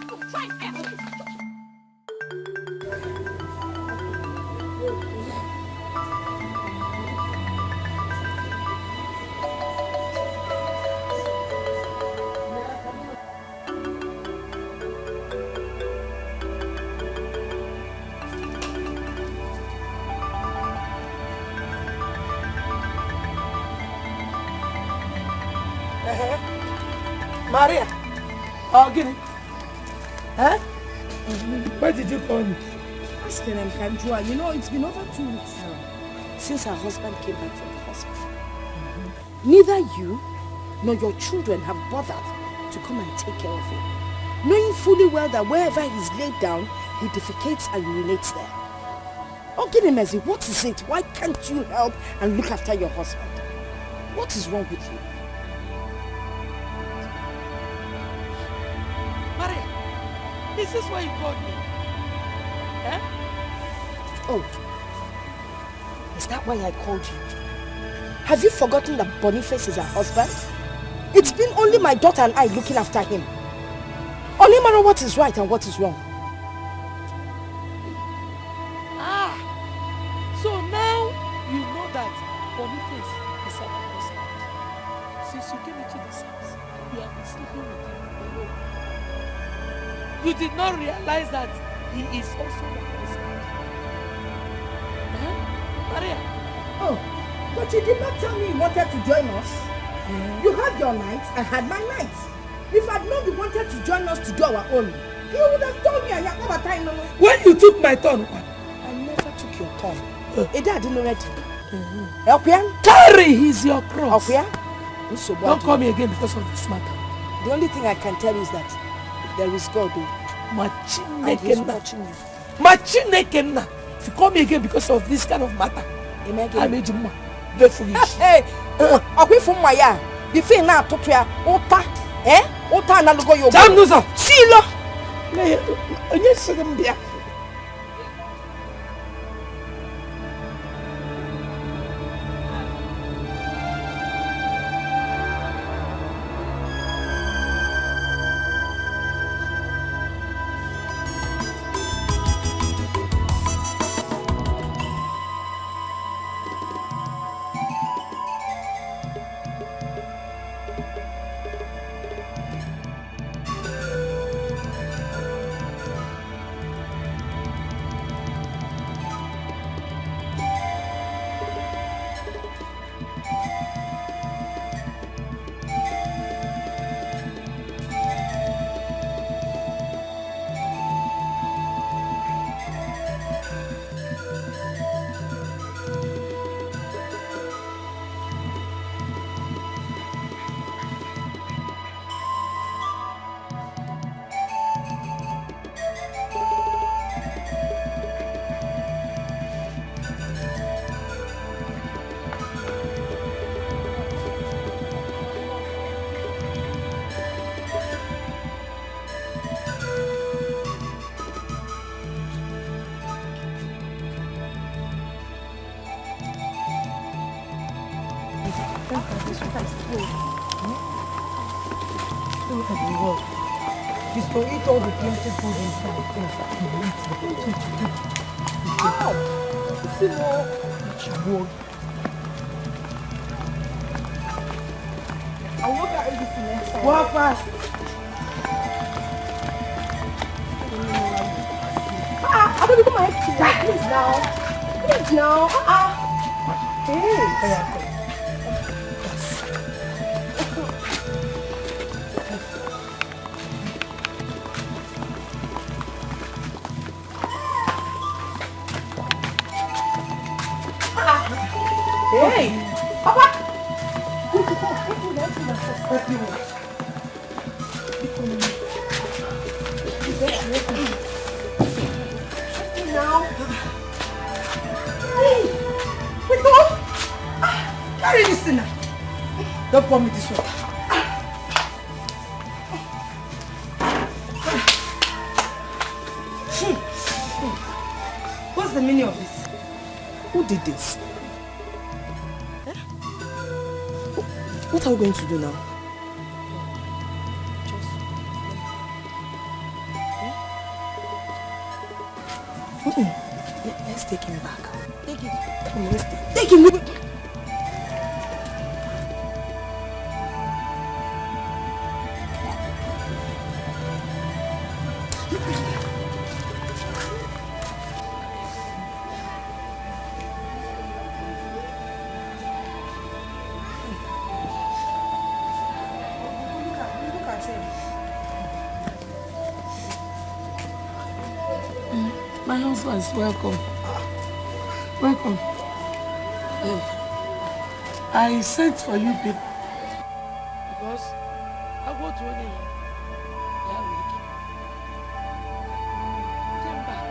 Maria, Guinea. Huh? Why did you call me?
Asking them, Kanjua, you know, it's been over 2 weeks now since her husband came back from the hospital. Neither you nor your children have bothered to come and take care of him, knowing fully well that wherever he's laid down, he defecates and urinates there. Oh, Guinea, what is it? Why can't you help and look after your husband? What is wrong with you?
Is this why you called me? Eh?
Oh. Is that why I called you? Have you forgotten that Boniface is her husband? It's been only my daughter and I looking after him. Only matter what is right and what is wrong.
Ah! So now you know that Boniface is our husband. Since you came into this house, you have been sleeping with him alone. You did not realize that he is also your husband. Eh? Maria?
Oh, but you did not tell me you wanted to join us. You had your nights, I had my nights. If I'd known you wanted to join us to do our own, you would have told me.
When you took my turn,
I never took your turn. Eda didn't already. Opian?
Carry his your cross.
Opian?
Don't call me again because of this matter.
The only thing I can tell you is that there is God. And He's watching you.
Machinekena. If you call me again because of this kind of matter, I made you more. Very foolish.
Hey, away from my yard. The thing now to try Ota. Eh? Ota na logo yo.
Jam nusa.
Silo.
Yes, them there.
He's to eat all the plenty food inside. Ow! See more. I'll look at everything next time. Walk fast. I don't become my head. Please now. Please now. Hey. Hey, Papa! Now. Hey, wait, go. Carry this thing now. Don't pour me this water. What's the meaning of this?
Who did this? What are we going to do now? Let's take him back. Take it. Come on, let's take him.
My husband is welcome. Welcome. I sent for you people because I go to any came back.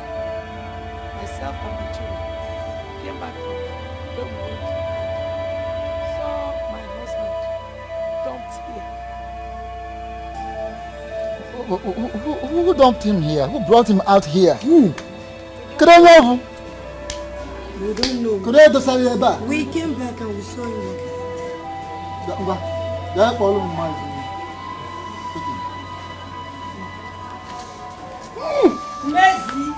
Myself and my children came back from where we went. Saw my husband dumped here. Oh,
Who dumped him here? Who brought him out here? Who? Could I know?
We don't know.
Could I do something back?
We came back and we saw him.
That's all my.
Mercy.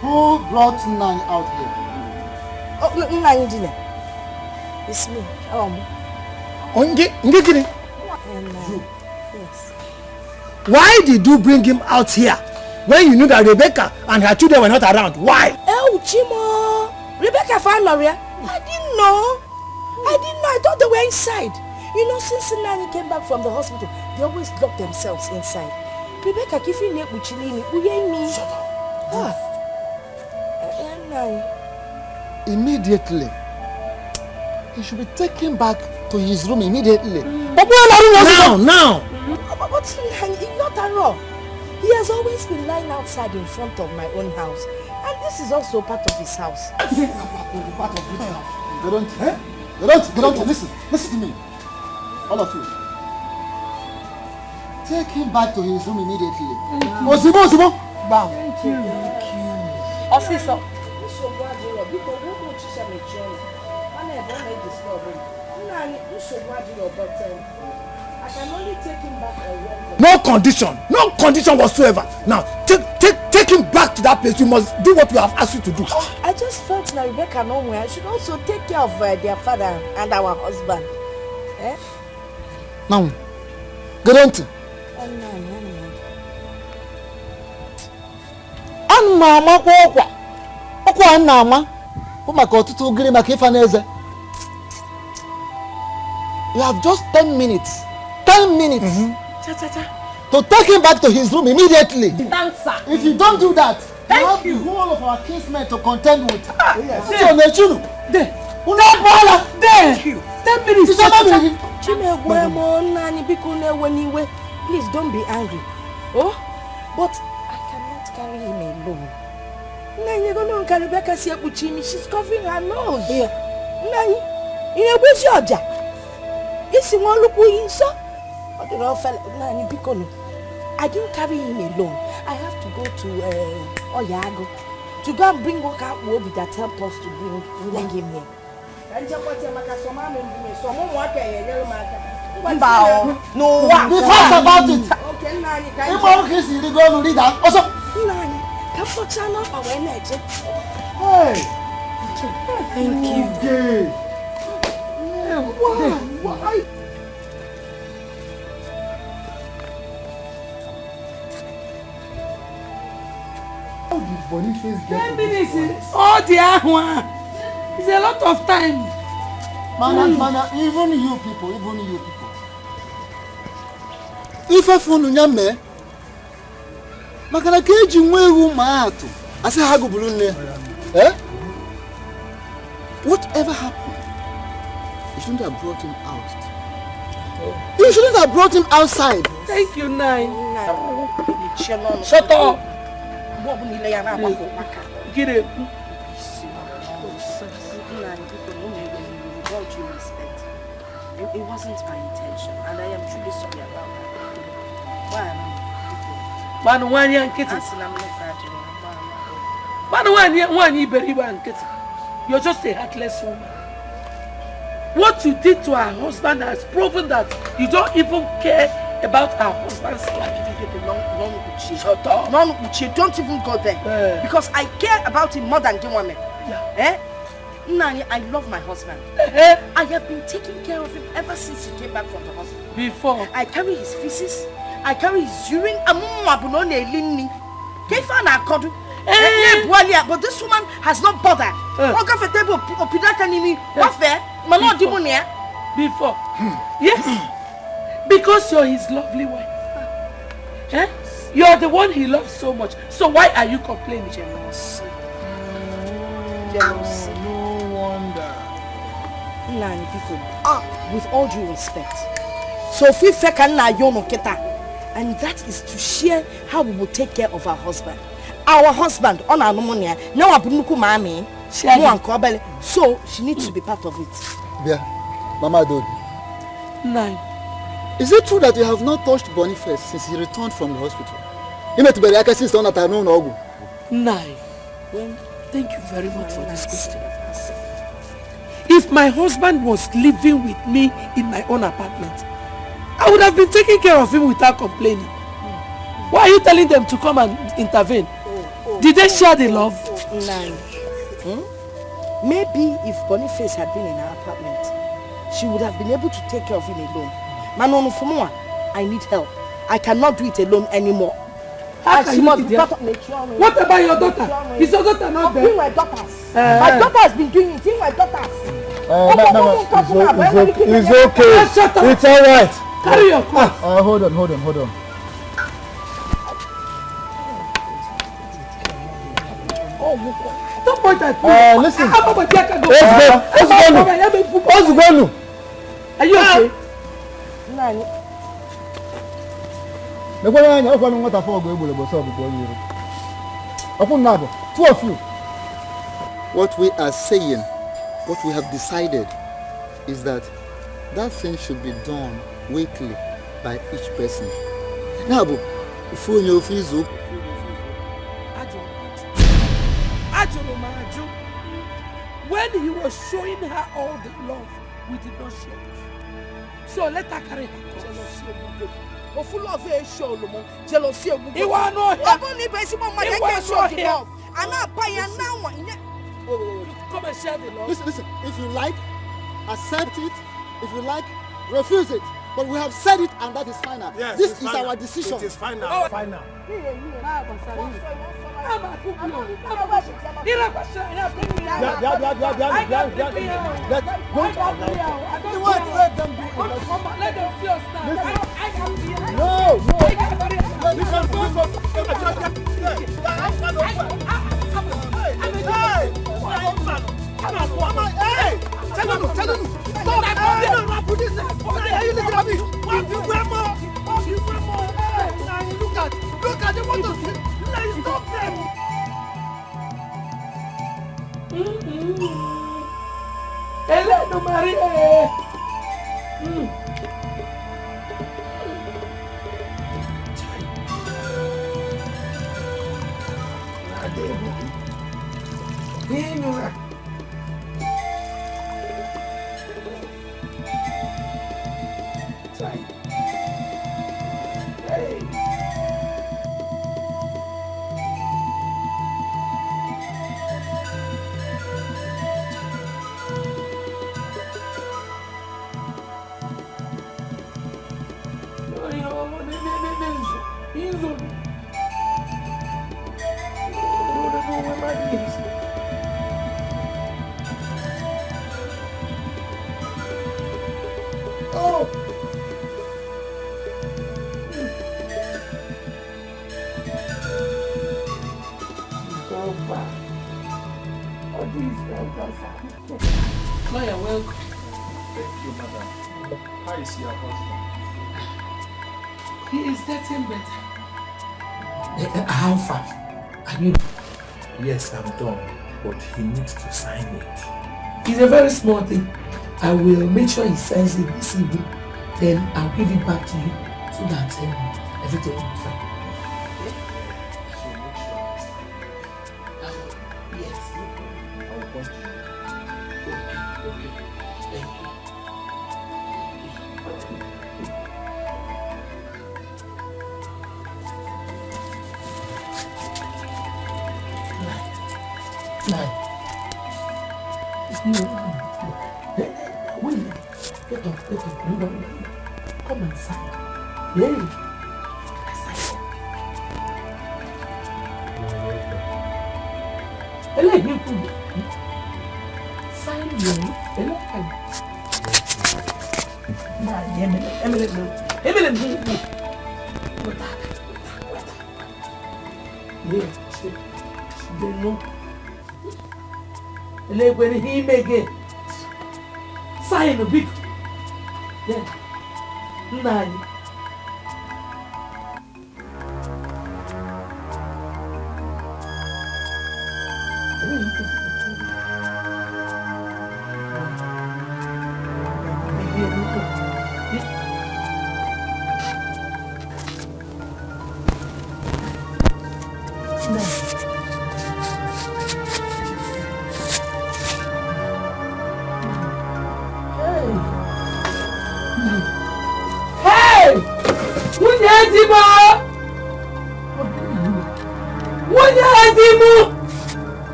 Who brought Nani out here?
Oh, Nani Dina. It's me.
Yes. Why did you bring him out here when you knew that Rebecca and her children were not around? Why?
Oh, Chimo. Rebecca found Maria. I didn't know. I thought they were inside. You know, since Nani came back from the hospital, they always lock themselves inside. Rebecca, if you need me, shut up.
Immediately. He should be taken back to his room immediately.
Now!
But not at all. He has always been lying outside in front of my own house. And this is also part of his house.
They don't. Listen to me. All of you. Take him back to his room immediately. Ozibo! Bam.
Thank you. Officer. I can only take him back
No condition whatsoever. Now, take him back to that place. You must do what we have asked you to do.
I just felt that Rebecca and Onwe, I should also take care of their father and our husband. Eh?
Now, get on to. Mama, you have just 10 minutes. 10 minutes. To take him back to his room immediately.
Thanks, sir.
If you don't do that, you have the whole of our kinsmen to contend with. So, Nechunu. There. 10 minutes.
Please don't be angry. Oh, but I cannot carry him alone. Rebecca, she's covering her nose. I didn't carry him alone. I have to go to Oyago to go and bring Wobi that helped us to bring him here.
No, be fast about it. Hey, thank you. Why? How did Boniface get
10 minutes? Oh dear one. It's a lot of time.
Mana, even you people. Ife funu nyame. Makana keji nwewu maatu. Ase hagu bulune. Eh? Whatever happened, you shouldn't have brought him out. You shouldn't have brought him outside.
Thank you, Nine.
Shut up.
Get it.
It wasn't my intention, and I am truly sorry about that.
You're just a heartless woman. What you did to her husband has proven that you don't even care about her husband's life.
Shut up. Don't even go there. Because I care about him more than the woman. Eh? Nani, I love my husband. I have been taking care of him ever since he came back from the hospital.
Before?
I carry his feces. I carry his urine. But this woman has not bothered.
Before. Yes. Because you're his lovely wife. Eh? You're the one he loves so much. So why are you complaining?
Jealousy.
No wonder.
Nani people. With all due respect. So if we can na yono keta, and that is to share how we will take care of our husband. Our husband on our pneumonia. Now abunuku mami. So she needs to be part of it.
Yeah, Mama Dodi.
Nine.
Is it true that you have not touched Boniface since he returned from the hospital? You met Bereka since on that no.
Nine. Well, thank you very much for this question. If my husband was living with me in my own apartment, I would have been taking care of him without complaining. Why are you telling them to come and intervene? Did they share the love?
Nine. Maybe if Boniface had been in her apartment, she would have been able to take care of him alone. Manono Fumua, I need help. I cannot do it alone anymore.
What about your daughter? Is your daughter not there?
My daughters. My daughter has been doing it. My daughters.
It's okay.
Shut up.
It's alright.
Carry your clothes.
Hold on.
Don't point at me.
Listen.
Let's go. Are you okay?
Two of you. What we are saying, what we have decided is that thing should be done weekly by each person. Now, if you feel
when he was showing her all the love, we did not share it. So let her carry her jealousy. Jealousy. You are not here. Come and share the love.
Listen. If you like, accept it. If you like, refuse it. But we have said it, and that is final.
Yes,
this is
final.
our decision.
It is final. Final. Look at the water. Stop them.
Hello, Maria. Lawyer, welcome.
Thank you, madam. How is your husband?
He is getting better.
How far? Are you? Yes, I'm done, but he needs to sign it.
It's a very small thing. I will make sure he signs it this evening. Then I'll give it back to you so that everything will be fine.
So make sure you sign it.
Yes.
I will punch you. Okay. Thank you.
Nine. Wait. Get up. Come inside. Yeah.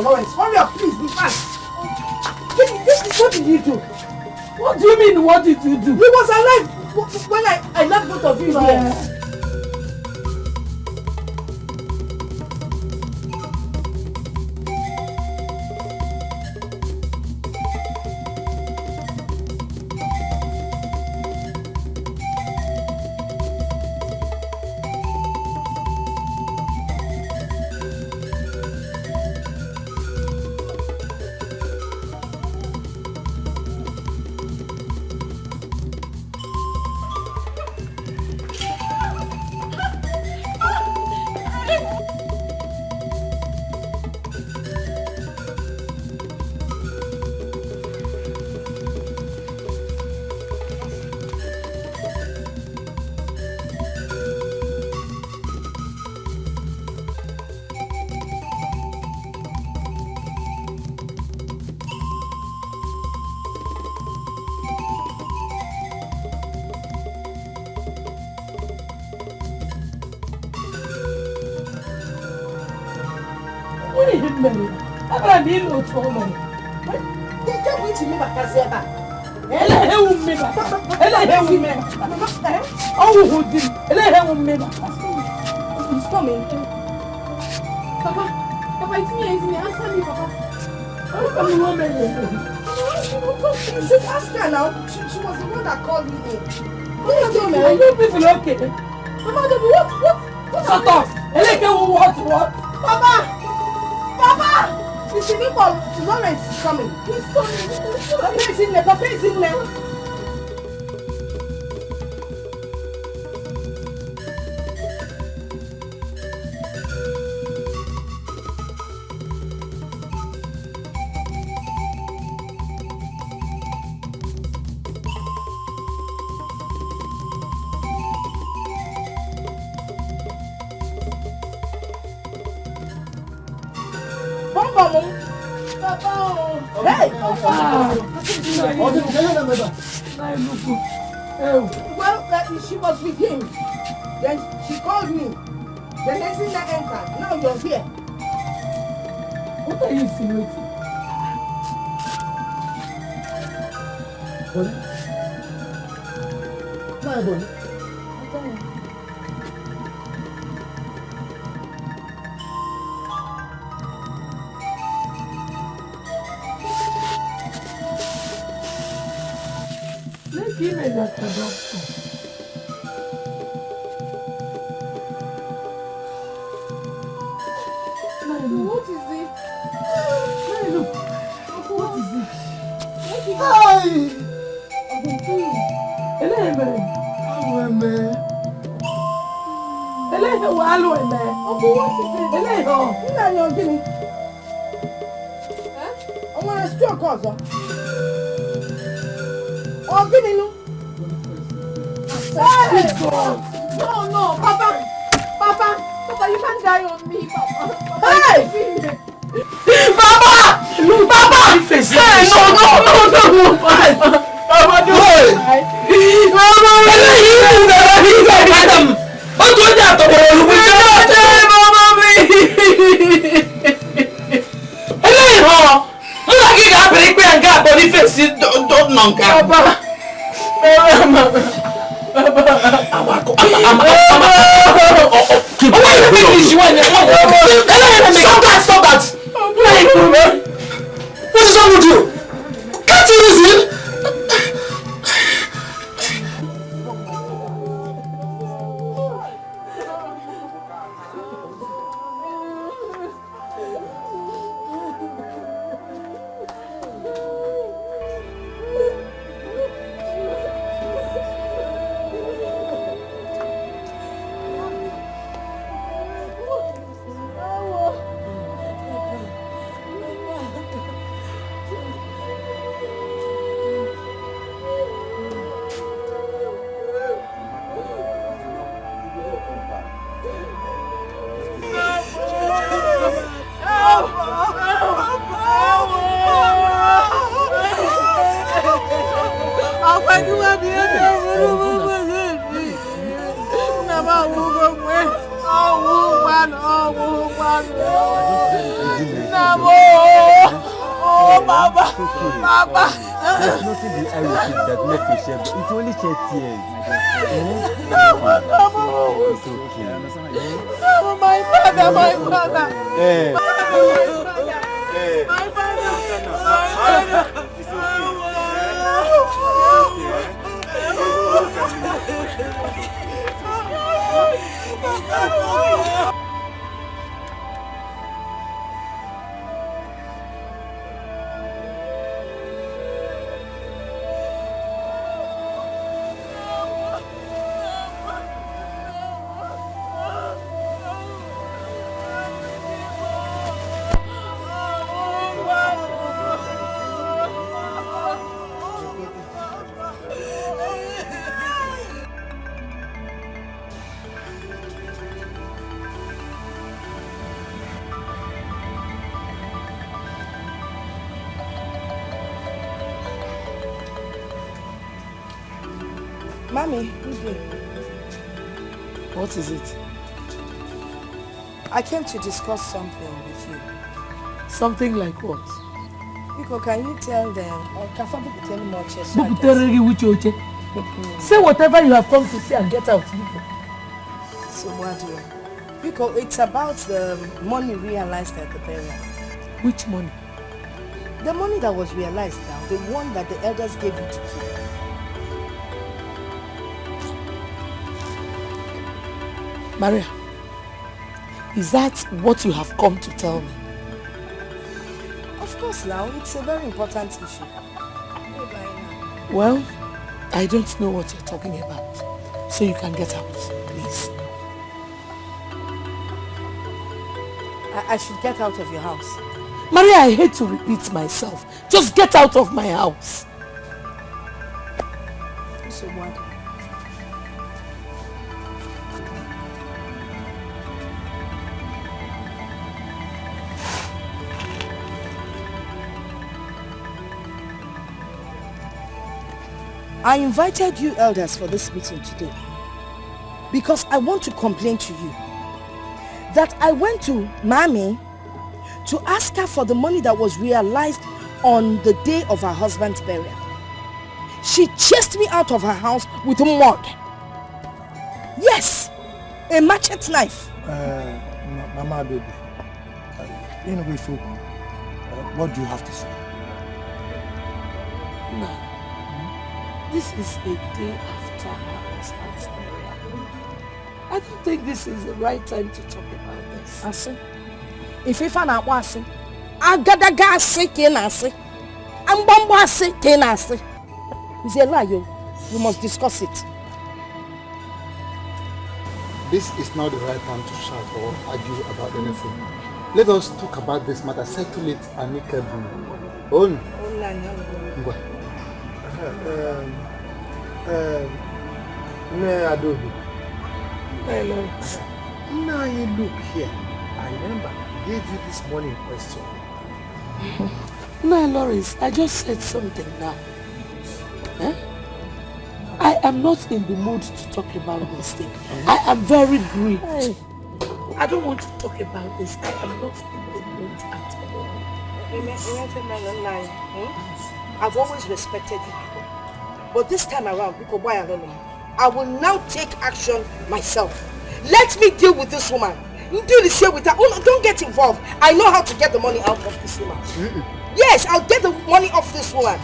Lawrence, hurry up, please, be fast. What did you do?
What do you mean, what did you do?
He was alive when I left both of you here. He's coming. Papa, it's me. Answer me, Papa. You should ask her now. She was the one that called me in. What are you doing, man?
You people okay?
Mama, what?
Shut up! What?
Papa! You see me, Lawrence is coming. He's coming. Papa is in there. Well, she was with him. Then she called me. The next thing that entered. Now you're here.
What are you insinuating?
Bonnie? My Bonnie.
Give me that doctor.
What is it?
What is it?
Hi!
No, Papa, you can't die on me, Papa.
Hey!
Papa!
Face,
hey, no! Papa, no! Mama, madam! What was that?
longer. Stop that! What is wrong with you? Can't you reason?
Mommy, good day.
What is it?
I came to discuss something with you.
Something like what?
Nico, can you tell them, or can somebody tell me more chess?
Say whatever you have come to say and get out.
So what do you? Because it's about the money realized at the burial.
Which money?
The money that was realized now, the one that the elders gave you to keep.
Maria, is that what you have come to tell me?
Of course now, it's a very important issue.
Well, I don't know what you're talking about, so you can get out, please.
I should get out of your house.
Maria, I hate to repeat myself. Just get out of my house.
So what? I invited you elders for this meeting today because I want to complain to you that I went to Mommy to ask her for the money that was realized on the day of her husband's burial. She chased me out of her house with a mug. Yes, a machete knife.
Mama baby, what do you have to say?
No. This is a day after her husband's burial. I don't think this is the right time to talk about this.
Ase. If I na wase, agadaga ase ke na ase. Ambombo ase ke na ase. It's a lie, yo. We must discuss it.
This is not the right time to shout or argue about anything. Let us talk about this matter, settle it amicably. On.
Adobe. Now you look here. I remember I gave you this money in question.
No, Lawrence, I just said something now. Eh? I am not in the mood to talk about this thing. I am very grieved. I don't want to talk about this. I am not in the mood at all.
I've always respected you people. But this time around, I will now take action myself. Let me deal with this woman. Deal this here with her. Oh, don't get involved. I know how to get the money out of this woman. Yes, I'll get the money off this woman.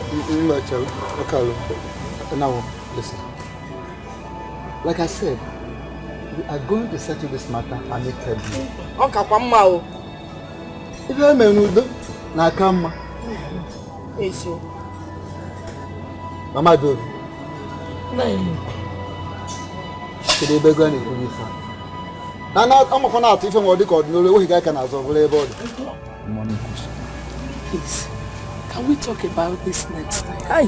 Now, listen. Like I said, we are going to settle this matter amicably. If I may do, now come.
Yes, you.
Mama do. Today we're going to do this. Now, I'm going to if I'm going to go to the way I can also labor.
Please, can we talk about this next time?
I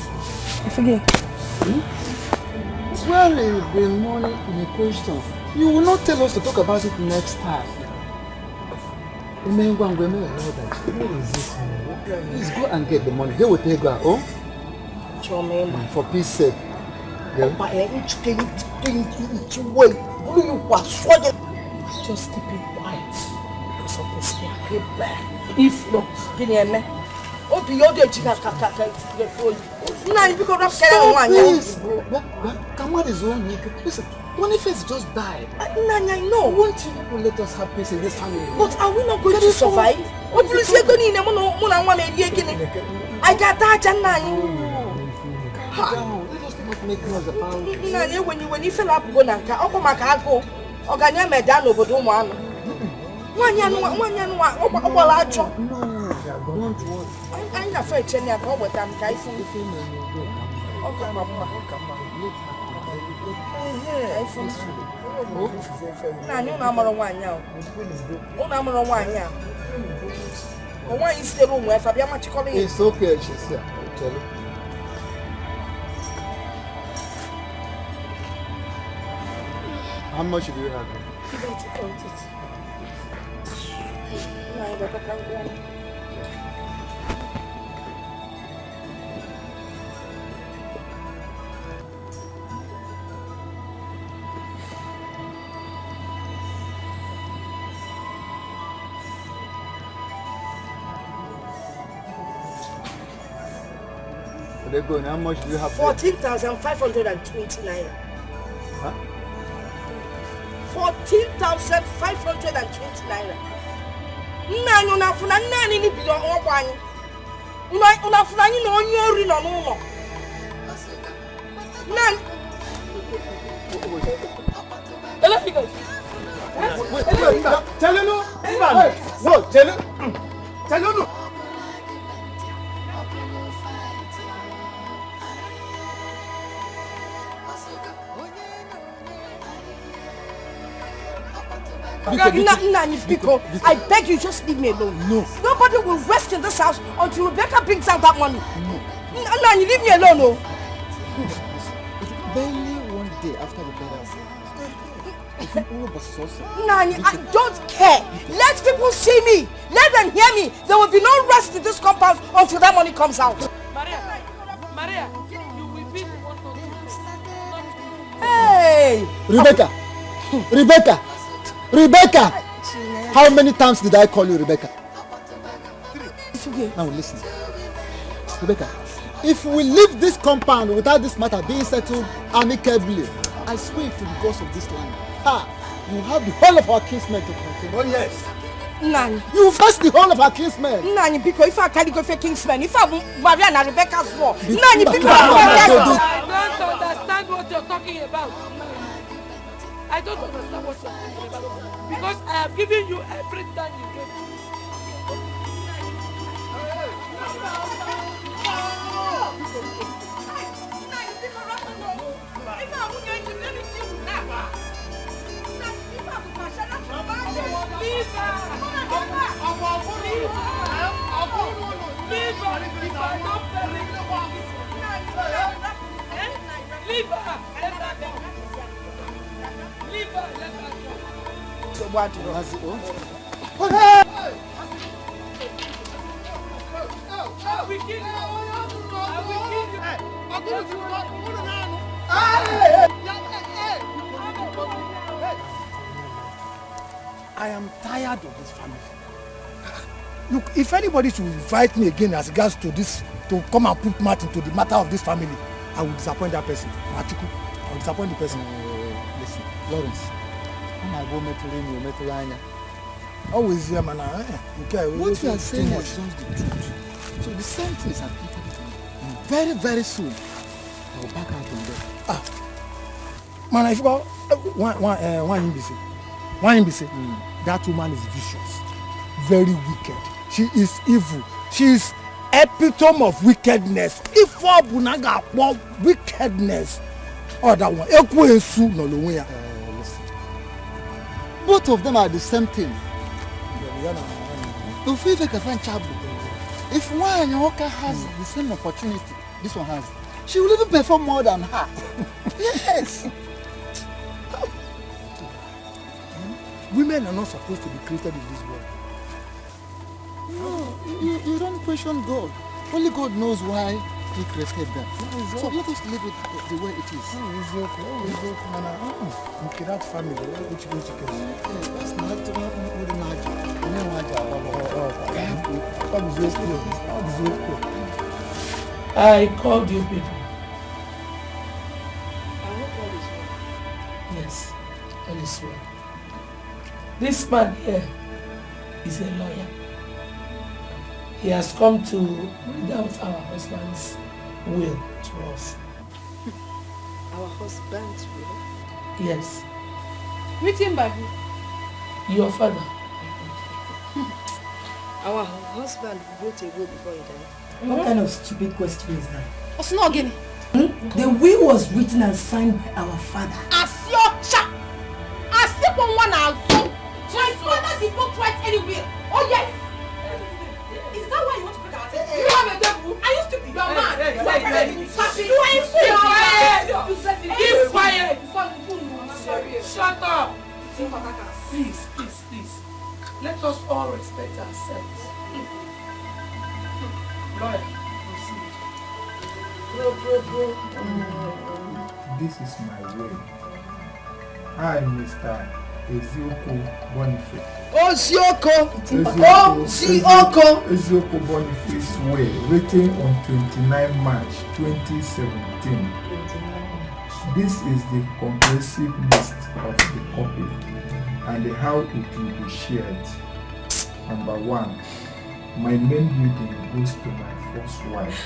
forget.
Where is the money in question? You will not tell us to talk about it next time. Please go and get the money. They will take her home. For peace sake.
Just keep it quiet. So this can be bad. If not,
Come on, Ezeonu. Listen, Boniface just died.
I know.
Won't you people let us have peace in this family?
But are we not going to survive? I got that,
making us about
when you fill up Bonanka, Okomakago, Oganya Medano, Bodomano. One yan, don't worry. I'm afraid Chenya go with them, Kaifun. Okay, Papa. I know number one now. Oh, number one now. Oh, why is the room where Fabian calling?
It's okay, she's here. Tell you. How much do you have? How much do you have?
14,520 naira.
Huh?
14,520 naira. Nani unafuna nani ni bilo okwani. Unafuna ni no nyori no no. Nani?
Tell you no. No, tell you. Tell you no.
Biko, I beg you, just leave me alone.
No.
Nobody will rest in this house until Rebecca brings out that money. Nani, leave me alone, no.
Barely one day after the burial.
Nani, I don't care. Let people see me. Let them hear me. There will be no rest in this compound until that money comes out.
Maria, you will be the one to
Hey!
Rebecca! How many times did I call you Rebecca? 3. Now listen. Rebecca, if we leave this compound without this matter being settled amicably, I swear to the gods of this land, you have the whole of our kinsmen to contend.
Oh yes.
Nani.
You face the whole of our kinsmen.
Nani, because if I can't go for kinsmen, if I'm Mariana Rebecca's war, Nani, because
I don't understand what you're talking about. I don't understand what you're talking about. Because I have given you everything you gave me.
So what do you
I am tired of this family. Look, if anybody should invite me again as regards to this, to come and put mouth into the matter of this family, I will disappoint that person. Atiku, I will disappoint the person.
Listen, Lawrence, when I go Metulanya,
always here, man.
What you are saying is just the truth. So the same thing is applicable to me. Very, very soon, I will back out from there.
Man, if you go, one NBC, that woman is vicious, very wicked. She is evil. She is epitome of wickedness. If for Bunaga wickedness, or that one, listen.
Both of them are the same thing. If one Nyoka has the same opportunity this one has, she will even perform more than her. Yes.
Women are not supposed to be created in this world.
No, you don't question God. Only God knows why He created them. So let us live it the way it is.
Okay, that family,
that's not
I called you people. Yes, all is well. This man here is a lawyer. He has come to read out our husband's will to us.
Our husband's will?
Yes.
Written by who?
Your father.
Our husband wrote a will before he died.
What kind of stupid question is that?
What's not again?
The will was written and signed by our father.
As your chap! As people want to my father did not write any will. Oh yes! Is that why you want to break our table? You have a devil. Are you stupid? You're mad. You are very happy. You are quiet. Shut up. Please. Let us all respect ourselves. Lawyer, proceed.
This is my way. I, Mr. Boniface. Ezeonu Boniface way, written on 29 March 2017. This is the comprehensive list of the copy and how it will be shared. Number 1, my main building goes to my first wife.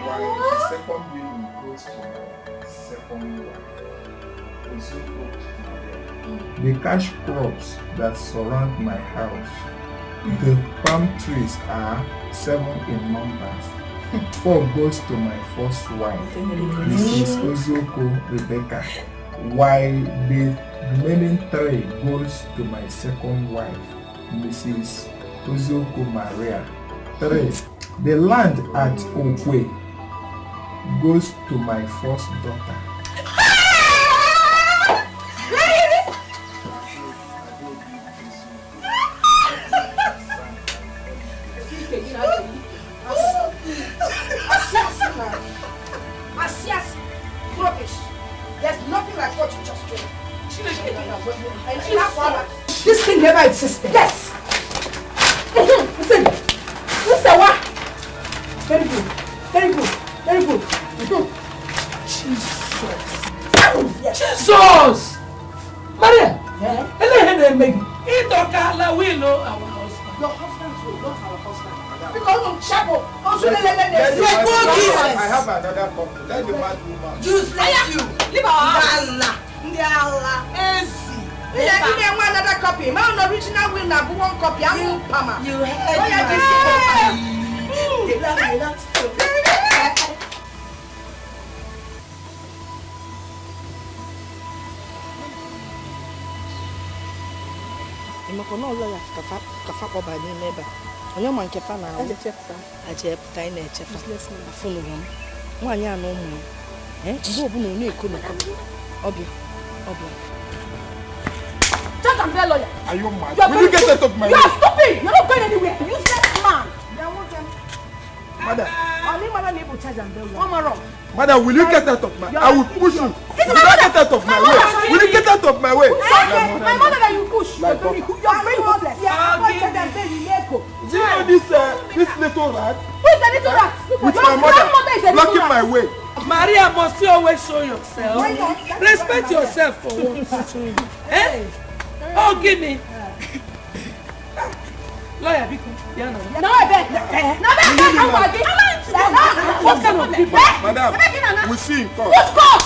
While the second building goes to my second wife. The cash crops that surround my house, the palm trees are 7 in numbers. 4 goes to my first wife, Mrs. Uwazuruike Rebecca, while the remaining 3 goes to my second wife, Mrs. Uwazuruike Maria. 3. The land at Okwe goes to my first daughter.
There's nothing like what you just did. This thing never existed. Yes. Listen. What? Very good.
Jesus! Maria! We know our husband.
Your husband's will, not our husband. Because of Chapo.
I have another couple. Let the mad woman.
Useless you. Leave our house. Another copy. My original will not be 1 copy. I'm Pama. You heard
no lawyer kafa ko ba ni neba onye man kefa na aje pụta ina echefa afunu hom nwanye a no mu mbo obu no eko no obi
just am there lawyer.
Are you mad? Will you get out of my way?
You are stupid. You're not going anywhere. Useless man.
Madam.
Only man able charge and bell. Come on.
Madam, will you get out of my? I will push you. out of my way.
My mother that you push.
Like
You're very hopeless. Do
you know this little rat?
Who is the little rat?
With my mother blocking my way.
Maria, must you always show yourself? Respect yourself for once. Eh? Oh, give me. Lawyer, be cool. Yeah, no.
No, I beg. What kind of people?
Madam, we see in court.
Who's court?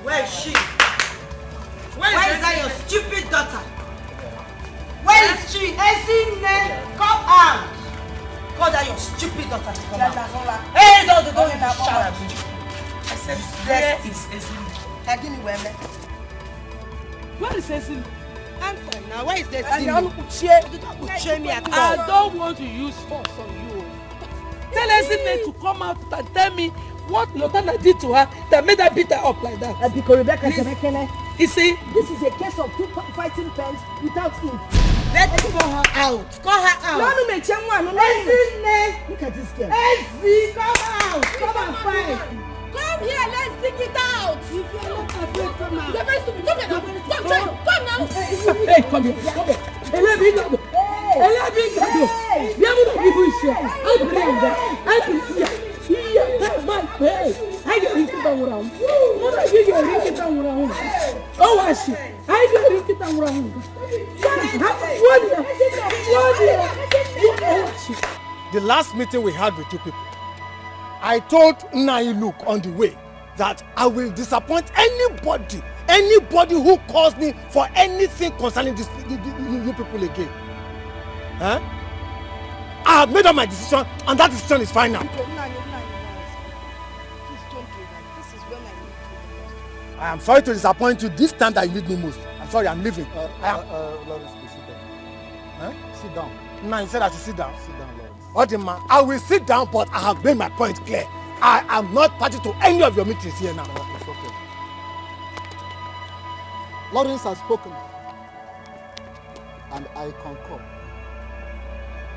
Where is she? Where is that your stupid daughter? Where is she? Ezine, come out! Call that your stupid daughter to come out. Hey, don't shout. I said, where is Ezine?
Where is Ezine?
Now, where is Ezine?
I don't want to use force on you. Tell Ezine to come out and tell me what Lotana did to her that made her beat her up like that.
Because Rebecca,
you see,
this is a case of two fighting pens without ink.
Let's call her out. Call her out.
Look at this girl.
Ezine, come out.
Come and fight.
Come here, let's dig it out. If you're not afraid, come out. You're very stupid. Come here now. Come now.
Hey, come here. Come here.
The last meeting we had with you people, I told Ini Edo on the way that I will disappoint anybody who calls me for anything concerning this you people again. Huh? I have made up my decision, and that decision is final. I am sorry to disappoint you this time that you need me most. I'm sorry, I'm leaving.
Lawrence, please sit down.
Huh?
Sit down.
No, you said I should sit down.
Sit down, Lawrence.
Odima, I will sit down, but I have made my point clear. I am not party to any of your meetings here now.
It's okay. Lawrence has spoken, and I concur.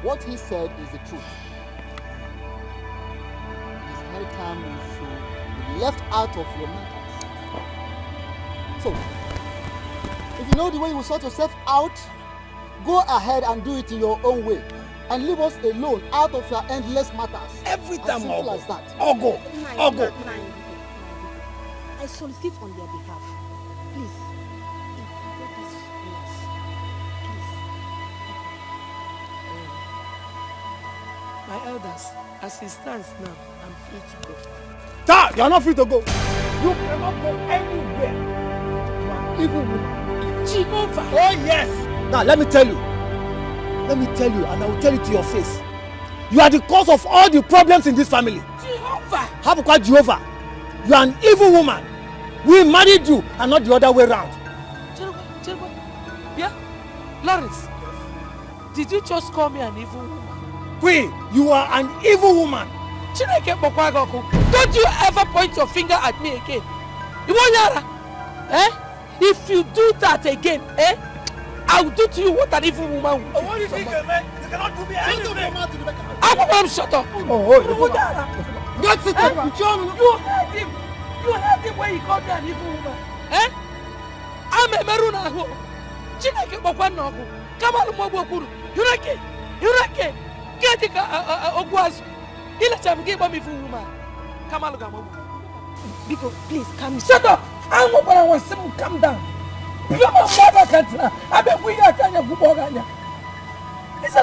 What he said is the truth. His high time you should be left out of your matters. So, if you know the way you will sort yourself out, go ahead and do it in your own way. And leave us alone out of your endless matters.
Every time,
simple as that.
Ogo.
I solicit on their behalf. Please.
My elders, as it stands now, I'm free to go.
Ta, you are not free to go. You cannot go anywhere. You are evil woman.
Jehovah.
Oh yes. Now let me tell you, and I will tell you to your face. You are the cause of all the problems in this family.
Jehovah.
How about Jehovah? You are an evil woman. We married you and not the other way around.
Jehovah. Yeah? Lawrence, did you just call me an evil woman?
Queen, you are an evil woman.
Don't you ever point your finger at me again. You want Yara? Eh? If you do that again, eh? I will do to you what an evil woman will do.
What do you think, man? You cannot do me anything.
I will shut up.
Not sit up.
You heard him. You heard him when he called me an evil woman. Eh? I'm a Meruna. Chineke Bokwanoku. Kamalu Mobokuru. Yurake. Get it, Ogwazuruike. He'll tell me, give me for woman. Kamalu Gamobu.
Because, please, calm.
Shut up! I'm not going to calm down. Instead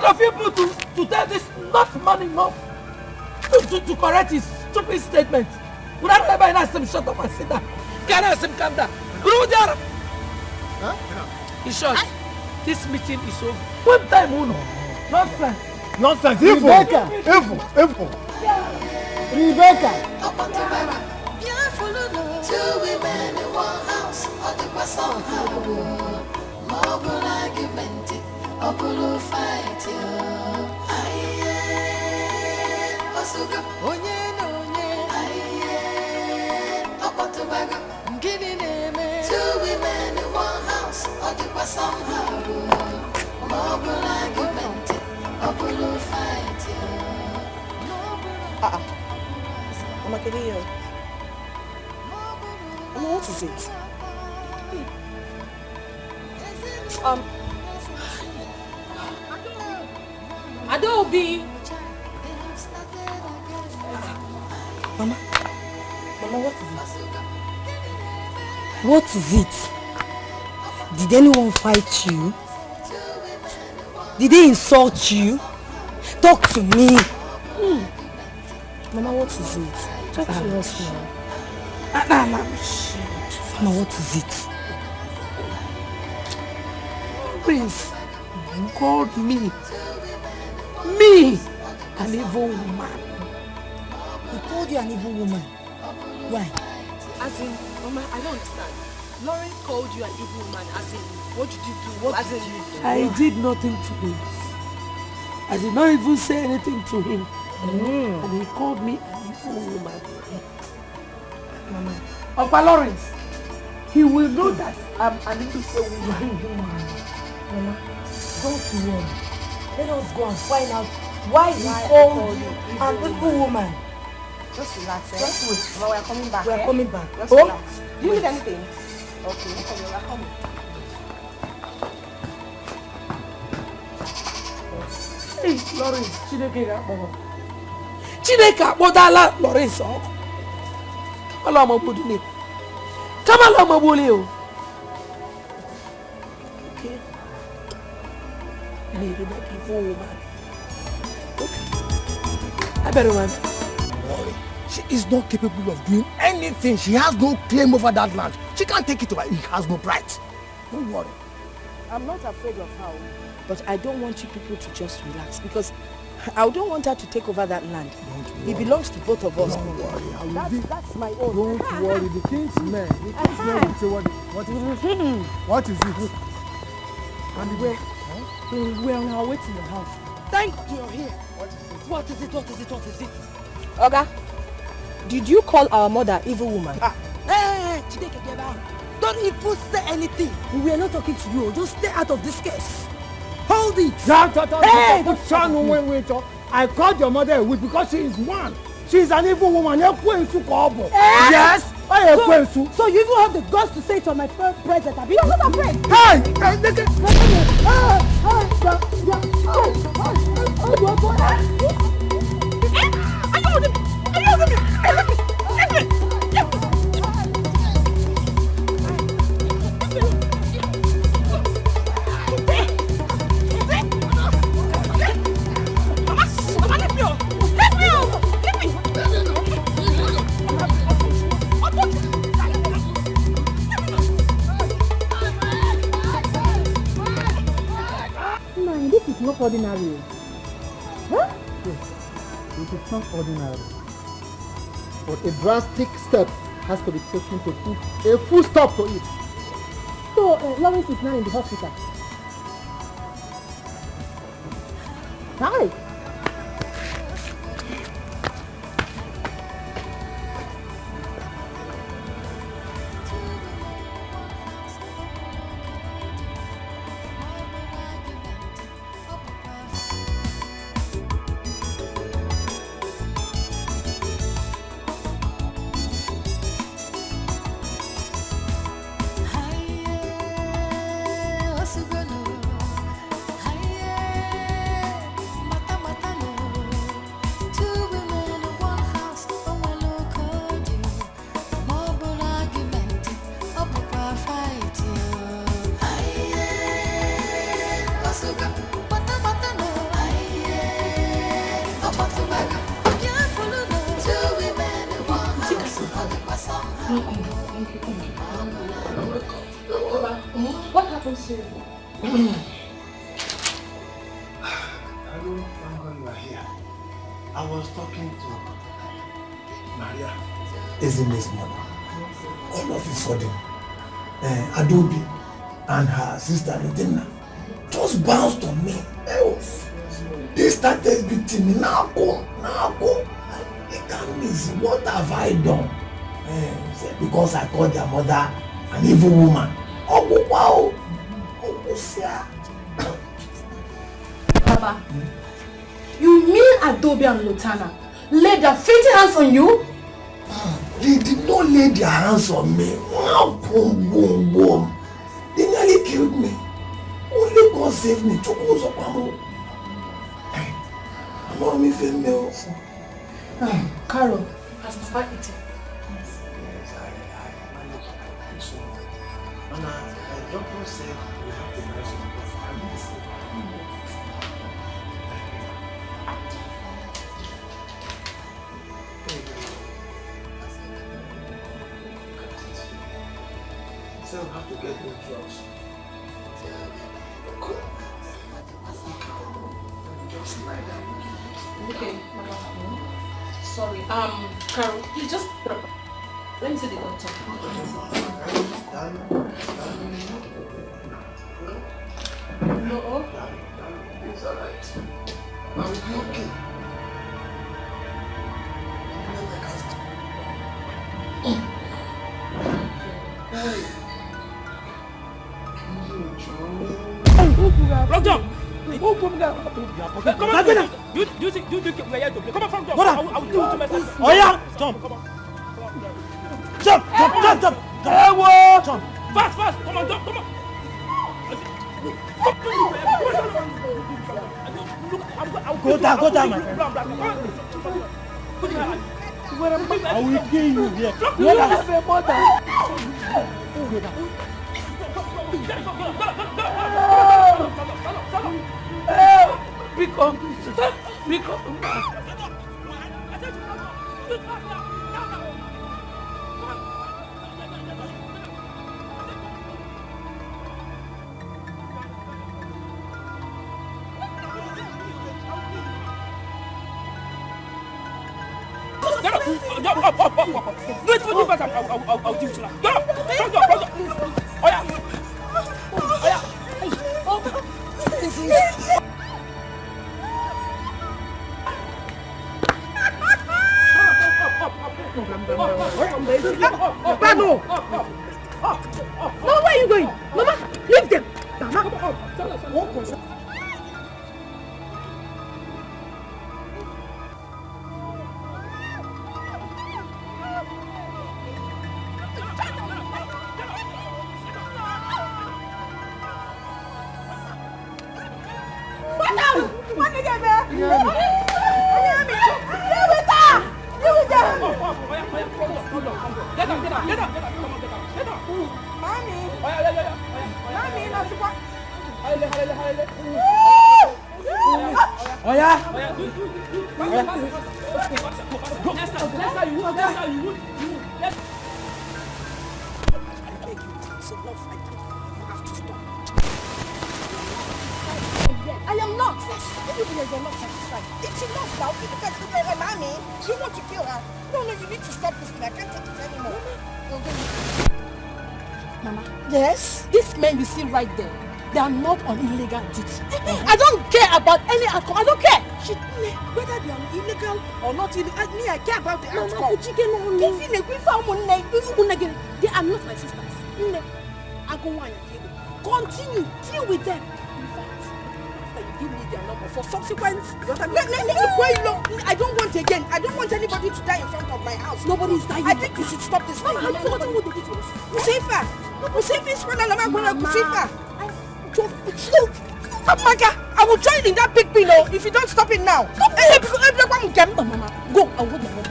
of able to tell this not man enough to correct his stupid statement. Would I ever ask him shut up and sit down? Can I ask him calm down? Brother! In short, this meeting is over. One time, Uno. Nonsense.
Nonsense. Rebecca. Rebecca.
Two women in one house, or the person mobile argument, or blue fight. Aye, Wazico, onye no onye. Aye, Ogbonnaya, gini neme. Two women in one house, or the person mobile argument, or blue fight.
Mama Kiriyo. What is it?
Adobe.
Mama, what is it? Did anyone fight you? Did they insult you? Talk to me. Mama, what is it? Talk to us now. Mama, what is it?
Prince, you called me, an evil woman.
He called you an evil woman. Why?
As in, Mama, I don't understand. Lawrence called you an evil woman. As in, what did you do? What did you do?
I did nothing to him. I did not even say anything to him. And he called me an evil woman.
Mama.
Opa Lawrence, he will know that I'm an innocent woman.
Mama, don't worry. Let us go and find out why he called you an evil woman.
Just relax.
Just wait.
Mama, we are coming back.
We are coming back.
Just relax. Do you need anything? Okay, we are coming.
Hey, Lawrence, Chineke akpọdala Lawrence ọkụ. Kamala ọmọgbọdụle. Kamala ọmọgbọdụle o. Okay. Lady like evil woman. Okay. I better run.
She is not capable of doing anything. She has no claim over that land. She can't take it over. He has no right. Don't worry.
I'm not afraid of her, but I don't want you people to just relax because I don't want her to take over that land. It belongs to both of us.
Don't worry.
That's my own.
Don't worry. The king's men will say what is it? What is it?
And we're on our way to your house. Thank you, you're here. What is it?
Oga,
did you call our mother evil woman?
Hey, Dikeh, get out. Don't even say anything.
We are not talking to you. Just stay out of this case. Hold it.
Hey, I called your mother a witch because she is one. She is an evil woman. Yes.
So you even have the guts to say it on my first present. Are you not afraid?
Hey!
This is not ordinary.
Huh? Yes, it is not ordinary. But a drastic step has to be taken to put a full stop to it.
So, Lawrence is now in the hospital. Hi.
Haye,
happens to you?
Hello, thank God you are here. I was talking to Maria, Ezenu's mother. All of a sudden, Adobe and her sister Lutina just bounced on me. They started beating me. Now go. They can't miss. What have I done? Because I called their mother an evil woman. Oh wow!
Papa, you mean Adobe and Lutana laid their filthy hands on you?
They did not lay their hands on me. Boom, boom, boom. They nearly killed me. Only God saved me. I'm not me female.
Carol, has Papa eaten?
Yes, I managed to so much. And the doctor said we have to buy some stuff. I need to sleep. So we have to get new drugs. Just lie down.
Okay, Mama. Sorry. Carol, please just let me see the doctor. No.
It's alright. I will be okay.
Come on, you think we are here to play? Come on, from jump. I will do it to myself.
Oh yeah, jump. Jump.
Jump. Fast. Come on, jump. Come on.
Go down, my friend. I will kill you here.
Go down. Do it for you first. I'll do it now. Go. Oh yeah.
Pano! No, where are you going? Mama, leave them! Mama!
I am not. You are not satisfied. It's enough now. You can't kill her, mommy. You want to kill her? No, you need to stop this thing. I can't take it anymore.
Mama.
Yes?
These men you see right there, they are not on illegal duty. I don't care about any alcohol. I don't care.
Whether they are illegal or not illegal, I care about the alcohol.
They are not my sisters. Continue. Deal with them. In fact, after you give me their number for subsequent...
I don't want again. I don't want anybody to die in front of my house.
Nobody is dying.
I think you should stop this thing.
Mama, have you forgotten what they did to us?
Kusifa is when I'm going to Kusifa. I will join in that big pillow if you don't stop it now.
Mama, go. I'll hold my mom.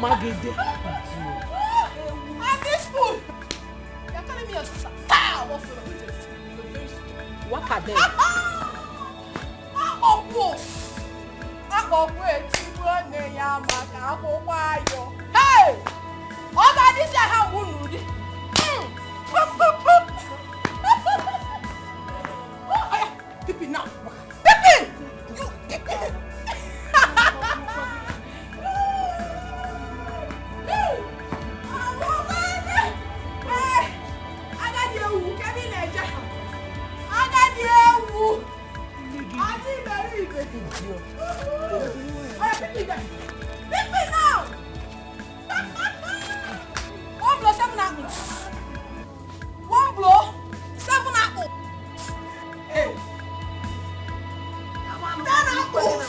Magede.
I'm this fool! You're calling me your sister. Ah, what for?
What are they?
Hey! Oga, this is how we do it. Pippin now. Pippin! You Pippin! Pippin now! 1 plus 7 apples. 1 blow, 7 apples. Hey. 10 apples.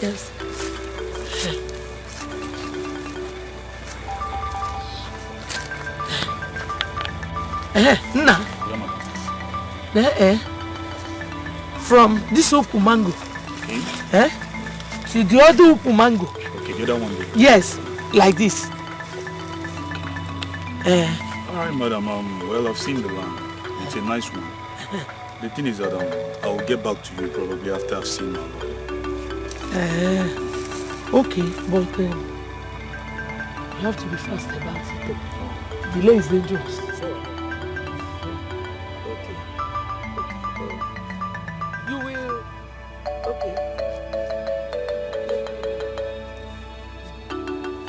Yes. Nna. From this Upu mango. To the other Upu mango.
Okay, the other one there.
Yes, like this.
Alright, madam. Well, I've seen the land. It's a nice one. The thing is that I will get back to you probably after I've seen my lawyer.
Okay, but you have to be fast about it. Delay is dangerous. You will. Okay.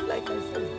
Like I said.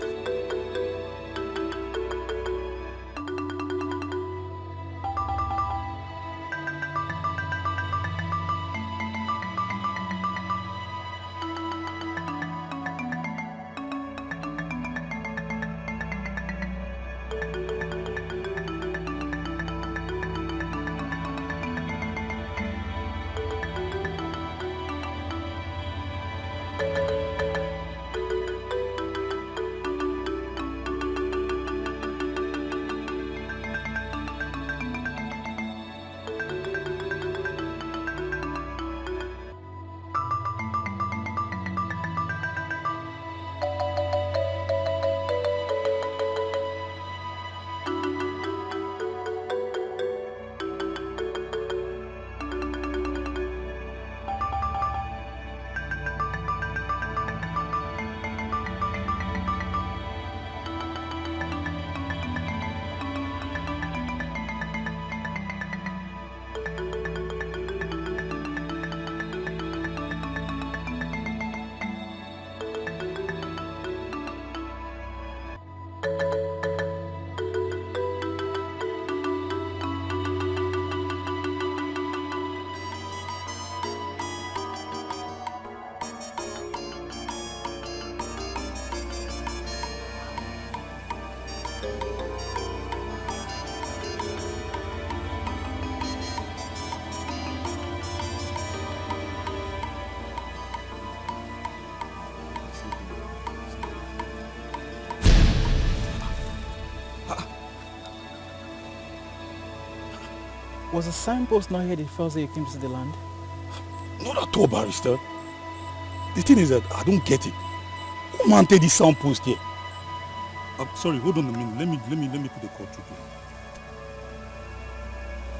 Was the signpost not here the first day you came to the land?
Not at all, barrister. The thing is that I don't get it. Who mounted this signpost here? I'm sorry, hold on a minute. Let me put the call through.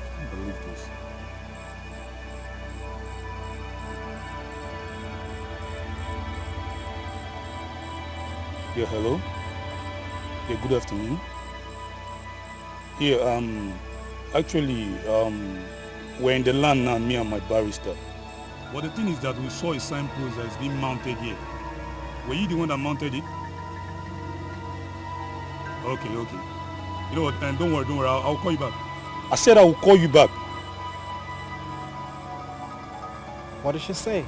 I can't believe this. Yeah, hello? Yeah, good afternoon. Yeah, actually, we're in the land now, me and my barrister. But the thing is that we saw a signpost that's being mounted here. Were you the one that mounted it? Okay.
You know what? And don't worry. I'll call you back. I said I will call you back.
What did she say?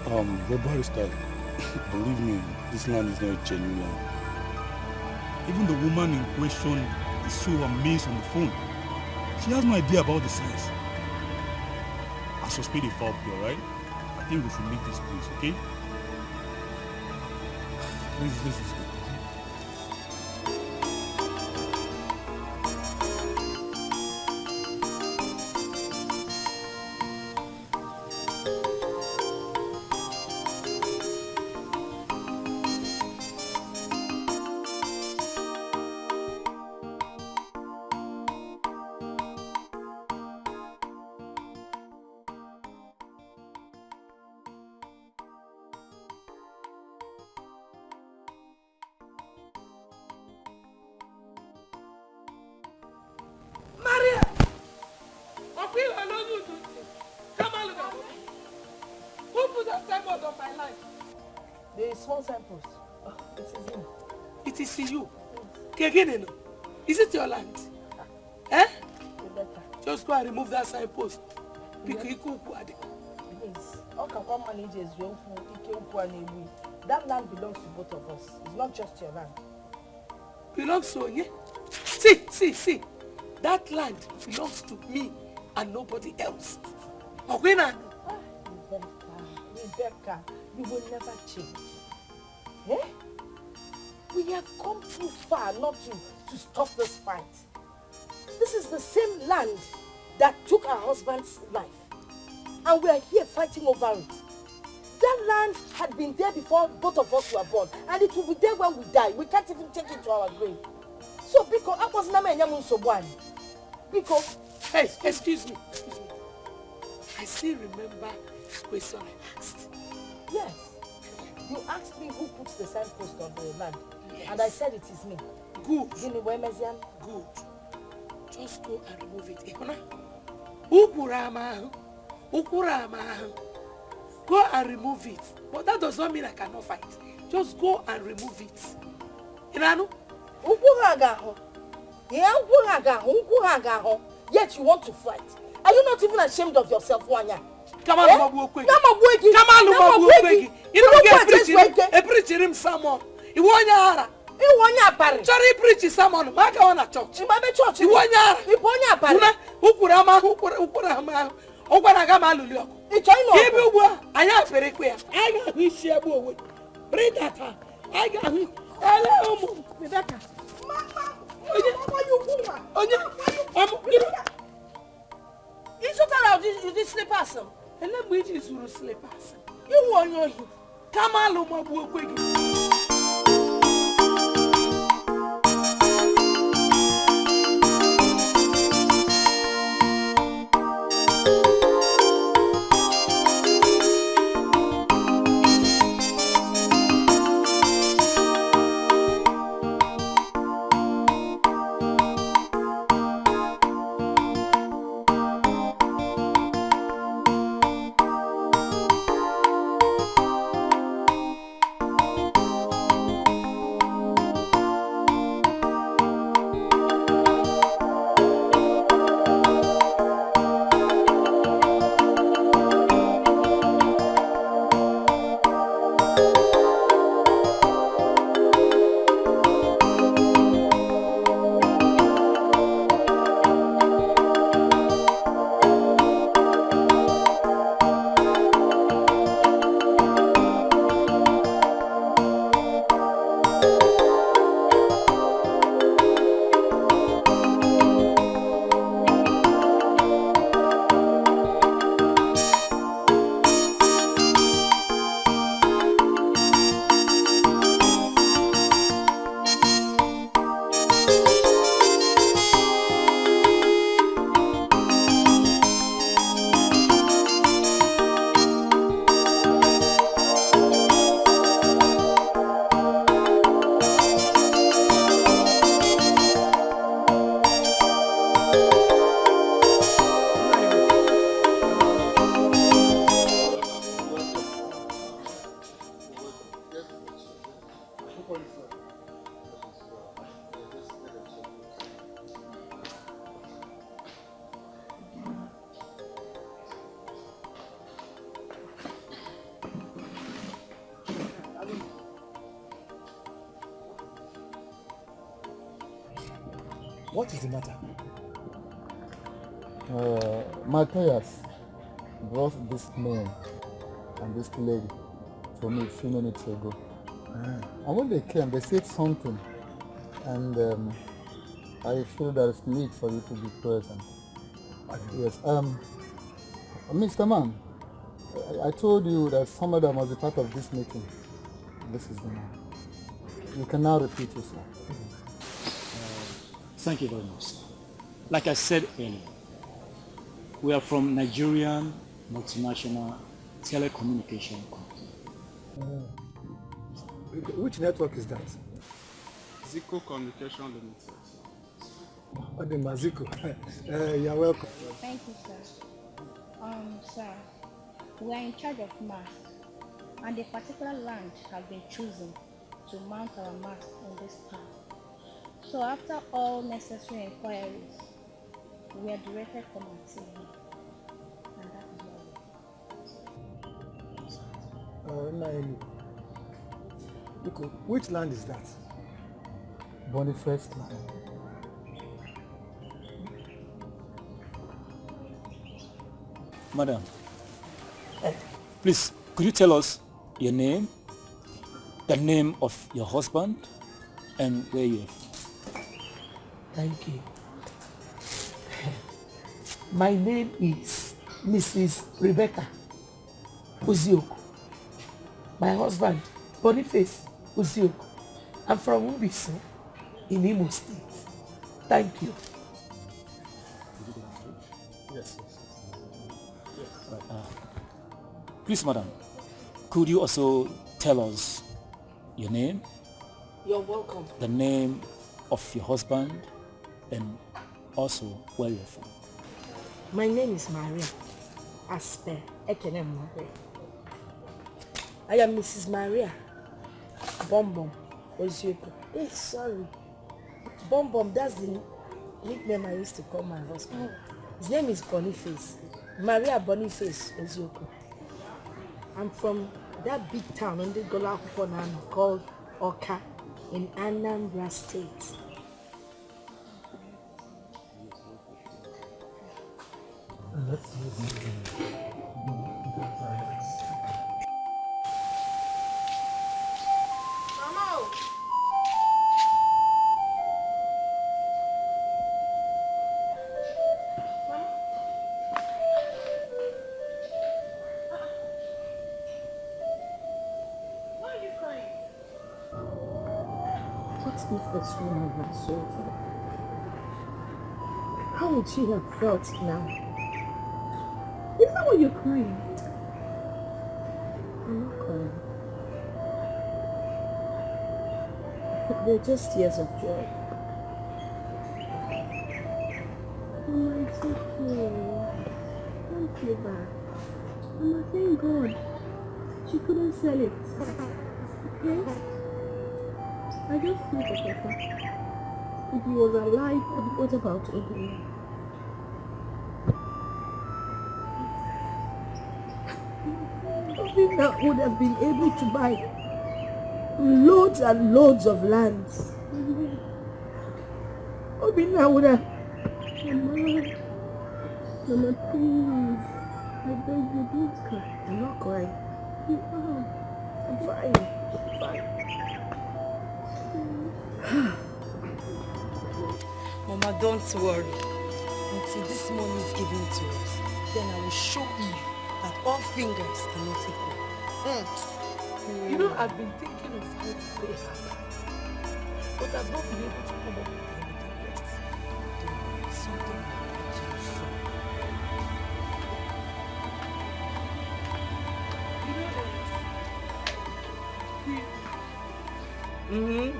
The barrister, believe me, this land is not a genuine land. Even the woman in question is so amazed on the phone. She has no idea about the signs. I suspect a foul play, alright? I think we should leave this place, okay? Let's go.
It is you. Is it your land? Eh? Just go and remove that signpost.
Please. That land belongs to both of us. It's not just your land.
Belongs to you? See. That land belongs to me and nobody else.
Rebecca, you will never change. Eh? We have come too far not to stop this fight. This is the same land that took our husband's life. And we are here fighting over it. That land had been there before both of us were born. And it will be there when we die. We can't even take it to our grave. So, because
hey, excuse me. I still remember the question I asked.
Yes. You asked me who puts the signpost on the land.
Yes.
And I said it is me.
Good.
Good.
Just go and remove it. Go and remove it. But that does not mean I cannot fight. Just go and remove it.
Yet you want to fight. Are you not even ashamed of yourself, Wanya?
Come on, Uwazuruike. Come on, Uwazuruike. You don't get a preacher him sermon. You want yara.
You want yara.
Sorry, preach sermon. Maka on a church.
You want church.
You want yara.
You want yara.
Ukurama. Ogbonnaya lulu. Give you one. I have very clear. I got his share boy. Bring that her. I got him. Hello, Rebecca.
You took out this slippers.
And let me just slippers.
You want your
come on, Uwazuruike.
What is the matter?
Matthias brought this man and this lady for me a few minutes ago. And when they came, they said something, and I feel there is need for you to be present. Yes. Mr. Man, I told you that somebody that must be part of this meeting. This is the man. You can now repeat yourself.
Thank you very much. Like I said earlier, we are from Nigerian multinational telecommunication company.
Which network is that?
Wazico Communication Limited.
Oh, the Wazico. You're welcome.
Thank you, sir. Sir, we are in charge of mast, and a particular land has been chosen to mount our mast in this town. So after all necessary inquiries, we are directed from our team, and that is why
Naili. Which land is that?
Boniface land.
Madam, please, could you tell us your name, the name of your husband, and where you are from?
Thank you. My name is Mrs. Rebecca Uwazuruike. My husband, Boniface Uwazuruike. I'm from Ubiso in Imo State. Thank you.
Yes. Please, madam, could you also tell us your name?
You're welcome.
The name of your husband, and also where you're from.
My name is Maria Asper Ekenemwe. I am Mrs. Maria Bombom Ozioko. Sorry. Bombom, that's the nickname I used to call my husband. His name is Boniface. Maria Boniface Ozioko. I'm from that big town in the Gola called Oka in Anambra State.
Let's
If this woman had sold her, how would she have felt now?
Is that why you're crying?
I'm not crying. They're just tears of joy.
Mama, it's okay. Don't feel bad. Mama, thank God. She couldn't sell it. Okay? I just feel for Papa. If he was alive, what about Ogbonnaya? Ogbonnaya would have been able to buy loads and loads of lands. Ogbonnaya would have... Mama, please. I beg you, don't cry.
I'm not crying.
You are.
I'm fine. I'm fine. Mama, don't worry. Until this money is given to us, then I will show you that all fingers are not equal.
You know, I've been thinking of how to pay her, but I've not been able to come up with anything yet.
Something will happen to you soon.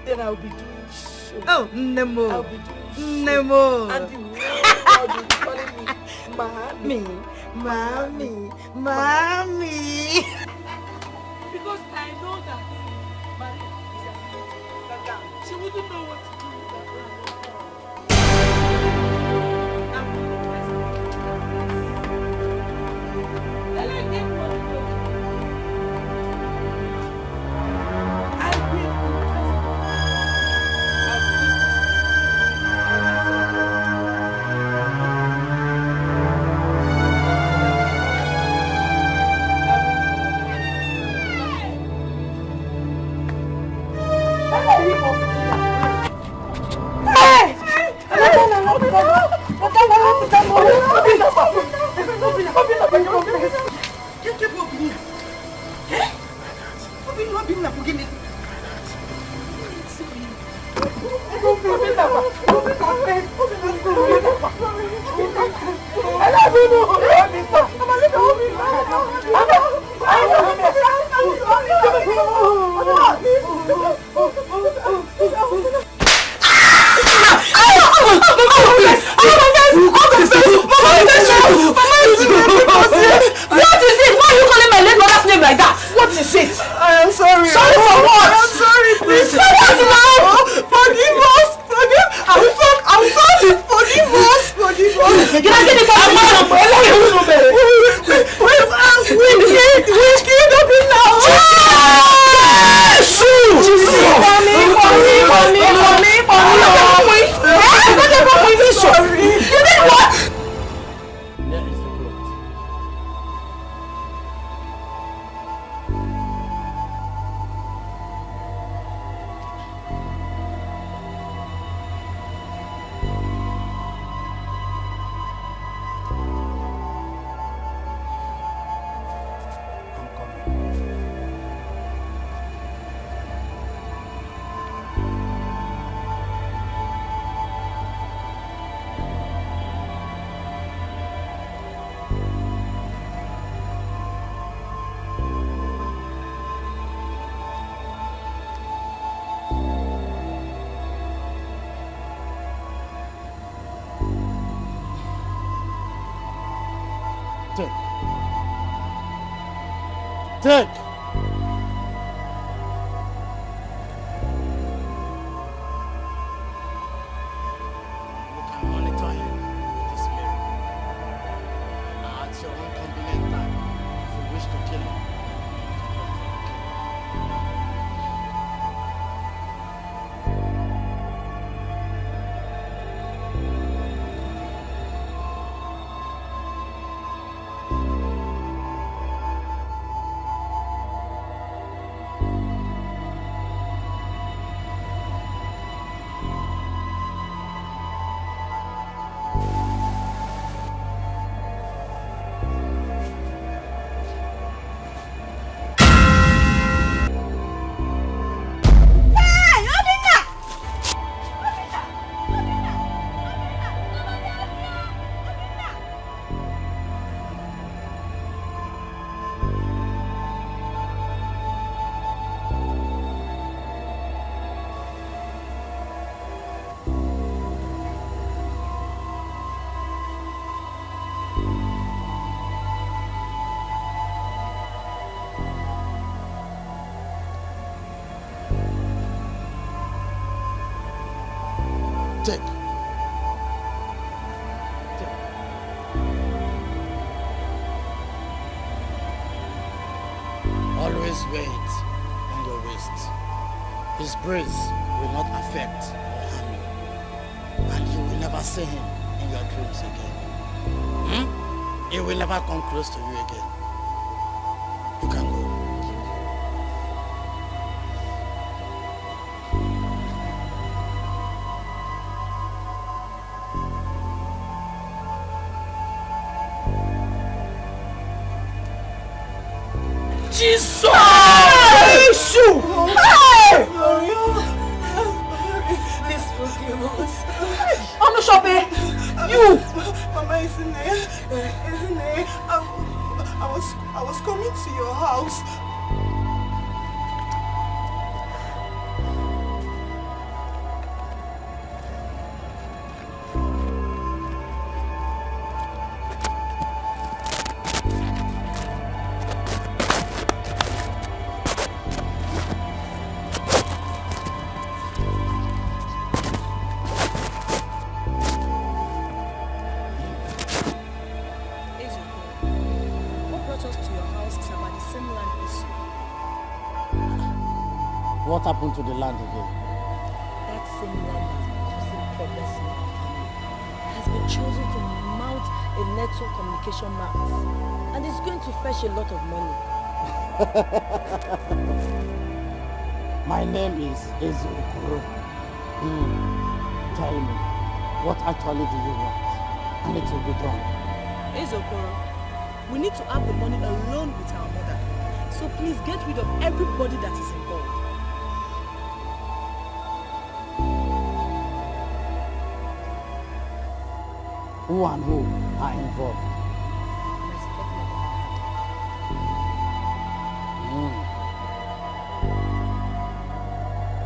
Then I'll be doing show.
Oh, Nemo.
I'll be doing show.
Nemo.
And the whole world will be calling me Mommy.
Mommy.
Because I know that Maria is a beautiful. She wouldn't know what to do with that brand. I will
Take. Take.
Always wear it on your waist. His breeze will not affect or harm you. And you will never see him in your dreams again. He will never come close to you again. You can go.
Jesus!
Issue! Hey! Please forgive us.
Shoppe! You!
Mama, isn't it? I was coming to your house.
What happened to the land again?
That same land has been causing problems in our family. Has been chosen to mount a network communication map, and it's going to fetch a lot of money.
My name is Ezeonu. Tell me, what actually do you want? And it will be done.
Ezeonu, we need to have the money alone with our mother. So please get rid of everybody that is involved.
Who and who are involved?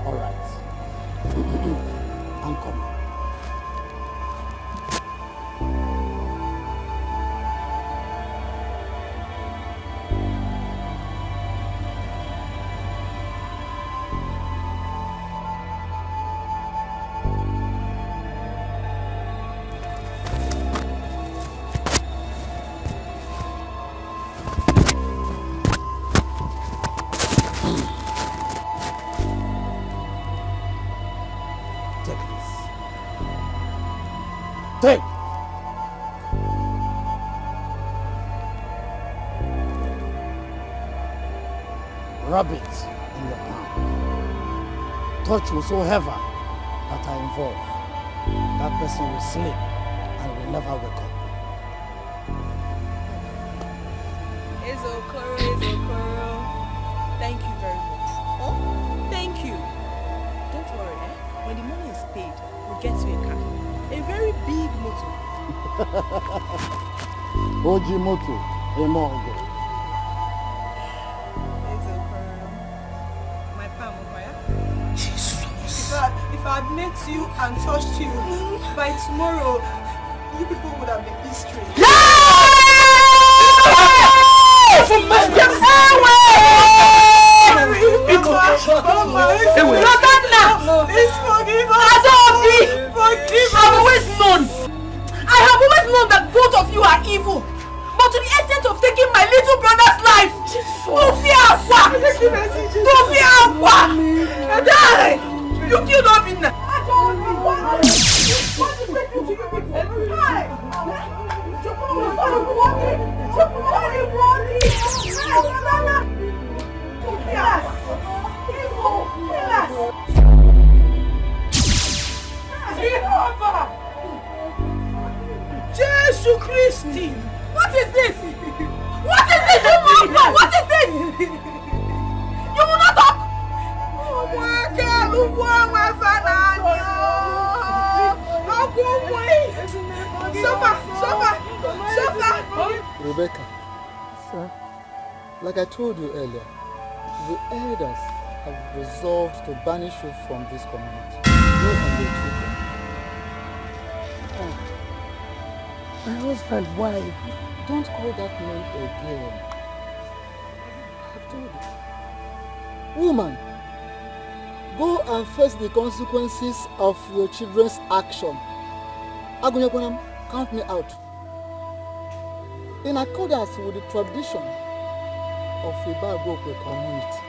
All right. I'm coming. Take. Rub it in your palm. Touch whosoever that are involved. That person will sleep and will never wake up.
Ezeonu, thank you very much. Oh, thank you. Don't worry, when the money is paid, we'll get you a car. A very big motor.
Oji moto, Emongo.
My palm, Jesus. If I had met you and touched you, by tomorrow, you people would have been history.
I have always known that both of you are evil, but to the extent of taking my little brother's life. You killed Obinna. What did they do to you people? Jesus Christ! What is this? What is this? What is this? You will not talk?
Rebecca, sir, like I told you earlier, the elders have resolved to banish you from this community. You and your children. My husband, why? Don't call that name again. I've told you. Woman, go and face the consequences of your children's action. Agunyakunam, count me out. In accordance with the tradition of the Ugwuoke community.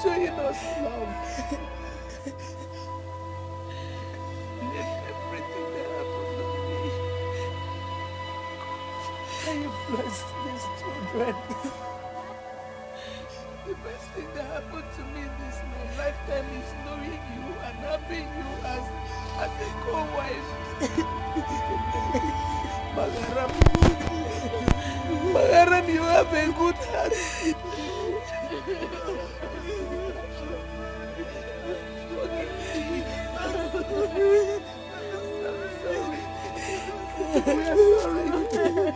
showing us love. Let everything that happened to me, I have blessed these children. The best thing that happened to me this my lifetime is knowing you and having you as a co-wife. Magaram, you have a good heart. We are sorry.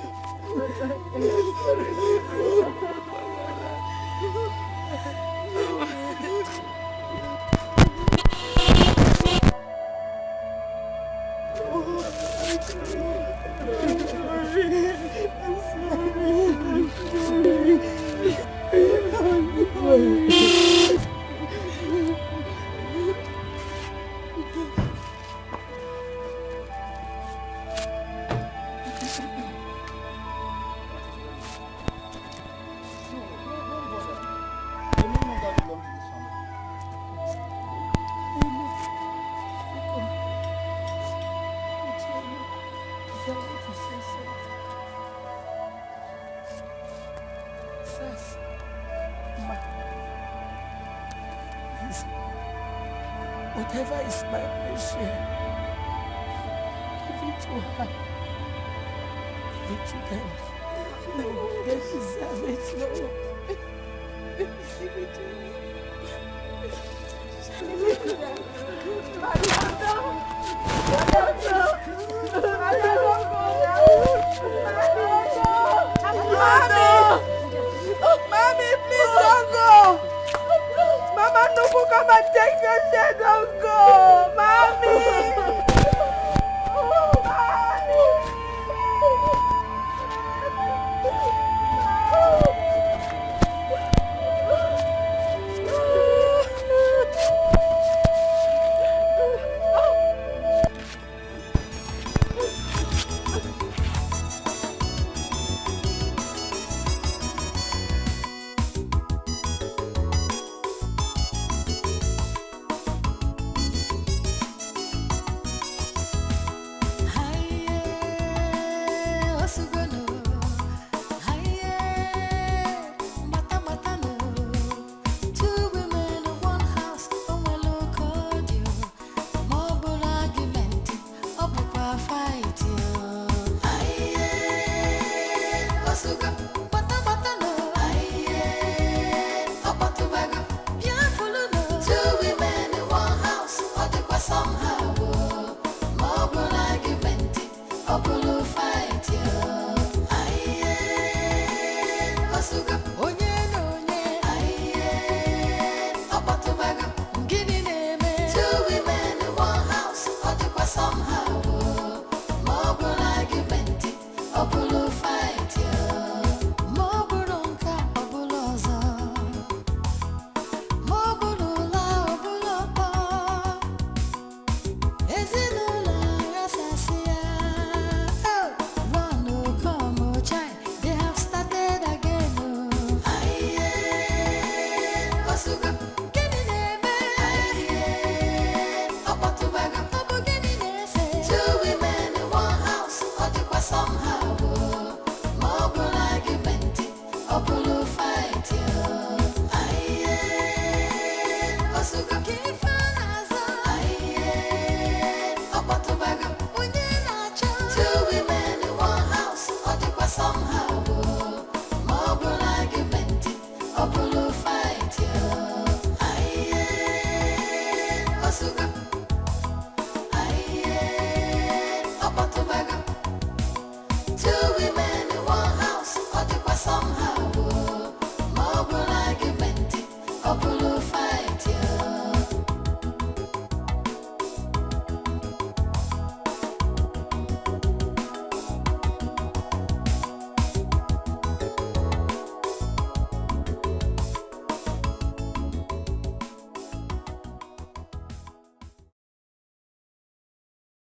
Whatever is my share, give it to her. Give it to them. No, they deserve it, no. Give it to them. Give it to them. Mommy, please don't go. Mama, no, come and take your share. Don't go, Mommy.
Fire.